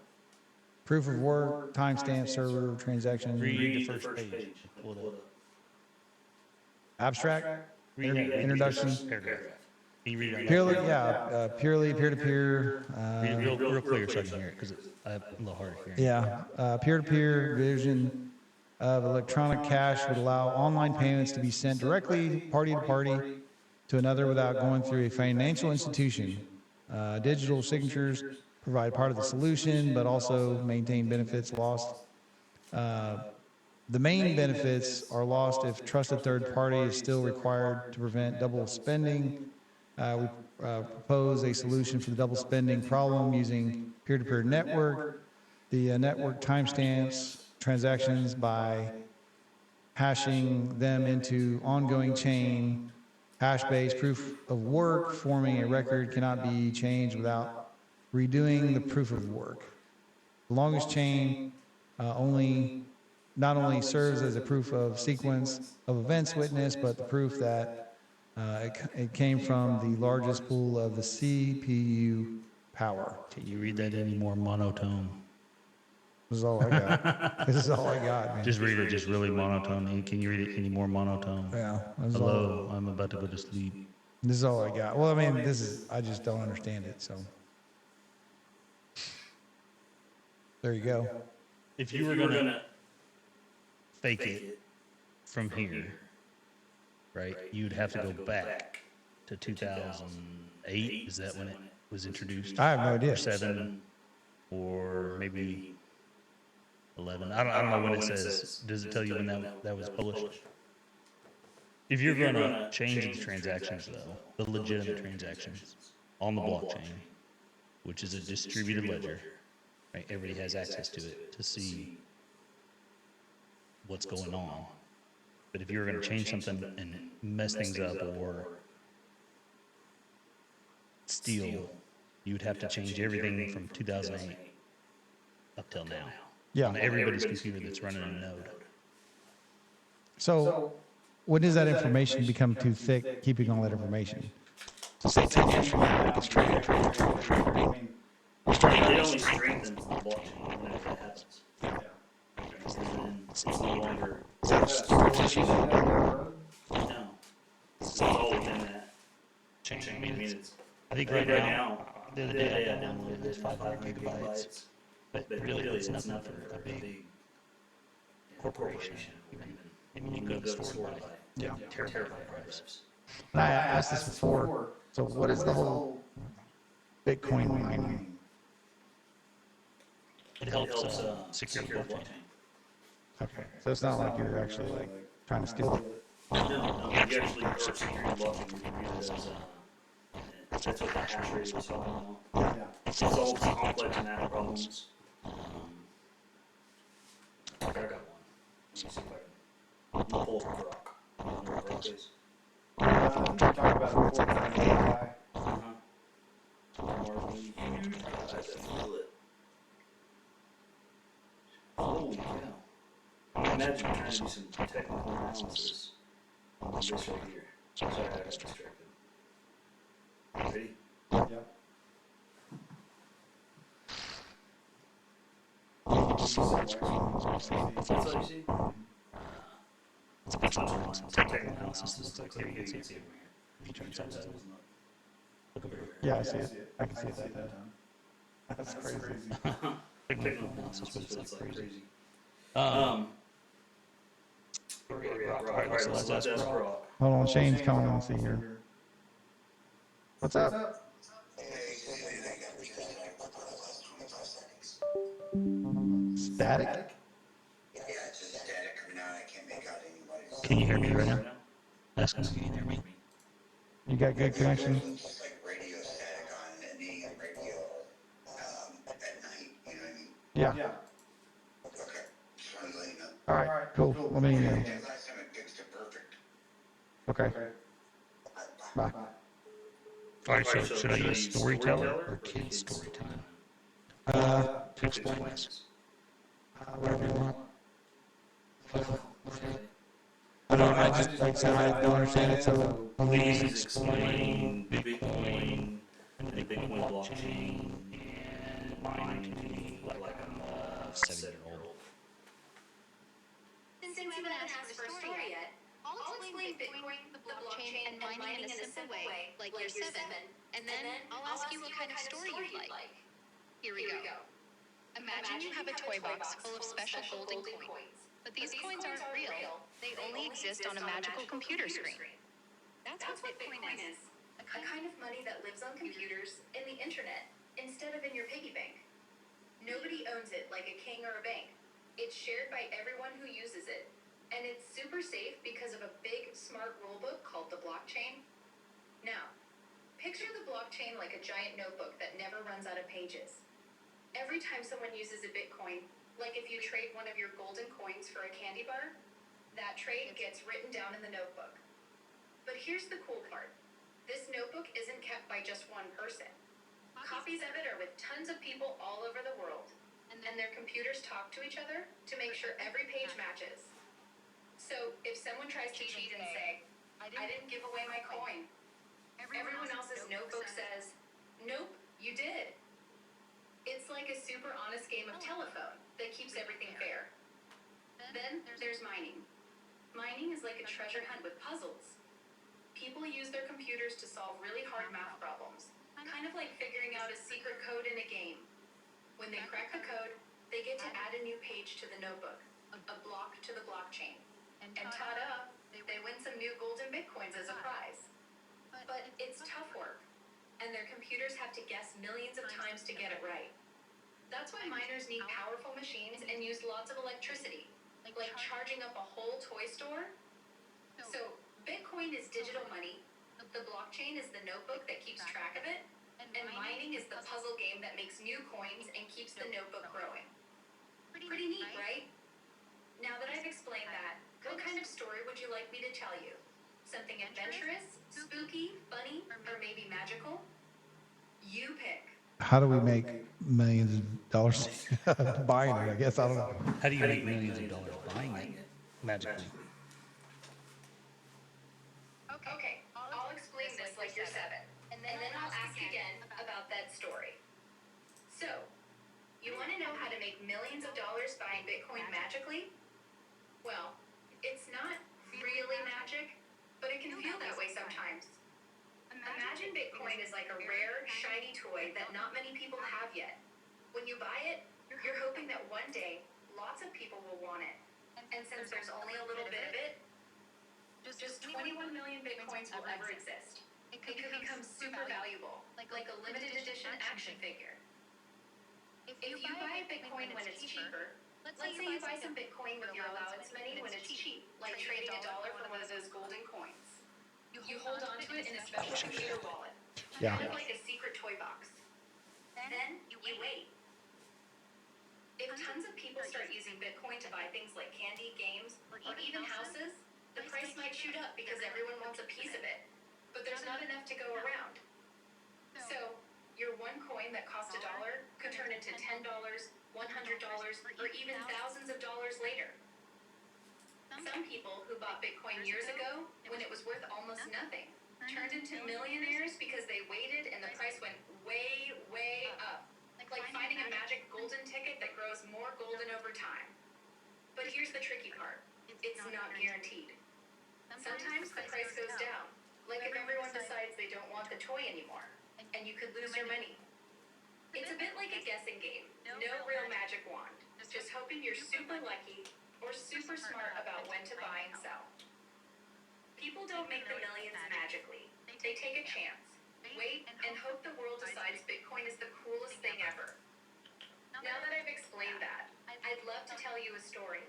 Proof of work, timestamp, server, transaction. Read the first page. Pull it up. Abstract. Introduction. Paragraph. Can you read it? Purely, yeah. Purely peer-to-peer. Read it real clear so I can hear it because I'm a little hard to hear. Yeah, peer-to-peer vision of electronic cash would allow online payments to be sent directly party to party to another without going through a financial institution. Digital signatures provide part of the solution, but also maintain benefits lost. The main benefits are lost if trusted third party is still required to prevent double spending. We propose a solution for the double spending problem using peer-to-peer network. The network timestamps transactions by hashing them into ongoing chain. Hash-based proof of work forming a record cannot be changed without redoing the proof of work. The longest chain not only serves as a proof of sequence of events witnessed, but the proof that it came from the largest pool of the CPU power. Can you read that any more monotone? This is all I got. This is all I got, man. Just read it just really monotone. Can you read it any more monotone? Yeah. Hello, I'm about to go to sleep. This is all I got. Well, I mean, I just don't understand it, so. There you go. If you were gonna fake it from here, right, you'd have to go back to 2008. Is that when it was introduced? I have no idea. Or 7, or maybe 11. I don't know when it says. Does it tell you when that was published? If you're gonna change the transactions, though, the legitimate transactions on the blockchain, which is a distributed ledger, right? Everybody has access to it to see what's going on. But if you were going to change something and mess things up or steal, you would have to change everything from 2008 up till now. Yeah. On everybody's computer that's running a node. So, when does that information become too thick, keeping all that information? So say 10 years from now, it gets traded. It only strengthens the blockchain when that happens. Because then it's no longer. No. It's all within that chain. I mean, I think right now, the other day I downloaded this 500 megabytes, but really it's nothing for a big corporation. I mean, you can go to the store and buy terabyte drives. And I asked this before. So what is the whole Bitcoin mining? It helps secure the blockchain. Okay, so it's not like you're actually like trying to steal it. No, you actually are securing the blockchain. You can use it as that's what the hash rate was talking about. It solves complex math problems. I got one. Let me see if I can pull up Grok. I don't know what Grok is. Talk about it before. Holy cow. Imagine trying to do some technical analysis on this right here. Sorry, I got distracted. Ready? Yeah. What's that you see? It's online. Technical analysis. Looks like here. You can see it over here. Look over here. Yeah, I see it. I can see it that time. That's crazy. Technical analysis, but it's like crazy. Alright, so let's ask Grok. Hold on, Shane's coming. Let's see here. What's up? Static? Can you hear me right now? Ask us, can you hear me? You got good connection? Yeah. All right, cool. Let me. Okay. Bye. All right, so should I use Storyteller or Kid Storytime? To explain this. Whatever you want. I just, like I said, I don't understand it, so please explain Bitcoin and the Bitcoin blockchain and mining to me like I'm a 7-year-old. Since you haven't asked for a story yet, I'll explain Bitcoin, the blockchain, and mining in a simple way, like you're 7, and then I'll ask you what kind of story you'd like. Here we go. Imagine you have a toy box full of special golden coins. But these coins aren't real. They only exist on a magical computer screen. That's what Bitcoin is. A kind of money that lives on computers and the internet instead of in your piggy bank. Nobody owns it like a king or a bank. It's shared by everyone who uses it. And it's super safe because of a big, smart rulebook called the blockchain. Now, picture the blockchain like a giant notebook that never runs out of pages. Every time someone uses a Bitcoin, like if you trade one of your golden coins for a candy bar, that trade gets written down in the notebook. But here's the cool part. This notebook isn't kept by just one person. Copies of it are with tons of people all over the world, and their computers talk to each other to make sure every page matches. So if someone tries to cheat and say, I didn't give away my coin, everyone else's notebook says, nope, you did. It's like a super honest game of telephone that keeps everything fair. Then there's mining. Mining is like a treasure hunt with puzzles. People use their computers to solve really hard math problems, kind of like figuring out a secret code in a game. When they crack the code, they get to add a new page to the notebook, a block to the blockchain. And ta-da, they win some new golden Bitcoins as a prize. But it's tough work, and their computers have to guess millions of times to get it right. That's why miners need powerful machines and use lots of electricity, like charging up a whole toy store. So Bitcoin is digital money, the blockchain is the notebook that keeps track of it, and mining is the puzzle game that makes new coins and keeps the notebook growing. Pretty neat, right? Now that I've explained that, what kind of story would you like me to tell you? Something adventurous, spooky, funny, or maybe magical? You pick. How do we make millions of dollars buying it? I guess I don't know. How do you make millions of dollars buying it magically? Okay, I'll explain this like you're 7, and then I'll ask again about that story. So, you want to know how to make millions of dollars buying Bitcoin magically? Well, it's not really magic, but it can feel that way sometimes. Imagine Bitcoin is like a rare, shiny toy that not many people have yet. When you buy it, you're hoping that one day, lots of people will want it. And since there's only a little bit of it, just 21 million Bitcoins coins will ever exist. It could become super valuable, like a limited edition action figure. If you buy a Bitcoin when it's cheaper, let's say you buy some Bitcoin with your allowance money when it's cheap, like trading $1 for one of those golden coins. You hold onto it in a special computer wallet, kind of like a secret toy box. Then you wait. If tons of people start using Bitcoin to buy things like candy, games, or even houses, the price might shoot up because everyone wants a piece of it. But there's not enough to go around. So, your one coin that cost $1 could turn into $10, $100, or even thousands of dollars later. Some people who bought Bitcoin years ago, when it was worth almost nothing, turned into millionaires because they waited and the price went way, way up. Like finding a magic golden ticket that grows more golden over time. But here's the tricky part. It's not guaranteed. Sometimes the price goes down, like if everyone decides they don't want the toy anymore, and you could lose your money. It's a bit like a guessing game. No real magic wand. Just hoping you're super lucky or super smart about when to buy and sell. People don't make the millions magically. They take a chance. Wait and hope the world decides Bitcoin is the coolest thing ever. Now that I've explained that, I'd love to tell you a story.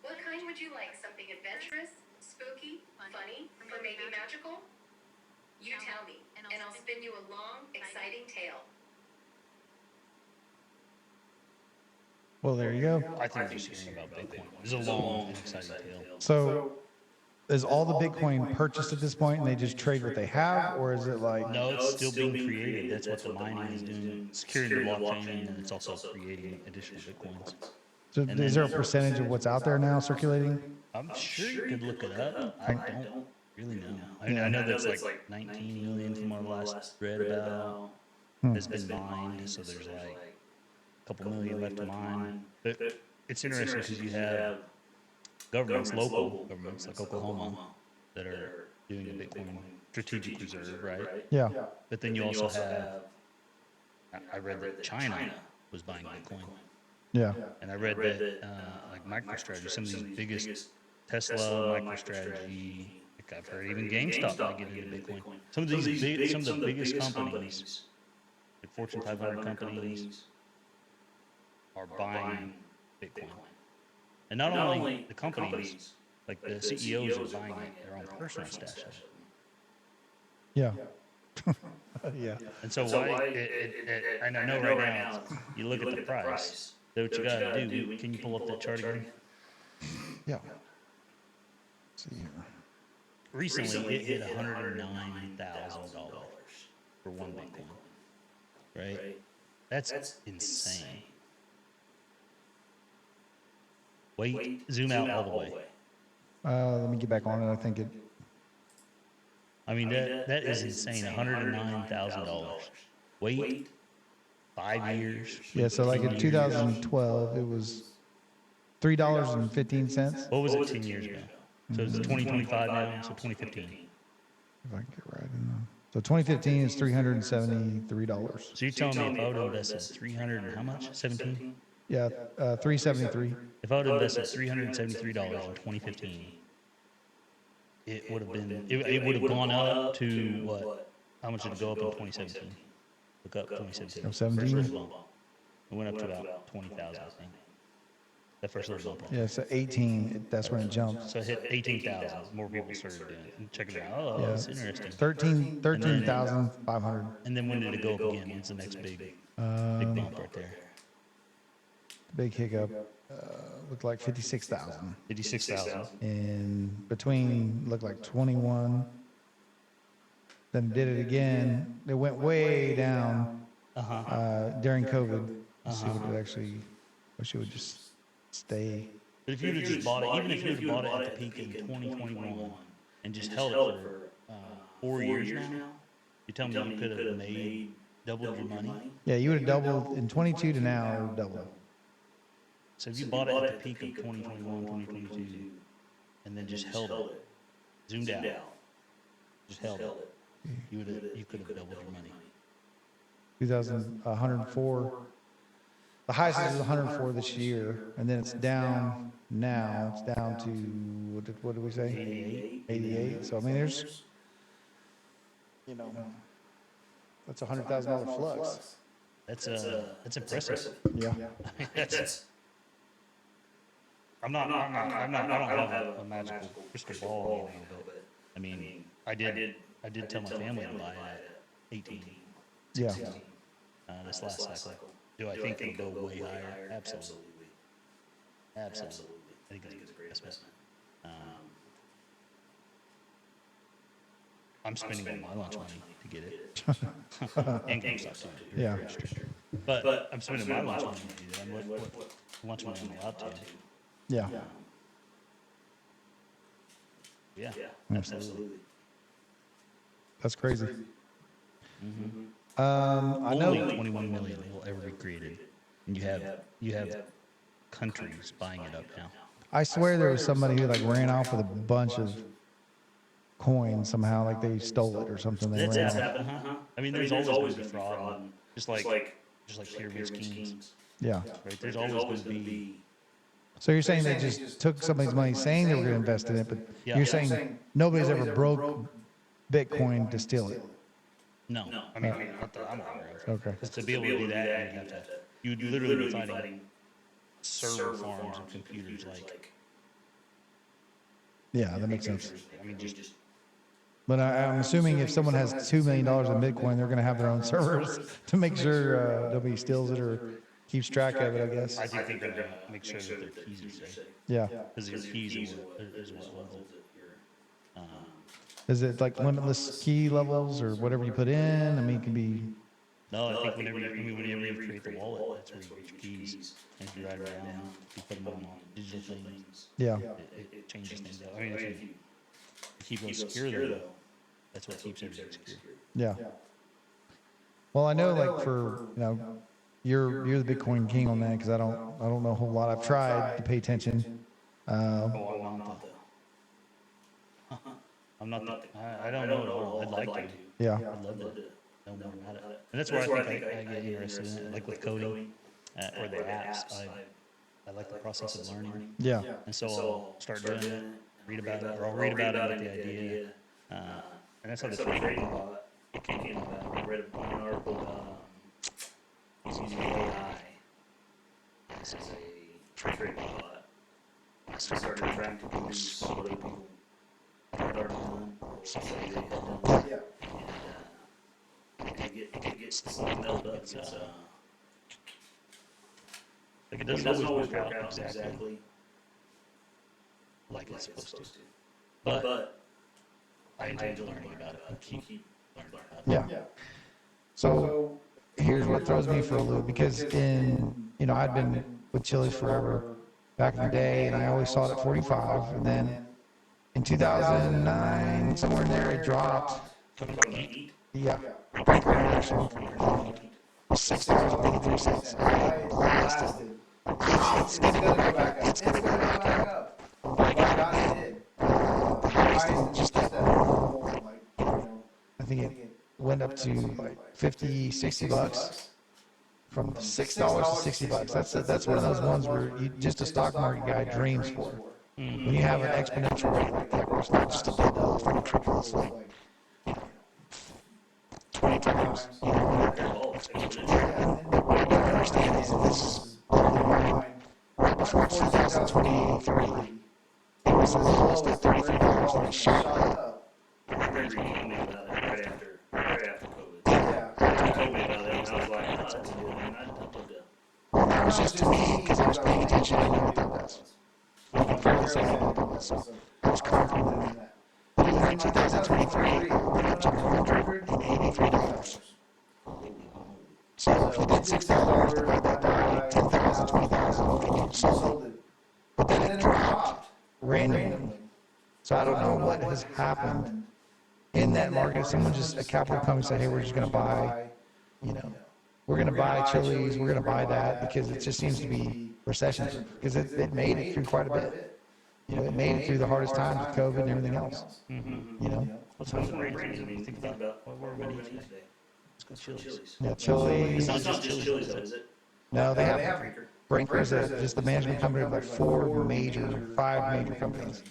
What kind would you like? Something adventurous, spooky, funny, or maybe magical? You tell me, and I'll spin you a long, exciting tale. Well, there you go. I think just hearing about Bitcoin is a long and exciting tale. So, is all the Bitcoin purchased at this point, and they just trade what they have, or is it like? No, it's still being created. That's what the mining is doing. Securing the blockchain, and it's also creating additional Bitcoins. So is there a percentage of what's out there now circulating? I'm sure you could look it up. I don't really know. I know that's like 19 million from our last read about has been mined, so there's like a couple million left to mine. But it's interesting because you have governments, local governments like Oklahoma, that are doing a Bitcoin strategic reserve, right? Yeah. But then you also have, I read that China was buying Bitcoin. Yeah. And I read that like MicroStrategy, some of these biggest Tesla, MicroStrategy, like I've heard even GameStop might get into Bitcoin. Some of these some of the biggest companies, like Fortune 500 companies, are buying Bitcoin. And not only the companies, like the CEOs are buying their own personal stash. Yeah. Yeah. And so why? And I know right now, you look at the price. So what you gotta do? Can you pull up that chart again? Yeah. Let's see here. Recently, it hit $109,000 for one Bitcoin. Right? That's insane. Wait, zoom out all the way. Let me get back on it. I think it. I mean, that is insane. $109,000. Wait 5 years. Yeah, so like in 2012, it was $3.15. What was it 10 years ago? So it's 2025 now, so 2015. If I can get right in there. So 2015 is $373. So you're telling me if I would have invested 300 and how much? 17? Yeah, 373. If I would have invested $373 in 2015, it would have been, it would have gone up to what? How much did it go up in 2017? Look up 2017. Oh, 17? First little bump. It went up to about 20,000, I think. That first little bump. Yeah, so 18, that's when it jumped. So it hit 18,000. More people started doing it. And check it out. Oh, Yeah. that's interesting. 13,500. And then when did it go up again? When's the next big bump right there? Big hiccup. Looked like 56,000. 56,000. And between, looked like 21. Then did it again. It went way down during COVID. Let's see what it actually, wish it would just stay. But if you would have just bought it, even if you would have bought it at the peak in 2021 and just held it for 4 years now, you tell me you could have made doubled your money? Yeah, you would have doubled in 22 to now, it would double. So if you bought it at the peak of 2021, 2022, and then just held it, zoomed out, just held it, you could have doubled your money. 104. The highest is 104 this year, and then it's down now. It's down to what did we say? 88. So I mean, there's you know, that's $100,000 flux. That's impressive. Yeah. That's. I don't have a magical crystal ball, you know, but I mean, I did tell my family to buy it at 18, 16, this last cycle. Do I think it'll go way higher? Absolutely. Absolutely. I think it's a great investment. I'm spending all my lunch money to get it. And GameStop too. Yeah. But I'm spending my lunch money to do that. What lunch money am I allowed to? Yeah. Yeah, absolutely. That's crazy. Mm-hmm. I know. Only 21 million will ever be created, and you have countries buying it up now. I swear there was somebody who like ran off with a bunch of coins somehow, like they stole it or something. They That's ran off. happened, I mean, there's always going to be fraud, just like pyramid schemes. Yeah. Right. There's always going to be. So you're saying they just took somebody's money saying they were going to invest in it, but you're saying nobody's ever broke Bitcoin to steal it? No, I mean, not that I'm aware of. Okay. Because to be able to do that, you'd literally be fighting server farms and computers like. Yeah, that makes sense. I mean, just. But I'm assuming if someone has $2 million in Bitcoin, they're going to have their own servers to make sure nobody steals it or keeps track of it, I guess. I do think they're going to make sure that their keys are safe. Yeah. Because your keys is what holds it. Is it like limitless key levels or whatever you put in? I mean, it can be. No, I think whenever you create the wallet, that's where you get your keys. And if you write it down, you put them on digital things. Yeah. It changes things up. I mean, if you keep those secure, though, that's what keeps everything secure. Yeah. Well, I know, like for you're the Bitcoin king on that because I don't know a whole lot. I've tried to pay attention. I'm not the, I don't know at all. I'd like to. Yeah. I'd love to know more about it. And that's where I think I get interested in it, like with coding or the apps. I like the process of learning. Yeah. And so I'll start doing it, read about it, or I'll read about it, get the idea. And that's how the trading bot came about. I read an article about using AI as a trading bot. I started trying to produce what other people had already done, something they had done. Yeah. And it could get smelled up. It's like it doesn't always work out exactly like it's supposed to. But I enjoy learning about it. I keep learning about it. Yeah. So here's what throws me for a loop because I'd been with Chili's forever back in the day, and I always saw it at 45, and then in 2009, somewhere in there, it dropped. Yeah. $6.83. I blasted. It's going to go back up. It's going to go back up. By God, it did. I think it went up to like 50, 60 bucks. From $6 to $60. That's one of those ones where just a stock market guy dreams for. When you have an exponential rate like that, where it's not just a dead elephant trickle, it's like 20 times. What I understand is this is right before 2023. It was the lowest at $33 and it shot up. I remember you told me about it right after COVID. Yeah. You told me about it, and I was like, oh, that's good. And I told you. That was just to me because I was paying attention to what it was. I'm fairly safe on it, so I was confident in that. But in 2023, it went up to $183. So if you did $6, divide that by 10,000, 20,000, you sold it. But then it dropped randomly. So I don't know what has happened in that market. Someone a capital company said, hey, we're just going to buy, we're going to buy Chili's, we're going to buy that because it just seems to be recession. Because it made it through quite a bit. It made it through the hardest times with COVID and everything else. What's the brains? I mean, think about what we're going to eat today. Let's go Chili's. Yeah, Chili's. It's not just Chili's, though, is it? No, they have Brinker is just the management company of like 5 major companies.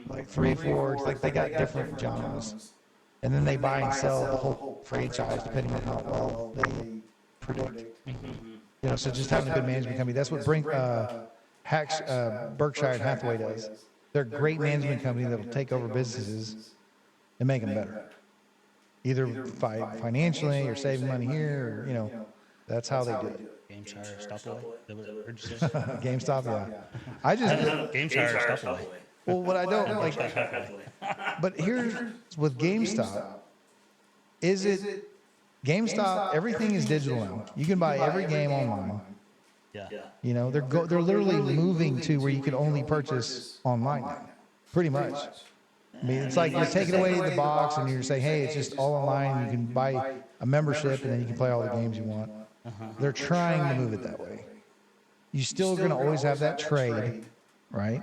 Like 3, 4, like they got different genres. and then they buy and sell the whole franchise depending on how well they predict. You know, so just having a good management company. That's what Berkshire and Hathaway does. They're a great management company that will take over businesses and make them better. Either financially or saving money here, or, you know, that's how they do it. GameStop, Stopaway. GameStop, yeah. I just GameStop, Stopaway. Well, what I don't like, but here's with GameStop, is it GameStop? Everything is digital now. You can buy every game online. Yeah. You know, they're literally moving to where you can only purchase online now, pretty much. I mean, it's like you're taking away the box and you're saying, hey, it's just all online. You can buy a membership and then you can play all the games you want. They're trying to move it that way. You're still going to always have that trade, right?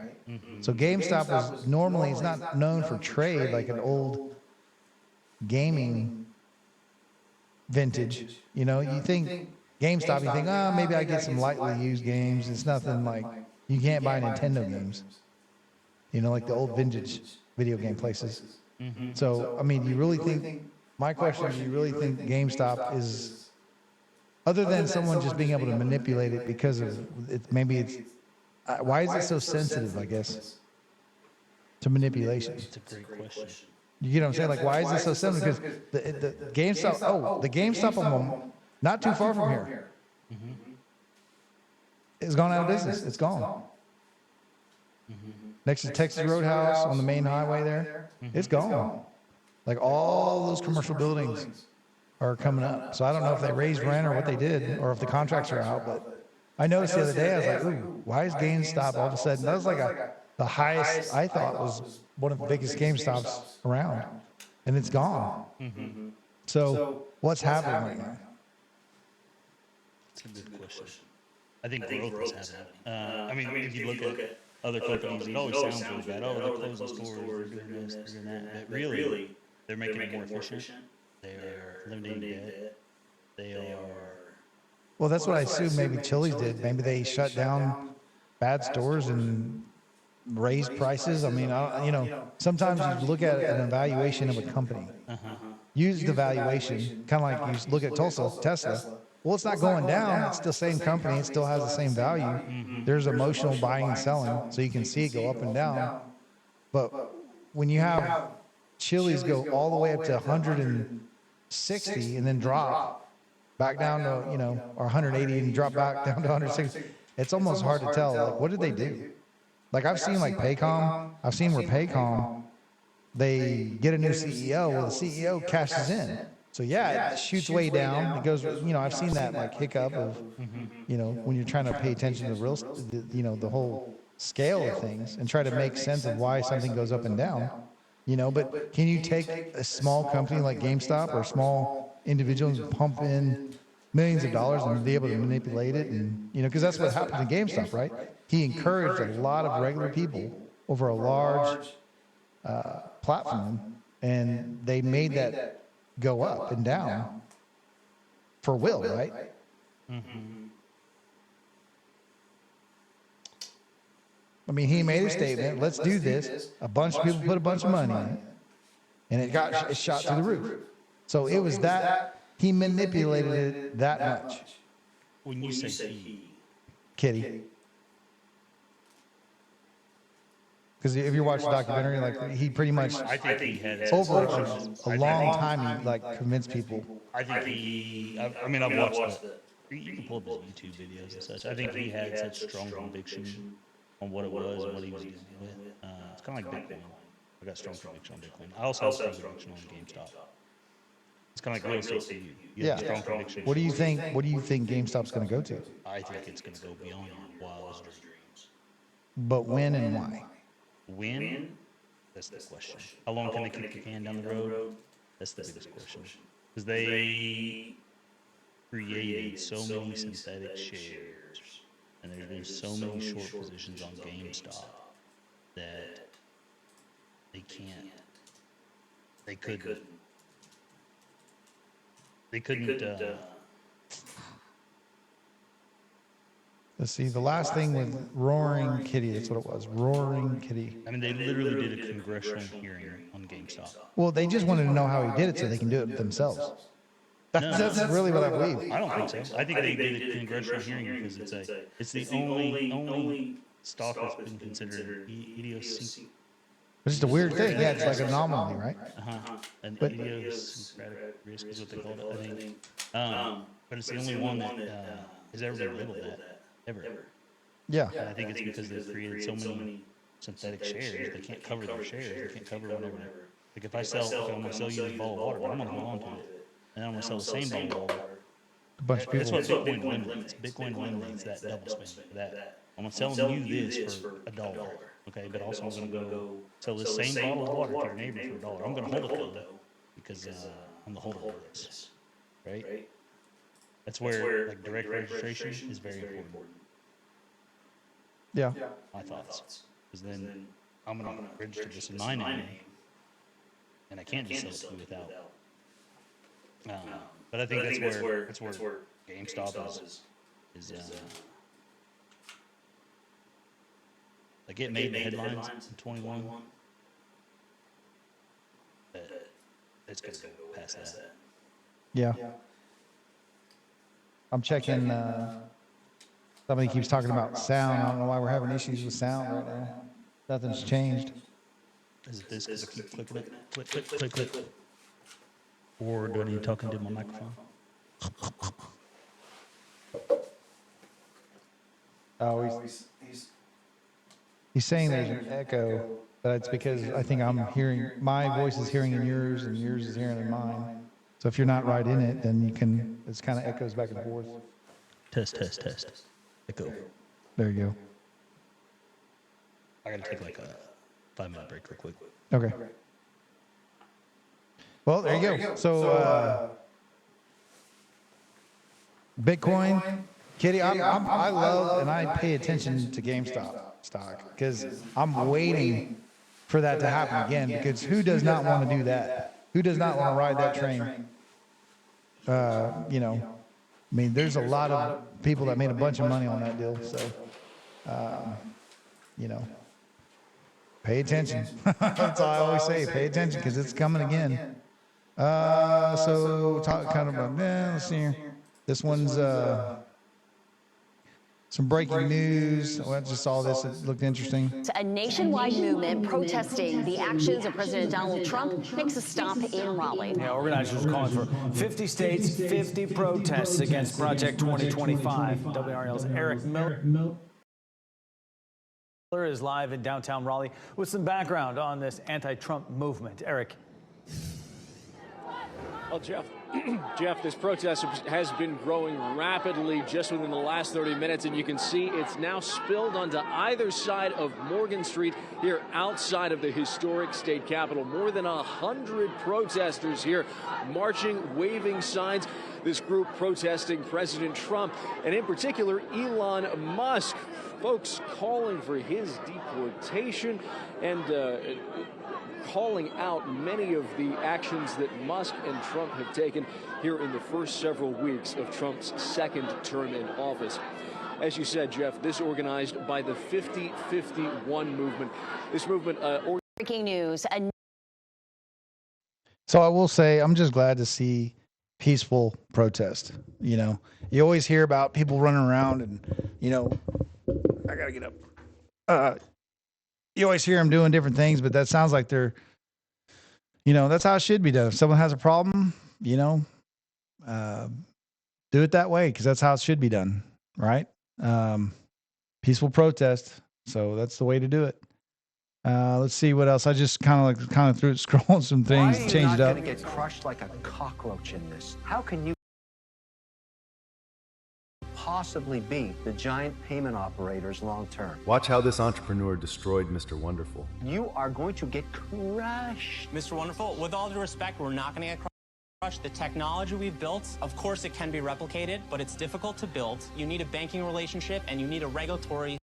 So GameStop is normally, it's not known for trade like an old gaming vintage. You know, you think GameStop, you think, oh, maybe I get some lightly used games. It's nothing like, you can't buy Nintendo games. You know, like the old vintage video game places. So, I mean, you really think, my question is, you really think GameStop is, other than someone just being able to manipulate it because of, maybe it's, why is it so sensitive, I guess, to manipulation? It's a great question. You get what I'm saying? Like, why is it so sensitive? Because the GameStop, the GameStop not too far from here, it's gone out of business. It's gone. Next to Texas Roadhouse on the main highway there, it's gone. Like all those commercial buildings are coming up. So I don't know if they raised rent or what they did, or if the contracts are out. But I noticed the other day, I was like, ooh, why is GameStop all of a sudden? That was like the highest, I thought was one of the biggest GameStops around, and it's gone. So what's happening right now? It's a good question. I think growth is happening. I mean, if you look at other companies, it always sounds really bad. Oh, they're closing stores, they're doing this, they're doing that. But really, they're making it more efficient. They are eliminating debt. They are. Well, that's what I assume maybe Chili's did. Maybe they shut down bad stores and raised prices. I mean, you know, sometimes you look at an evaluation of a company. Use the valuation, kind of like you look at Tesla. Well, it's not going down. It's the same company. It still has the same value. There's emotional buying and selling, so you can see it go up and down. But when you have Chili's go all the way up to 160 and then drop back down to, you know, or 180 and drop back down to 160, it's almost hard to tell. Like, what did they do? Like, I've seen like Paycom. I've seen where Paycom, they get a new CEO. Well, the CEO cashes in. So yeah, it shoots way down. It goes, you know, I've seen that like hiccup of, you know, when you're trying to pay attention to you know, the whole scale of things and try to make sense of why something goes up and down, you know. But can you take a small company like GameStop or a small individual and pump in millions of dollars and be able to manipulate it? And, you know, because that's what happened in GameStop, right? He encouraged a lot of regular people over a large platform, and they made that go up and down for will, right? I mean, he made a statement, let's do this. A bunch of people put a bunch of money in it, and it shot through the roof. So it was that, he manipulated it that much. When you say he, Kitty. Because if you watch the documentary, like, he pretty much, I think he had over a long time, he like convinced people. I think I mean, I've watched you can pull up his YouTube videos and such. I think he had such strong conviction on what it was and what he was dealing with. It's kind of like Bitcoin. I got strong conviction on Bitcoin. I also have strong conviction on GameStop. It's kind of like real estate for you. You have strong conviction. What do you think GameStop's going to go to? I think it's going to go beyond your wildest dreams. But when and why? When? That's the question. How long can they kick the can down the road? That's the biggest question. Because they created so many synthetic shares, and there's been so many short positions on GameStop that they couldn't. Let's see. The last thing with Roaring Kitty. That's what it was. Roaring Kitty. I mean, they literally did a congressional hearing on GameStop. Well, they just wanted to know how he did it so they can do it themselves. That's really what I believe. I don't think so. I think they did a congressional hearing because it's the only stock that's been considered idiosyncratic. It's just a weird thing. Yeah, it's like an anomaly, right? An But- idiosyncratic risk is what they call it, I think. But it's the only one that has ever been labeled that, ever. Yeah. And I think it's because they've created so many synthetic shares, they can't cover their shares. They can't cover whatever. Like if I'm going to sell you this bottle of water, but I'm going to hold on to it. And I'm going to sell the same bottle of water. A bunch of people. That's what Bitcoin eliminates. Bitcoin eliminates that double spend. That I'm selling you this for $1. Okay, but also I'm going to go sell the same bottle of water to your neighbor for $1. I'm going to hold it though, because I'm the holder of this, right? That's where like direct registration is very important. Yeah. My thoughts, because then I'm going to register this in my name, and I can't just sell it to you without. But I think that's where GameStop is like it made the headlines in 21. But it's going to go past that. Yeah. I'm checking. Somebody keeps talking about sound. I don't know why we're having issues with sound right now. Nothing's changed. Is it this? Because I keep clicking it. Click, click, click, click. Or do I need to talk into my microphone? Oh, he's saying there's an echo, but it's because I think I'm hearing, my voice is hearing in yours and yours is hearing in mine. So if you're not right in it, then you can, it's kind of echoes back and forth. Test. Echo. There you I got to take like a 5-minute break real quick. go. Okay. Well, there you go. So, Bitcoin, Kitty, I love and I pay attention to GameStop stock because I'm waiting for that to happen again, because who does not want to do that? Who does not want to ride that train? You know, I mean, there's a lot of people that made a bunch of money on that deal. So, you know, pay attention. That's all I always say. Pay attention because it's coming again. So talk kind of about, let's see here. This one's some breaking news. I just saw this. It looked interesting. A nationwide movement protesting the actions of President Donald Trump makes a stop in Raleigh. Yeah, organizers are calling for 50 states, 50 protests against Project 2025. WRL's Eric Miller is live in downtown Raleigh with some background on this anti-Trump movement. Eric. Well, Jeff, this protest has been growing rapidly just within the last 30 minutes, and you can see it's now spilled onto either side of Morgan Street here outside of the historic state capitol. More than 100 protesters here marching, waving signs. This group protesting President Trump, and in particular, Elon Musk. Folks calling for his deportation and calling out many of the actions that Musk and Trump have taken here in the first several weeks of Trump's second term in office. As you said, Jeff, this organized by the 50-51 movement. This movement... Breaking news. So I will say, I'm just glad to see peaceful protest. You know, you always hear about people running around and, you know, I got to get up. You always hear them doing different things, but that sounds like they're, you know, that's how it should be done. If someone has a problem, you know, do it that way because that's how it should be done, right? Peaceful protest. So that's the way to do it. Let's see what else. I just kind of through scrolling some things, changed it up. Why are you not going to get crushed like a cockroach in this? How can you possibly be the giant payment operators long term? Watch how this entrepreneur destroyed Mr. Wonderful. You are going to get crushed. Mr. Wonderful, with all due respect, we're not going to get crushed. The technology we've built, of course it can be replicated, but it's difficult to build. You need a banking relationship and you need a regulatory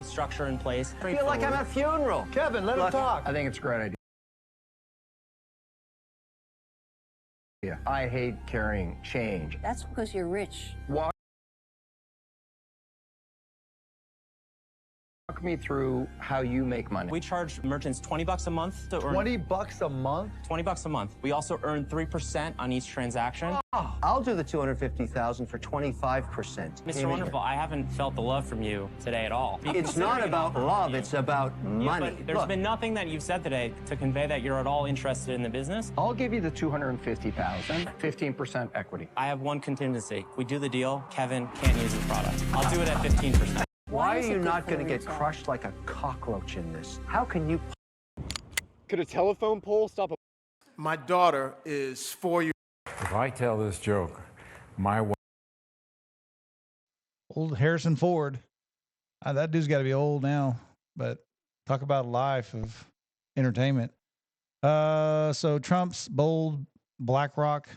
structure in place. I feel like I'm at a funeral. Kevin, let him talk. I think it's a great idea. I hate carrying change. That's because you're rich. Why? Walk me through how you make money. We charge merchants $20 a month to earn. $20 a month? $20 a month. We also earn 3% on each transaction. Oh, I'll do the $250,000 for 25%. Mr. Wonderful, I haven't felt the love from you today at all. It's not about love, it's about Yeah, money. but there's been nothing that you've said today to convey that you're at all interested in the business. I'll give you the $250,000, 15% equity. I have one contingency. We do the deal, Kevin can't use his product. I'll do it at 15%. Why are you not going to get crushed like a cockroach in this? How can you? Could a telephone pole stop a... My daughter is 4 years. If I tell this joke, my wife. Old Harrison Ford. That dude's got to be old now, but talk about life of entertainment. So Trump's bold BlackRock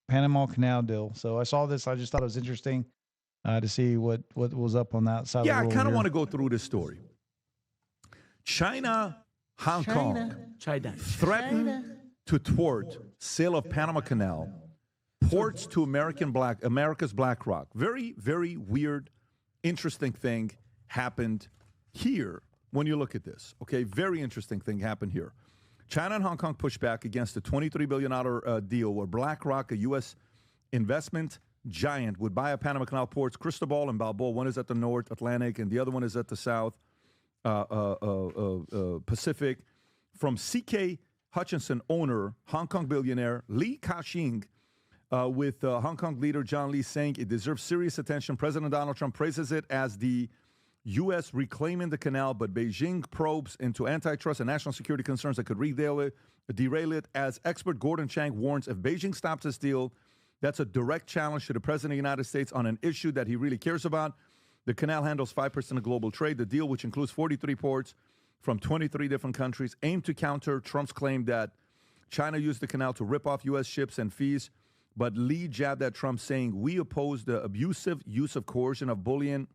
Panama Canal deal. So I saw this. I just thought it was interesting to see what was up on that side. Yeah, of the I kind of here. want to go through this story. Hong Kong threatened to thwart sale of Panama Canal ports to America's BlackRock. Very, very weird, interesting thing happened here when you look at this. Okay, very interesting thing happened here. China and Hong Kong pushed back against a $23 billion deal where BlackRock, a U.S. investment giant, would buy a Panama Canal ports, Cristobal and Balboa. One is at the North Atlantic and the other one is at the South Pacific, from C.K. Hutchinson owner, Hong Kong billionaire Li Ka-shing, with Hong Kong leader John Lee saying it deserves serious attention. President Donald Trump praises it as the U.S. reclaiming the canal, but Beijing probes into antitrust and national security concerns that could derail it. As expert Gordon Chang warns, if Beijing stops this deal, that's a direct challenge to the President of the United States on an issue that he really cares about. The canal handles 5% of global trade. The deal, which includes 43 ports from 23 different countries, aimed to counter Trump's claim that China used the canal to rip off U.S. ships and fees. But Lee jabbed at Trump, saying, we oppose the abusive use of coercion of bullion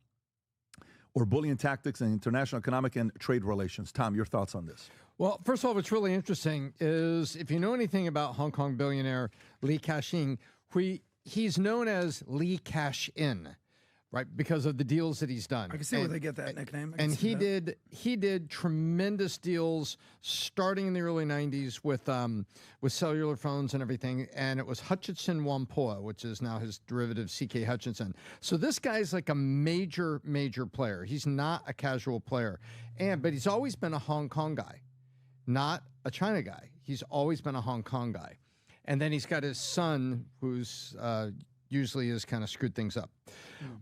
tactics in international economic and trade relations. Tom, your thoughts on this? Well, first of all, what's really interesting is if you know anything about Hong Kong billionaire Li Ka-shing, he's known as Li Cash-in, right? Because of the deals that he's done. I can see where they get that nickname. And he did tremendous deals starting in the early 90s with cellular phones and everything. And it was Hutchinson Whampoa, which is now his derivative, C.K. Hutchinson. So this guy's like a major, major player. He's not a casual player. But he's always been a Hong Kong guy, not a China guy. He's always been a Hong Kong guy. And then he's got his son, who's usually has kind of screwed things up.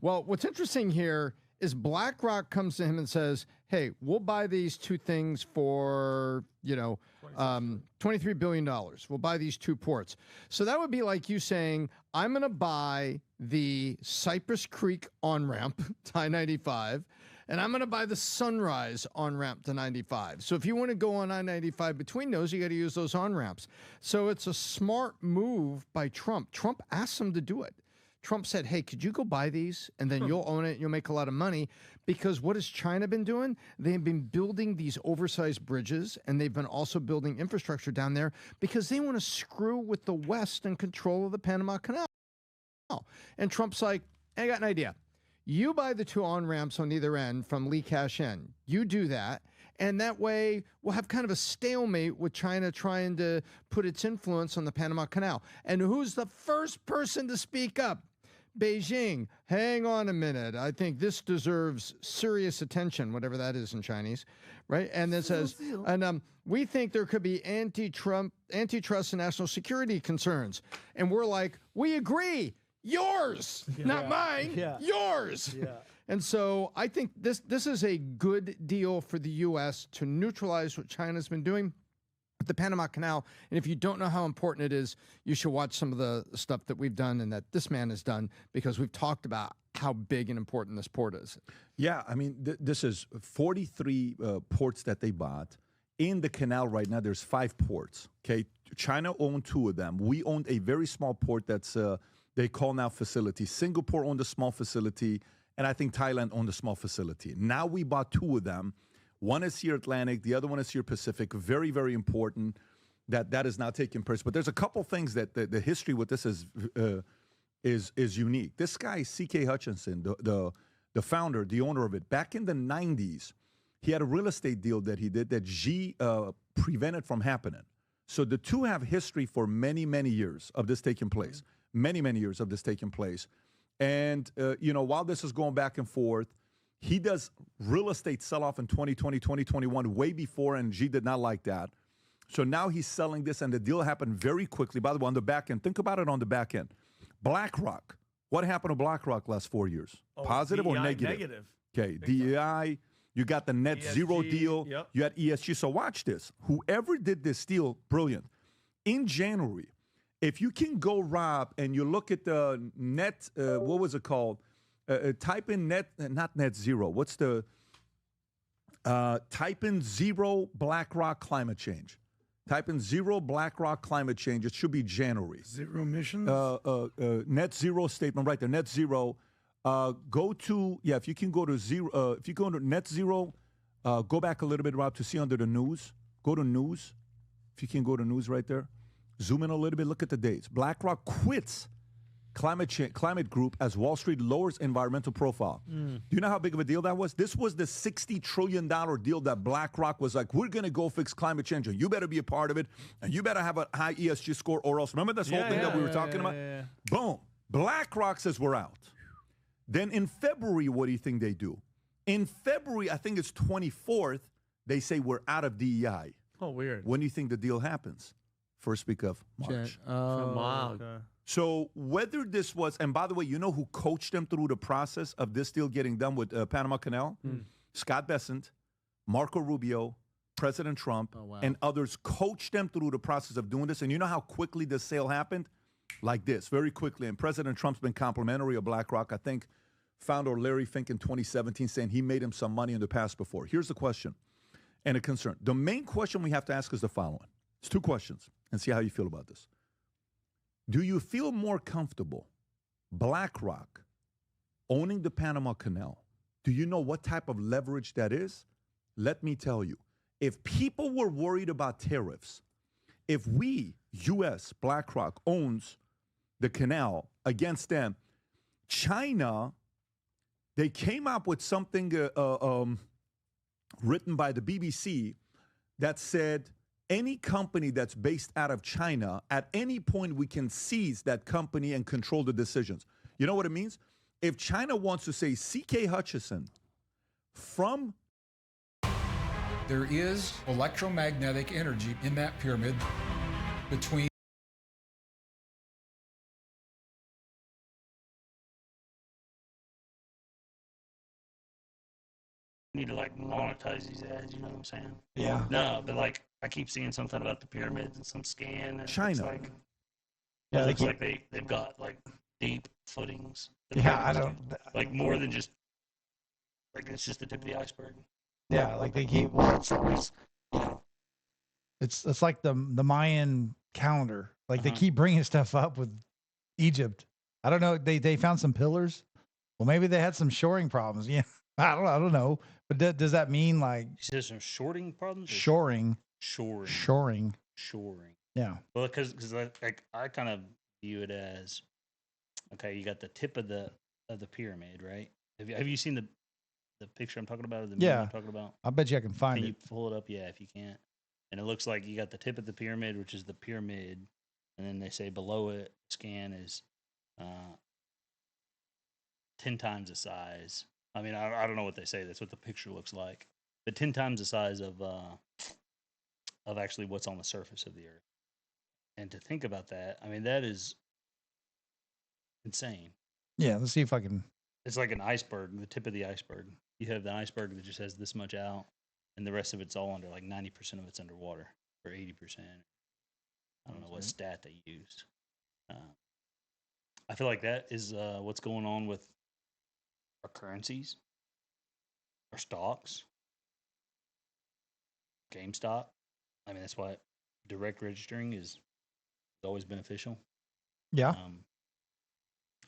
Well, what's interesting here is BlackRock comes to him and says, hey, we'll buy these two things for, $23 billion. We'll buy these two ports. So that would be like you saying, I'm going to buy the Cypress Creek on-ramp to I-95, and I'm going to buy the Sunrise on-ramp to 95. So if you want to go on I-95 between those, you got to use those on-ramps. So it's a smart move by Trump. Trump asked him to do it. Trump said, hey, could you go buy these? And then you'll own it, and you'll make a lot of money. Because what has China been doing? They've been building these oversized bridges, and they've been also building infrastructure down there because they want to screw with the West and control of the Panama Canal. And Trump's like, I got an idea. You buy the two on-ramps on either end from Li Ka-shing. You do that. And that way, we'll have kind of a stalemate with China trying to put its influence on the Panama Canal. And who's the first person to speak up? Beijing. Hang on a minute. I think this deserves serious attention, whatever that is in Chinese, right? And it says, we think there could be antitrust and national security concerns. And we're like, we agree. Yours, not mine. Yours. And so I think this is a good deal for the U.S. to neutralize what China's been doing with the Panama Canal. And if you don't know how important it is, you should watch some of the stuff that we've done and that this man has done, because we've talked about how big and important this port is. Yeah, I mean, this is 43 ports that they bought. In the canal right now, there's 5 ports, okay? China owned 2 of them. We owned a very small port that's they call now facility. Singapore owned a small facility, and I think Thailand owned a small facility. Now we bought 2 of them. One is here Atlantic, the other one is here Pacific. Very, very important that is now taking place. But there's a couple things that the history with this is unique. This guy, C.K. Hutchinson, the founder, the owner of it, back in the 90s, he had a real estate deal that he did that Xi prevented from happening. So the two have history for many, many years of this taking place. Many, many years of this taking place. And, while this is going back and forth, he does real estate sell-off in 2020, 2021, way before, and Xi did not like that. So now he's selling this, and the deal happened very quickly. By the way, on the back end, think about it on the back end. BlackRock. What happened to BlackRock last 4 years? Positive or DEI negative? negative. Okay, DEI. You got the net zero ESG, deal. yep. You had ESG. So watch this. Whoever did this deal, brilliant. In January, if you can go, Rob, and you look at the net, what was it called? Type in net, not net zero. What's the, type in zero BlackRock climate change. Type in zero BlackRock climate change. It should be January. Zero emissions? Net zero statement right there. Net zero. Go to, if you can go to zero, if you go to net zero, go back a little bit, Rob, to see under the news. Go to news. If you can go to news right there. Zoom in a little bit. Look at the dates. BlackRock quits climate group as Wall Street lowers environmental profile. Do you know how big of a deal that was? This was the $60 trillion deal that BlackRock was like, we're going to go fix climate change, and you better be a part of it, and you better have a high ESG score or else. Remember this whole thing that we were talking about? Boom. BlackRock says we're out. Then in February, what do you think they do? In February, I think it's 24th, they say we're out of DEI. Oh, weird. When do you think the deal happens? First week of March. Wow. Okay. So whether this was, and by the way, you know who coached them through the process of this deal getting done with Panama Canal? Scott Bessent, Marco Rubio, President Trump, and others coached them through the process of doing this. And you know how quickly this sale happened? Like this, very quickly. And President Trump's been complimentary of BlackRock. I think founder Larry Fink in 2017 saying he made him some money in the past before. Here's the question and a concern. The main question we have to ask is the following. It's two questions, and see how you feel about this. Do you feel more comfortable BlackRock owning the Panama Canal? Do you know what type of leverage that is? Let me tell you. If people were worried about tariffs, if we, U.S., BlackRock, owns the canal against them, China, they came up with something written by the BBC that said any company that's based out of China, at any point we can seize that company and control the decisions. You know what it means? If China wants to say C.K. Hutchison from... There is electromagnetic energy in that pyramid between need to monetize these ads, you know what I'm saying? Yeah. No, but I keep seeing something about the pyramids and some scan. And China. It looks like, Yeah, it they looks keep- like they've got deep footings. Yeah, I don't. More than just it's just the tip of the iceberg. Yeah, like they keep. It's always, It's like the Mayan calendar. Like they keep bringing stuff up with Egypt. I don't know. They found some pillars. Well, maybe they had some shoring problems. Yeah, I don't know. But does that mean You said some shorting problems? Or shoring? Shoring. Yeah. Well, because I kind of view it as, okay, you got the tip of the pyramid, right? Have you seen the picture I'm talking about? Or the meme I'm talking about? I bet you I can find Can it. you pull it up? Yeah, if you can't. And it looks like you got the tip of the pyramid, which is the pyramid, and then they say below it, scan is 10 times the size. I mean, I don't know what they say. That's what the picture looks like. But 10 times the size of actually what's on the surface of the earth. And to think about that, I mean, that is insane. Yeah. Let's see if I can. It's like an iceberg, the tip of the iceberg. You have the iceberg that just has this much out, and the rest of it's all under, 90% of it's underwater, or 80%. I don't know what stat they used. I feel like that is what's going on with our currencies, our stocks, GameStop. I mean, that's why direct registering is always beneficial. Yeah.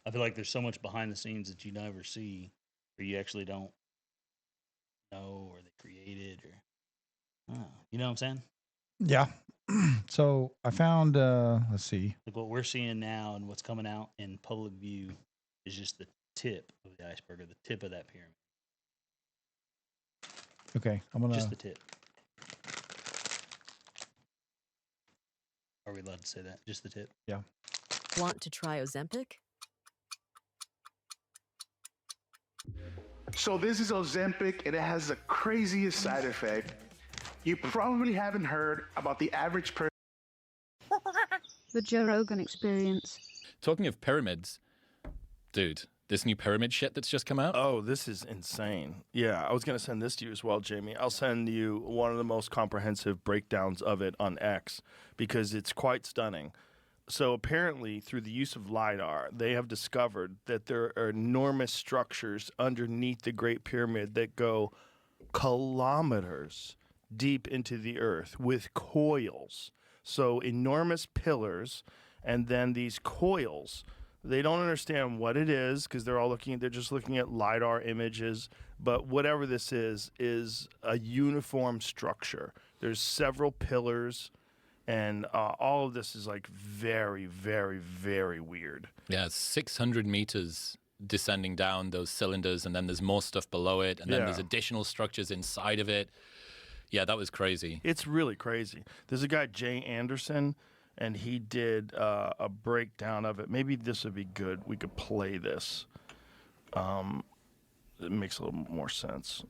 I feel like there's so much behind the scenes that you never see, or you actually don't know, or they created, or you know what I'm saying? Yeah. So I found. Let's see. Like what we're seeing now and what's coming out in public view is just the tip of the iceberg, or the tip of that pyramid. Okay, I'm gonna. Just the tip. Are we allowed to say that? Just the tip? Yeah. Want to try Ozempic? So this is Ozempic, and it has the craziest side effect. You probably haven't heard about the average person. The Joe Rogan Experience. Talking of pyramids, dude, this new pyramid shit that's just come out. Oh, this is insane. Yeah, I was going to send this to you as well, Jamie. I'll send you one of the most comprehensive breakdowns of it on X because it's quite stunning. So apparently, through the use of LiDAR, they have discovered that there are enormous structures underneath the Great Pyramid that go kilometers deep into the earth with coils. So enormous pillars, and then these coils. They don't understand what it is because they're just looking at LiDAR images. But whatever this is a uniform structure. There's several pillars. And all of this is like very, very, very weird. Yeah, it's 600 meters descending down those cylinders, and then there's more stuff below it, and then there's additional structures inside of it. Yeah, that was crazy. It's really crazy. There's a guy, Jay Anderson, and he did a breakdown of it. Maybe this would be good. We could play this. It makes a little more sense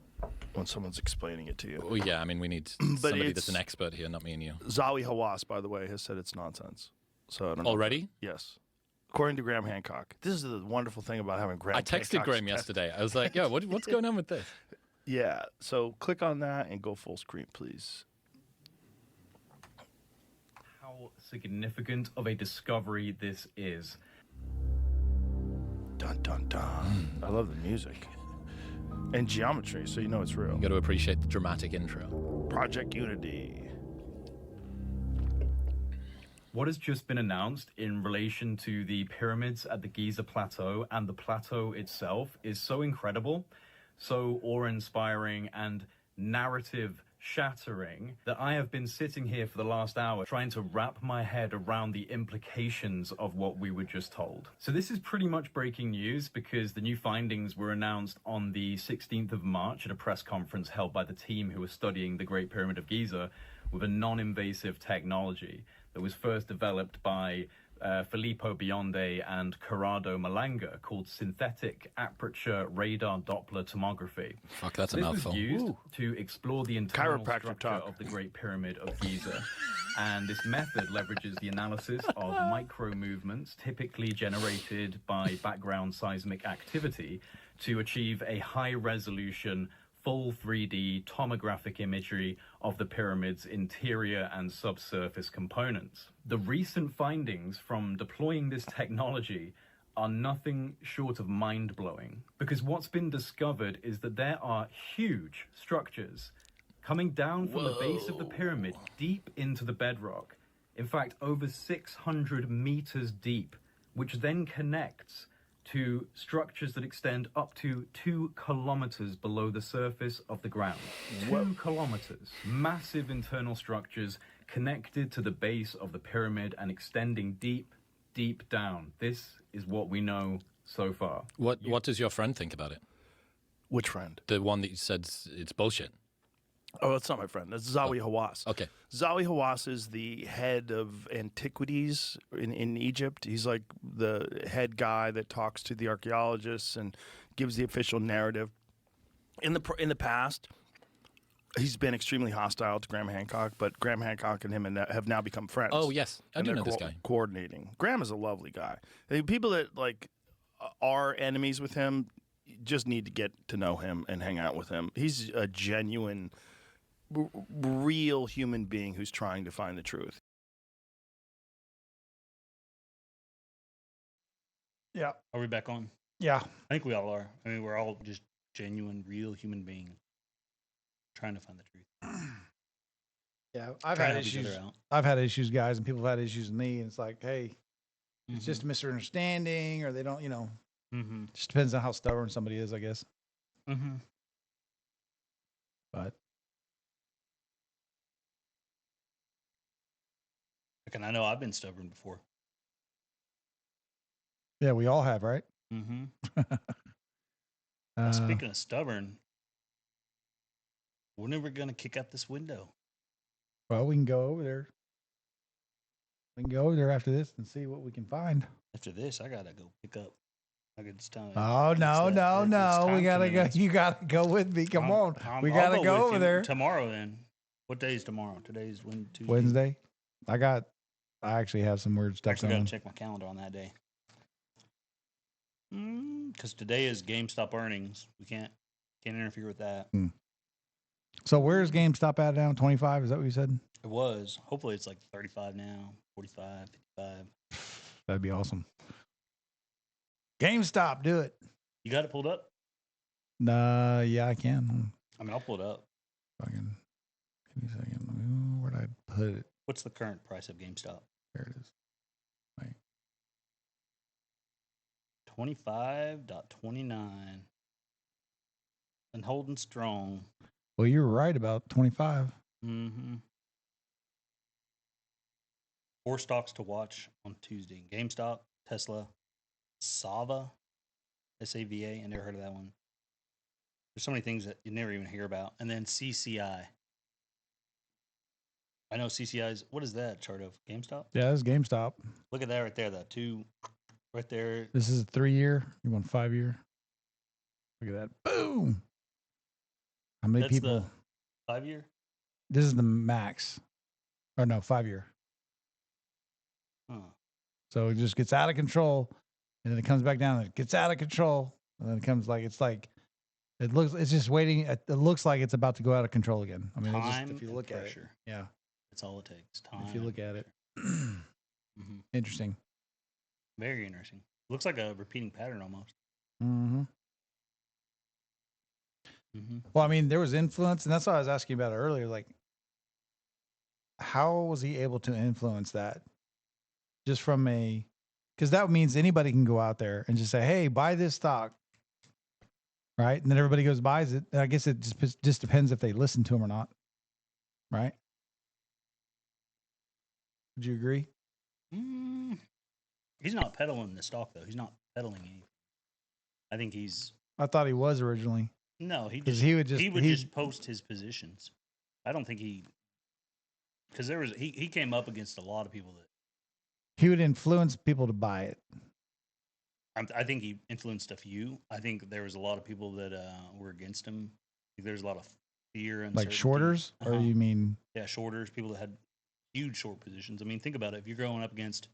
when someone's explaining it to you. Well, yeah, I mean, we need somebody that's an expert here, not me and you. Zawi Hawass, by the way, has said it's nonsense. So I don't know. Already? Yes. According to Graham Hancock. This is the wonderful thing about having Graham Hancock. I texted Graham yesterday. I was like, yeah, what's going on with this? Yeah, so click on that and go full screen, please. How significant of a discovery this is. Dun, dun, dun. I love the music. And geometry, so you know it's real. You got to appreciate the dramatic intro. Project Unity. What has just been announced in relation to the pyramids at the Giza Plateau and the plateau itself is so incredible, so awe-inspiring and narrative-shattering that I have been sitting here for the last hour trying to wrap my head around the implications of what we were just told. So this is pretty much breaking news because the new findings were announced on the 16th of March at a press conference held by the team who were studying the Great Pyramid of Giza with a non-invasive technology that was first developed by Filippo Bionde and Corrado Malanga called synthetic aperture radar Doppler tomography. Fuck, that's a this mouthful. was used to explore the internal structure of the Great Pyramid of Giza. And this method leverages the analysis of micro movements typically generated by background seismic activity to achieve a high resolution full 3D tomographic imagery of the pyramid's interior and subsurface components. The recent findings from deploying this technology are nothing short of mind-blowing, because what's been discovered is that there are huge structures coming down from the base of the pyramid deep into the bedrock, in fact over 600 meters deep, which then connects to structures that extend up to 2 kilometers below the surface of the ground. 2 kilometers. Massive internal structures connected to the base of the pyramid and extending deep, deep down. This is what we know so far. What does your friend think about it? Which friend? The one that you said it's bullshit. Oh, that's not my friend. That's Zawi Hawass. Okay. Zawi Hawass is the head of antiquities in Egypt. He's like the head guy that talks to the archaeologists and gives the official narrative. In the past, he's been extremely hostile to Graham Hancock, but Graham Hancock and him have now become friends. Oh, yes. I do know this guy. Coordinating. Graham is a lovely guy. The people that like are enemies with him just need to get to know him and hang out with him. He's a genuine, real human being who's trying to find the truth. Yeah. Are we back on? Yeah. I think we all are. I mean, we're all just genuine, real human beings trying to find the truth. Yeah, I've Trying had to help each issues. other out. I've had issues, guys, and people have had issues with me. And it's like, hey, it's just a misunderstanding, or they don't, just depends on how stubborn somebody is, I guess. Mm-hmm. But And I know I've been stubborn before. yeah, we all have, right? Mm-hmm. Speaking of stubborn, When are we going to kick out this window? Well, we can go over there. We can go over there after this and see what we can find. After this, I got to go pick up. I could just tell you. Oh, no. We got to go. You got to go with me. Come on. We got to go over there. Tomorrow, then. What day is tomorrow? Today's Tuesday. Wednesday. I actually have some weird stuff Actually, going got on. to check my calendar on that day. Because today is GameStop earnings. We can't interfere with that. So where's GameStop at now? 25? Is that what you said? It was. Hopefully it's like 35 now, 45, 55. That'd be awesome. GameStop, do it. You got it pulled up? Yeah, I can. I mean, I'll pull it up. Fucking, give me a second. Where'd I put it? What's the current price of GameStop? There it is. Wait. 25.29. And holding strong. Well, you're right about 25. Mm-hmm. 4 stocks to watch on Tuesday. GameStop, Tesla, Sava, S-A-V-A. I never heard of that one. There's so many things that you never even hear about. And then CCI. I know CCI's, what is that chart of? GameStop? Yeah, this is GameStop. Look at that right there, that 2 right there. This is a 3-year. You want 5-year? Look at that. Boom. How many That's people? The 5-year? This is the max. Or no, 5-year. Huh. So it just gets out of control, and then it comes back down, and it gets out of control, and then it comes it's just waiting. It looks like it's about to go out of control again. I mean, if you look at it, yeah, that's all it takes. Time. If you look at it, interesting. Very interesting. Looks like a repeating pattern almost. Mm-hmm. Well, I mean, there was influence, and that's what I was asking about earlier. Like, how was he able to influence that? Just from because that means anybody can go out there and just say, "Hey, buy this stock," right? And then everybody goes buys it. And I guess it just depends if they listen to him or not, right? Would you agree? He's not peddling the stock though. He's not peddling anything. I think he's. I thought he was originally. No, he would just post his positions. I don't think because he came up against a lot of people that. He would influence people to buy it. I think he influenced a few. I think there was a lot of people that were against him. I think there's a lot of fear and like shorters, or you mean? Yeah, shorters. People that had huge short positions. I mean, think about it. If you're going up against,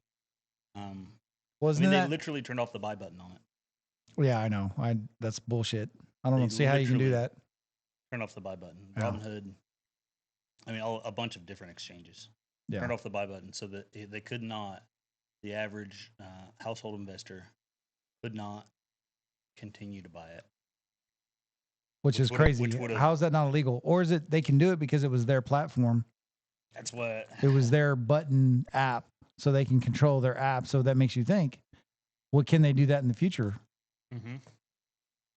they literally turned off the buy button on it. Yeah, I know. That's bullshit. I don't see how you can do that. Turn off the buy button. Robinhood. I mean, a bunch of different exchanges. Yeah. Turned off the buy button so that they could not. The average household investor could not continue to buy it. Which is crazy. How is that not illegal? Or is it they can do it because it was their platform? That's what. It was their button app, so they can control their app. So that makes you think, well, can they do that in the future? Mm-hmm.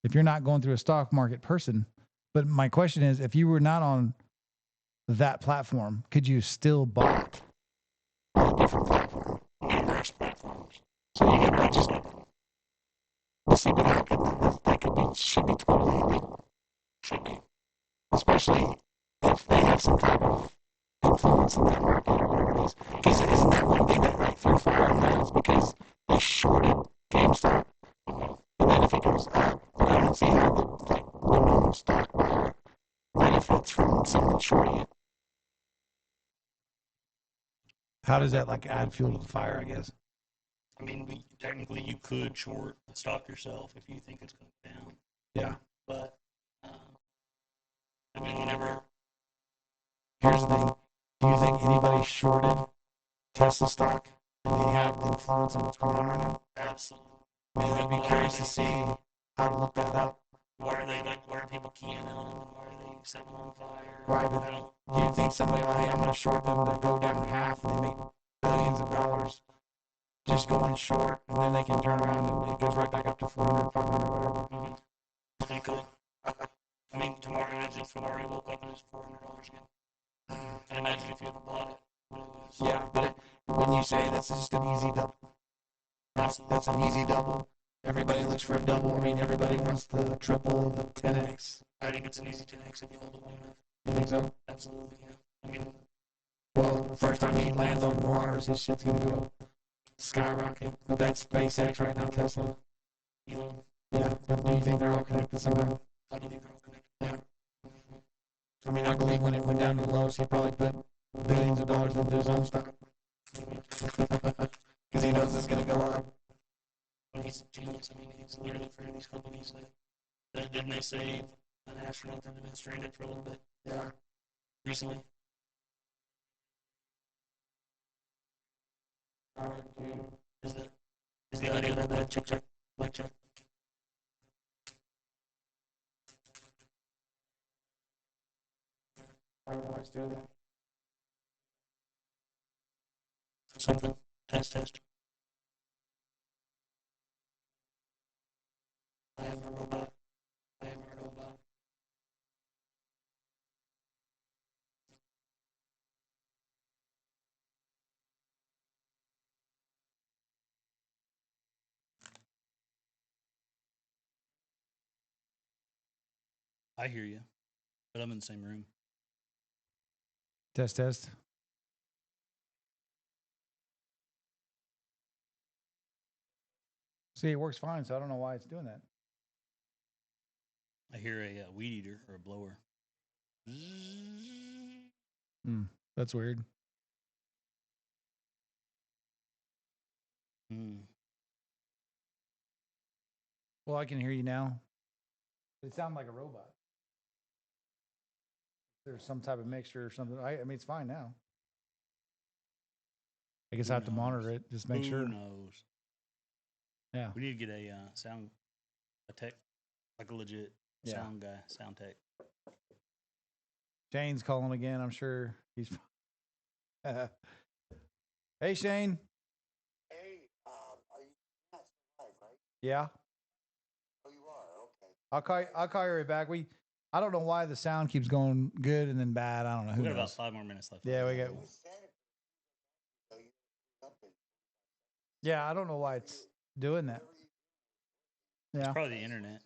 If you're not going through a stock market person. But my question is, if you were not on that platform, could you still buy it? On a different platform. Numerous platforms. So you can register them. We'll see what happens. That should be totally illegal. Should be. Especially if they have some type of influence in that market or whatever it is. Because isn't that one thing that right through fire now? Because they shorted GameStop. And then if it goes up, then I don't see how the normal stock buyer benefits from someone shorting it. How does that add fuel to the fire, I guess? I mean, technically you could short the stock yourself if you think it's going down. Yeah. But, I mean, whenever... Here's the thing. Do you think anybody shorted Tesla stock and they have influence on what's going on right now? Absolutely. I mean, I'd be curious to see how to look that up. Why are people keying on them? Why are they setting them on fire? Right, but do you think somebody hey, I'm going to short them, they go down in half and they make billions of dollars just going short, and then they can turn around and it goes right back up to 400, 500, whatever? Mm-hmm. They could. I mean, tomorrow, imagine if tomorrow you woke up and it's $400 again. And imagine if you ever bought it. Yeah, but when you say that's just an easy double, that's an easy double. Everybody looks for a double. I mean, everybody wants the triple, the 10x. I think it's an easy 10x if you hold it long enough. You think so? Absolutely, yeah. I mean, well, the first time he lands on Mars, his shit's gonna go skyrocket. But that's SpaceX right now, Tesla. Elon. Yeah. Do you think they're all connected somehow? I do think they're all connected. Yeah. I mean, I believe when it went down to the lowest, he probably put billions of dollars into his own stock. Because he knows it's going to go up. But he's a genius. I mean, he's literally for these companies. Didn't they save an astronaut that had been stranded for a little bit? Yeah. Recently. Is the idea that check, like check. I don't always do that. Something. Test. I am a robot. I hear you, but I'm in the same room. Test. See, it works fine, so I don't know why it's doing that. I hear a weed eater or a blower. That's weird. Well, I can hear you now. It sounds like a robot. There's some type of mixture or something. I mean, it's fine now. I guess I have to monitor it, just make sure. Who knows? Yeah. We need to get a tech, like a legit sound guy, sound tech. Shane's calling again. I'm sure he's. Hey, Shane. Hey, are you not live, right? Yeah. Oh, you are. Okay. I'll call you right back. I don't know why the sound keeps going good and then bad. I don't know. Who We got knows? about 5 more minutes left. Yeah, we got. Yeah, I don't know why it's doing that. Yeah. It's probably the internet.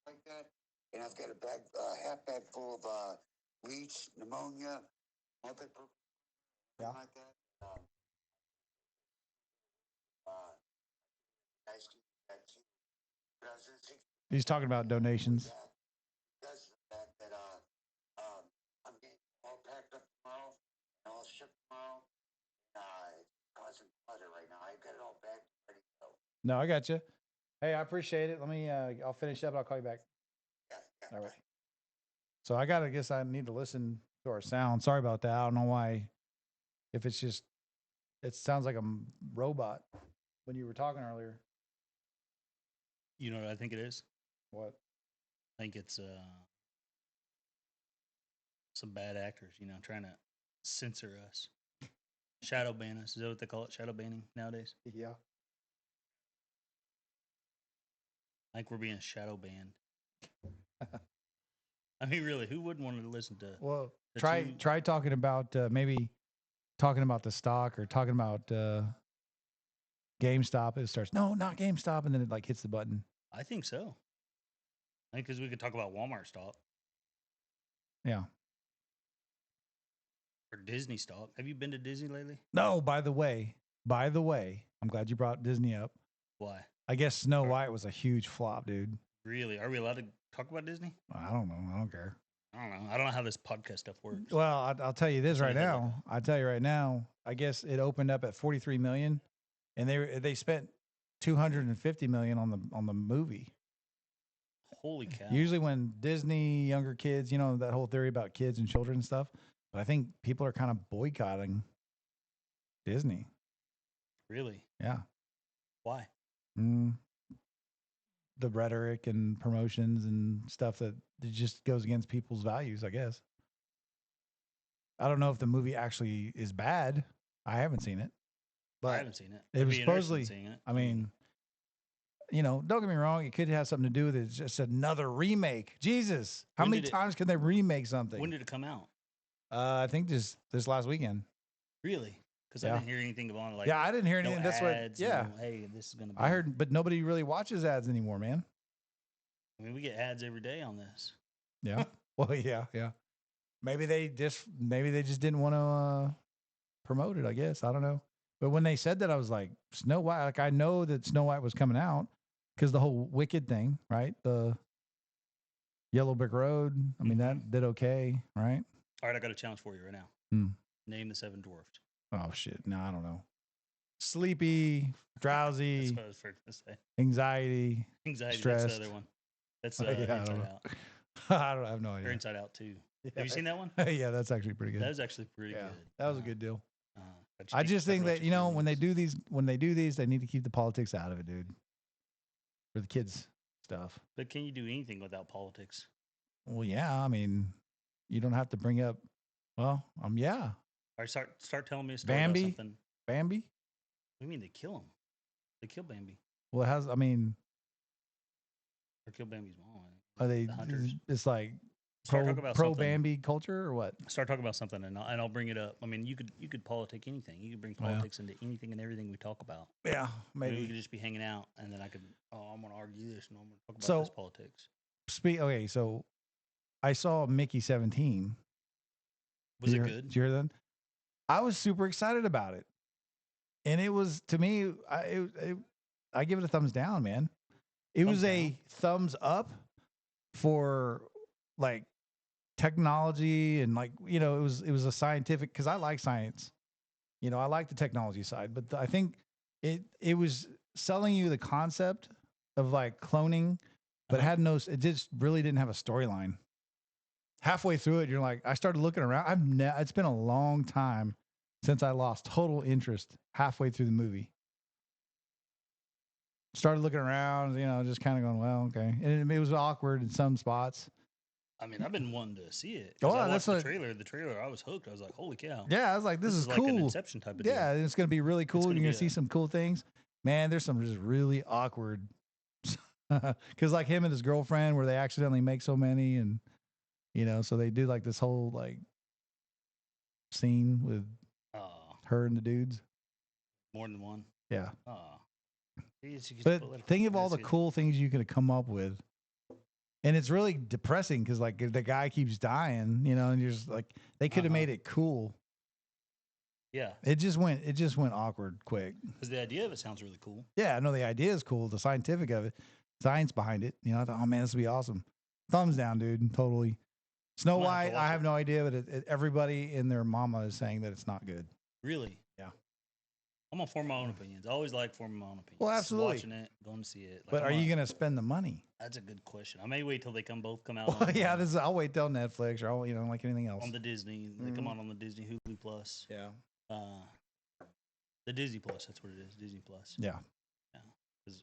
Like that, and I've got a half bag full of bleach, pneumonia, multi-purpose, like that. He's talking about donations. Because of the fact that I'm getting all packed up tomorrow and all shipped tomorrow. It's causing clutter right now. I've got it all back ready to go. No, I got you. Hey, I appreciate it. Let me. I'll finish up and I'll call you back. Yeah. All right. So I guess I need to listen to our sound. Sorry about that. I don't know why. If it's just, it sounds like a robot when you were talking earlier. You know what I think it is? What? I think it's some bad actors, trying to censor us. Shadow ban us. Is that what they call it? Shadow banning nowadays? Yeah. I think we're being shadow banned. I mean, really, who wouldn't want to listen to? Well, try talking about maybe talking about the stock or talking about GameStop. It starts, no, not GameStop, and then it like hits the button. I think so. I think because we could talk about Walmart stock. Yeah. Or Disney stock. Have you been to Disney lately? No, by the way, I'm glad you brought Disney up. Why? I guess Snow White was a huge flop, dude. Really? Are we allowed to talk about Disney? I don't know. I don't care. I don't know. I don't know how this podcast stuff works. Well, I'll tell you this right now. I'll tell you right now. I guess it opened up at 43 million, and they spent 250 million on the movie. Holy cow! Usually, when Disney younger kids, that whole theory about kids and children and stuff. But I think people are kind of boycotting Disney. Really? Yeah. Why? The rhetoric and promotions and stuff that it just goes against people's values, I guess. I don't know if the movie actually is bad. I haven't seen it. But I haven't seen it. It was supposedly, it. I mean, don't get me wrong. It could have something to do with it. It's just another remake. Jesus. How many times can they remake something? When did it come out? I think this last weekend. Really? Because I didn't hear anything on like. Yeah, I didn't hear no anything. That's what. ads, Yeah, no, hey, this is gonna. Be. I heard, but nobody really watches ads anymore, man. I mean, we get ads every day on this. Yeah. Well, yeah. Maybe they just didn't want to promote it. I guess I don't know. But when they said that, I was like, Snow White. Like I know that Snow White was coming out because the whole Wicked thing, right? The Yellow Brick Road. I mean, that did okay, right? All right, I got a challenge for you right now. Hmm. Name the 7 dwarfs. Oh shit! No, I don't know. Sleepy, drowsy, That's what I was first to say. anxiety, Anxiety. stressed. That's the other one. That's Yeah, I Inside don't know. Out. I have no Or idea. Inside Out too. Have you seen that one? Yeah, that's actually pretty good. That was actually pretty good. That was a good deal. But I you just can't think watch that it when they do these, they need to keep the politics out of it, dude. For the kids stuff. But can you do anything without politics? Well, yeah. I mean, you don't have to bring up. Well, yeah. All right, start telling me a story Bambi. about something. Bambi. What do you mean they kill him? They kill Bambi. Well, it has. I mean, Or kill Bambi's mom. are they? The hunters. It's like Start talking about pro something. Bambi culture or what? Start talking about something, and I'll bring it up. I mean, you could politic anything. You could bring Yeah. politics into anything and everything we talk about. Yeah, Maybe we maybe. could just be hanging out, and then I could. Oh, I'm gonna argue this, and I'm gonna talk about So- this politics. Okay, so I saw Mickey 17. Was Did it you good? Did you hear that? I was super excited about it, and it was to me. I give it a thumbs down, man. It was a thumbs up for like technology and like it was a scientific because I like science. I like the technology side, but I think it was selling you the concept of like cloning, but had no. It just really didn't have a storyline. Halfway through it, you're like, I started looking around. It's been a long time since I lost total interest halfway through the movie. Started looking around, just kind of going, well, okay. And it was awkward in some spots. I mean, I've been wanting to see it. Oh, 'Cause I that's watched the what- trailer. The trailer, I was hooked. I was like, holy cow. Yeah, I was like, this is like cool. an Inception type of deal. Yeah, it's going to be really cool. You're gonna going be to see some cool things. Man, there's some just really awkward. Because like him and his girlfriend, where they accidentally make so many, and so they do like this whole like scene with her and the dudes. More than one. Yeah. But But think of all the cool things you could have come up with. And it's really depressing because like the guy keeps dying, and you're just like, they could have made it cool. Yeah. It just went awkward quick. Because the idea of it sounds really cool. Yeah, no, the idea is cool. The scientific of it, science behind it. I thought, oh man, this would be awesome. Thumbs down, dude. Totally. Snow I'm gonna have to White, watch I have no idea, but everybody and their mama is saying that it's not good. Really? Yeah. I'm gonna form my own opinions. I always like forming my own opinions. Well, absolutely. Watching it, going to see it. But are you going to spend the money? That's a good question. I may wait till they both come out. Well, on, yeah, I'll wait till Netflix or I'll, like anything else. on the Disney. They come out on the Disney Hulu Plus. Yeah. The Disney Plus. That's what it is. Disney Plus. Yeah. Yeah. Because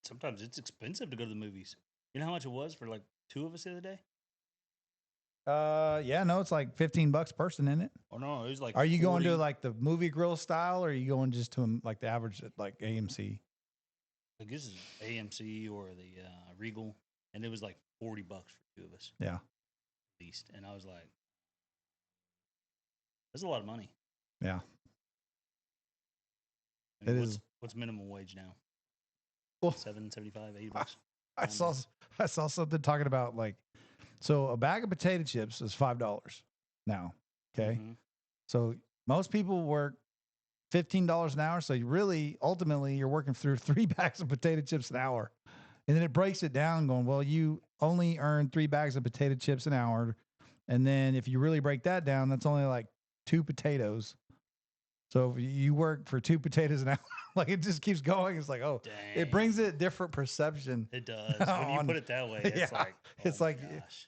sometimes it's expensive to go to the movies. You know how much it was for like 2 of us the other day? Yeah, no, it's like $15 person, isn't it? Oh no, it was like. Are you going to 40 like the movie grill style, or are you going just to like the average at like AMC? Like this is AMC or the Regal, and it was like $40 for 2 of us. Yeah. At least, and I was like, that's a lot of money. Yeah. I mean, It what's, is. What's minimum wage now? Well, $7.75, $80. I saw something talking about like, so a bag of potato chips is $5 now. Okay. Mm-hmm. So most people work $15 an hour. So you really, ultimately, you're working through 3 bags of potato chips an hour. And then it breaks it down going, well, you only earn 3 bags of potato chips an hour. And then if you really break that down, that's only like 2 potatoes. So if you work for 2 potatoes an hour, like it just keeps going. It's like, oh, it brings a different perception. It does. When you put it that way, it's like, it's like,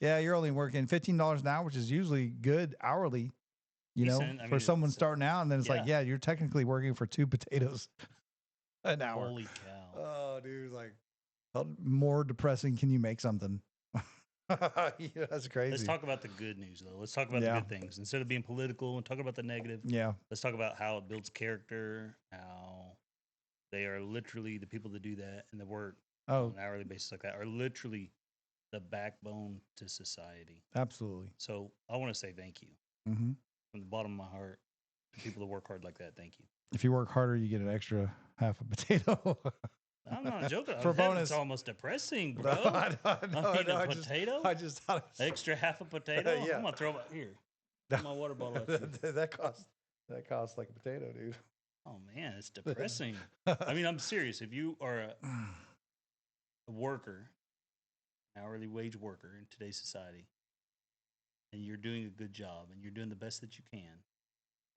yeah, you're only working $15 an hour, which is usually good hourly, Decent. I for mean, someone it's- starting out. And then it's like, yeah. yeah, you're technically working for 2 potatoes an hour. Holy cow. Oh, dude, like, how more depressing can you make something? Yeah, that's crazy. Let's talk about the good news, though. Let's talk about Yeah. the good things. Instead of being political and talk about the negative, Yeah. let's talk about how it builds character, how they are literally the people that do that and the work Oh. on an hourly basis like that are literally the backbone to society. Absolutely. So I want to say thank you Mm-hmm. from the bottom of my heart To people that work hard like that, thank you. If you work harder, you get an extra half a potato. I'm not joking. For bonus. It's almost depressing, bro. No, I mean, a potato? I just thought it was, Extra half a potato? Yeah. I'm going to throw it here. My water bottle. that costs like a potato, dude. Oh, man, it's depressing. I mean, I'm serious. If you are a worker, hourly wage worker in today's society, and you're doing a good job and you're doing the best that you can,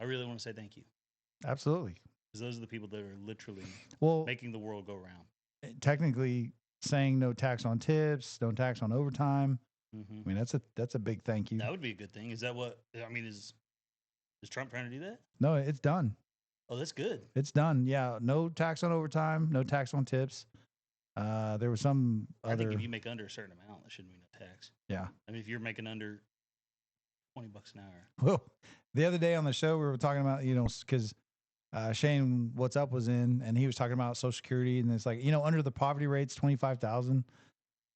I really want to say thank you. Absolutely. Because those are the people that are literally making the world go round. Technically, saying no tax on tips, no tax on overtime. Mm-hmm. I mean, that's a big thank you. That would be a good thing. Is that what I mean? Is Trump trying to do that? No, it's done. Oh, that's good. It's done. Yeah, no tax on overtime, no tax on tips. There was some I think if you make under a certain amount, there shouldn't be no tax. Yeah. I mean, if you're making under $20 an hour. Well, the other day on the show, we were talking about, because Shane What's Up was in, and he was talking about Social Security, and it's like, under the poverty rate's 25,000,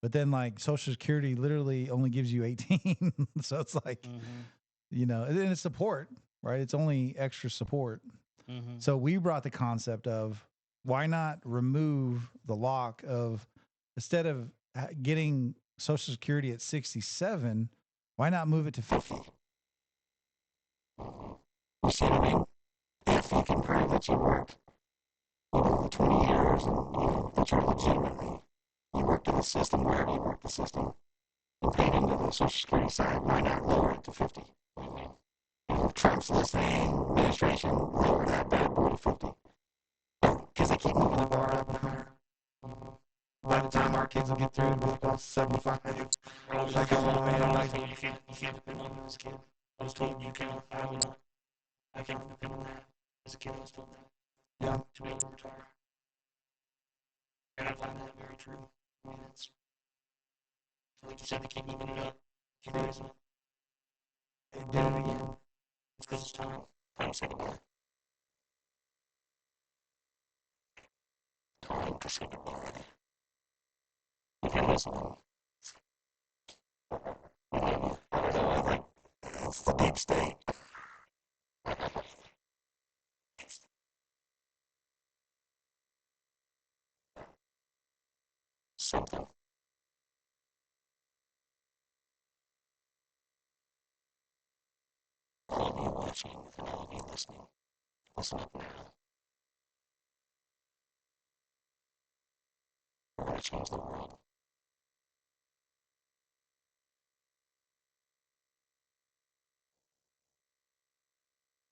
but then like Social Security literally only gives you 18. So it's like, and it's support, right? It's only extra support. Mm-hmm. So we brought the concept of why not remove the lock of, instead of getting Social Security at 67, why not move it to 50? You see what I mean? If you can prove that you worked, 20 years and that you're legitimately, you worked in the system, wherever you worked the system, and paid into the Social Security side, why not lower it to 50? Trump's listening, administration, lower that bad boy to 50. Because they keep moving the bar up and higher. By the time our kids will get through, it'll be about 75. I was like, oh man, like, you can't depend on me as a kid. I was told you can't, I can't depend on that. As a kid, I was told that. Yeah. To be able to retire. And I find that very true. I mean, it's, like you said, they keep moving it up. Keep raising it. They did it again. It's because it's time. Time to say goodbye. Time to say goodbye. If you're listening, I think it's the deep state. Something. All of you watching and all of you listening, listen up now. We're going to change the world.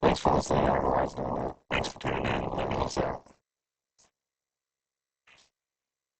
Thanks for listening. I don't know why it's doing that. Thanks for tuning in. Let me out.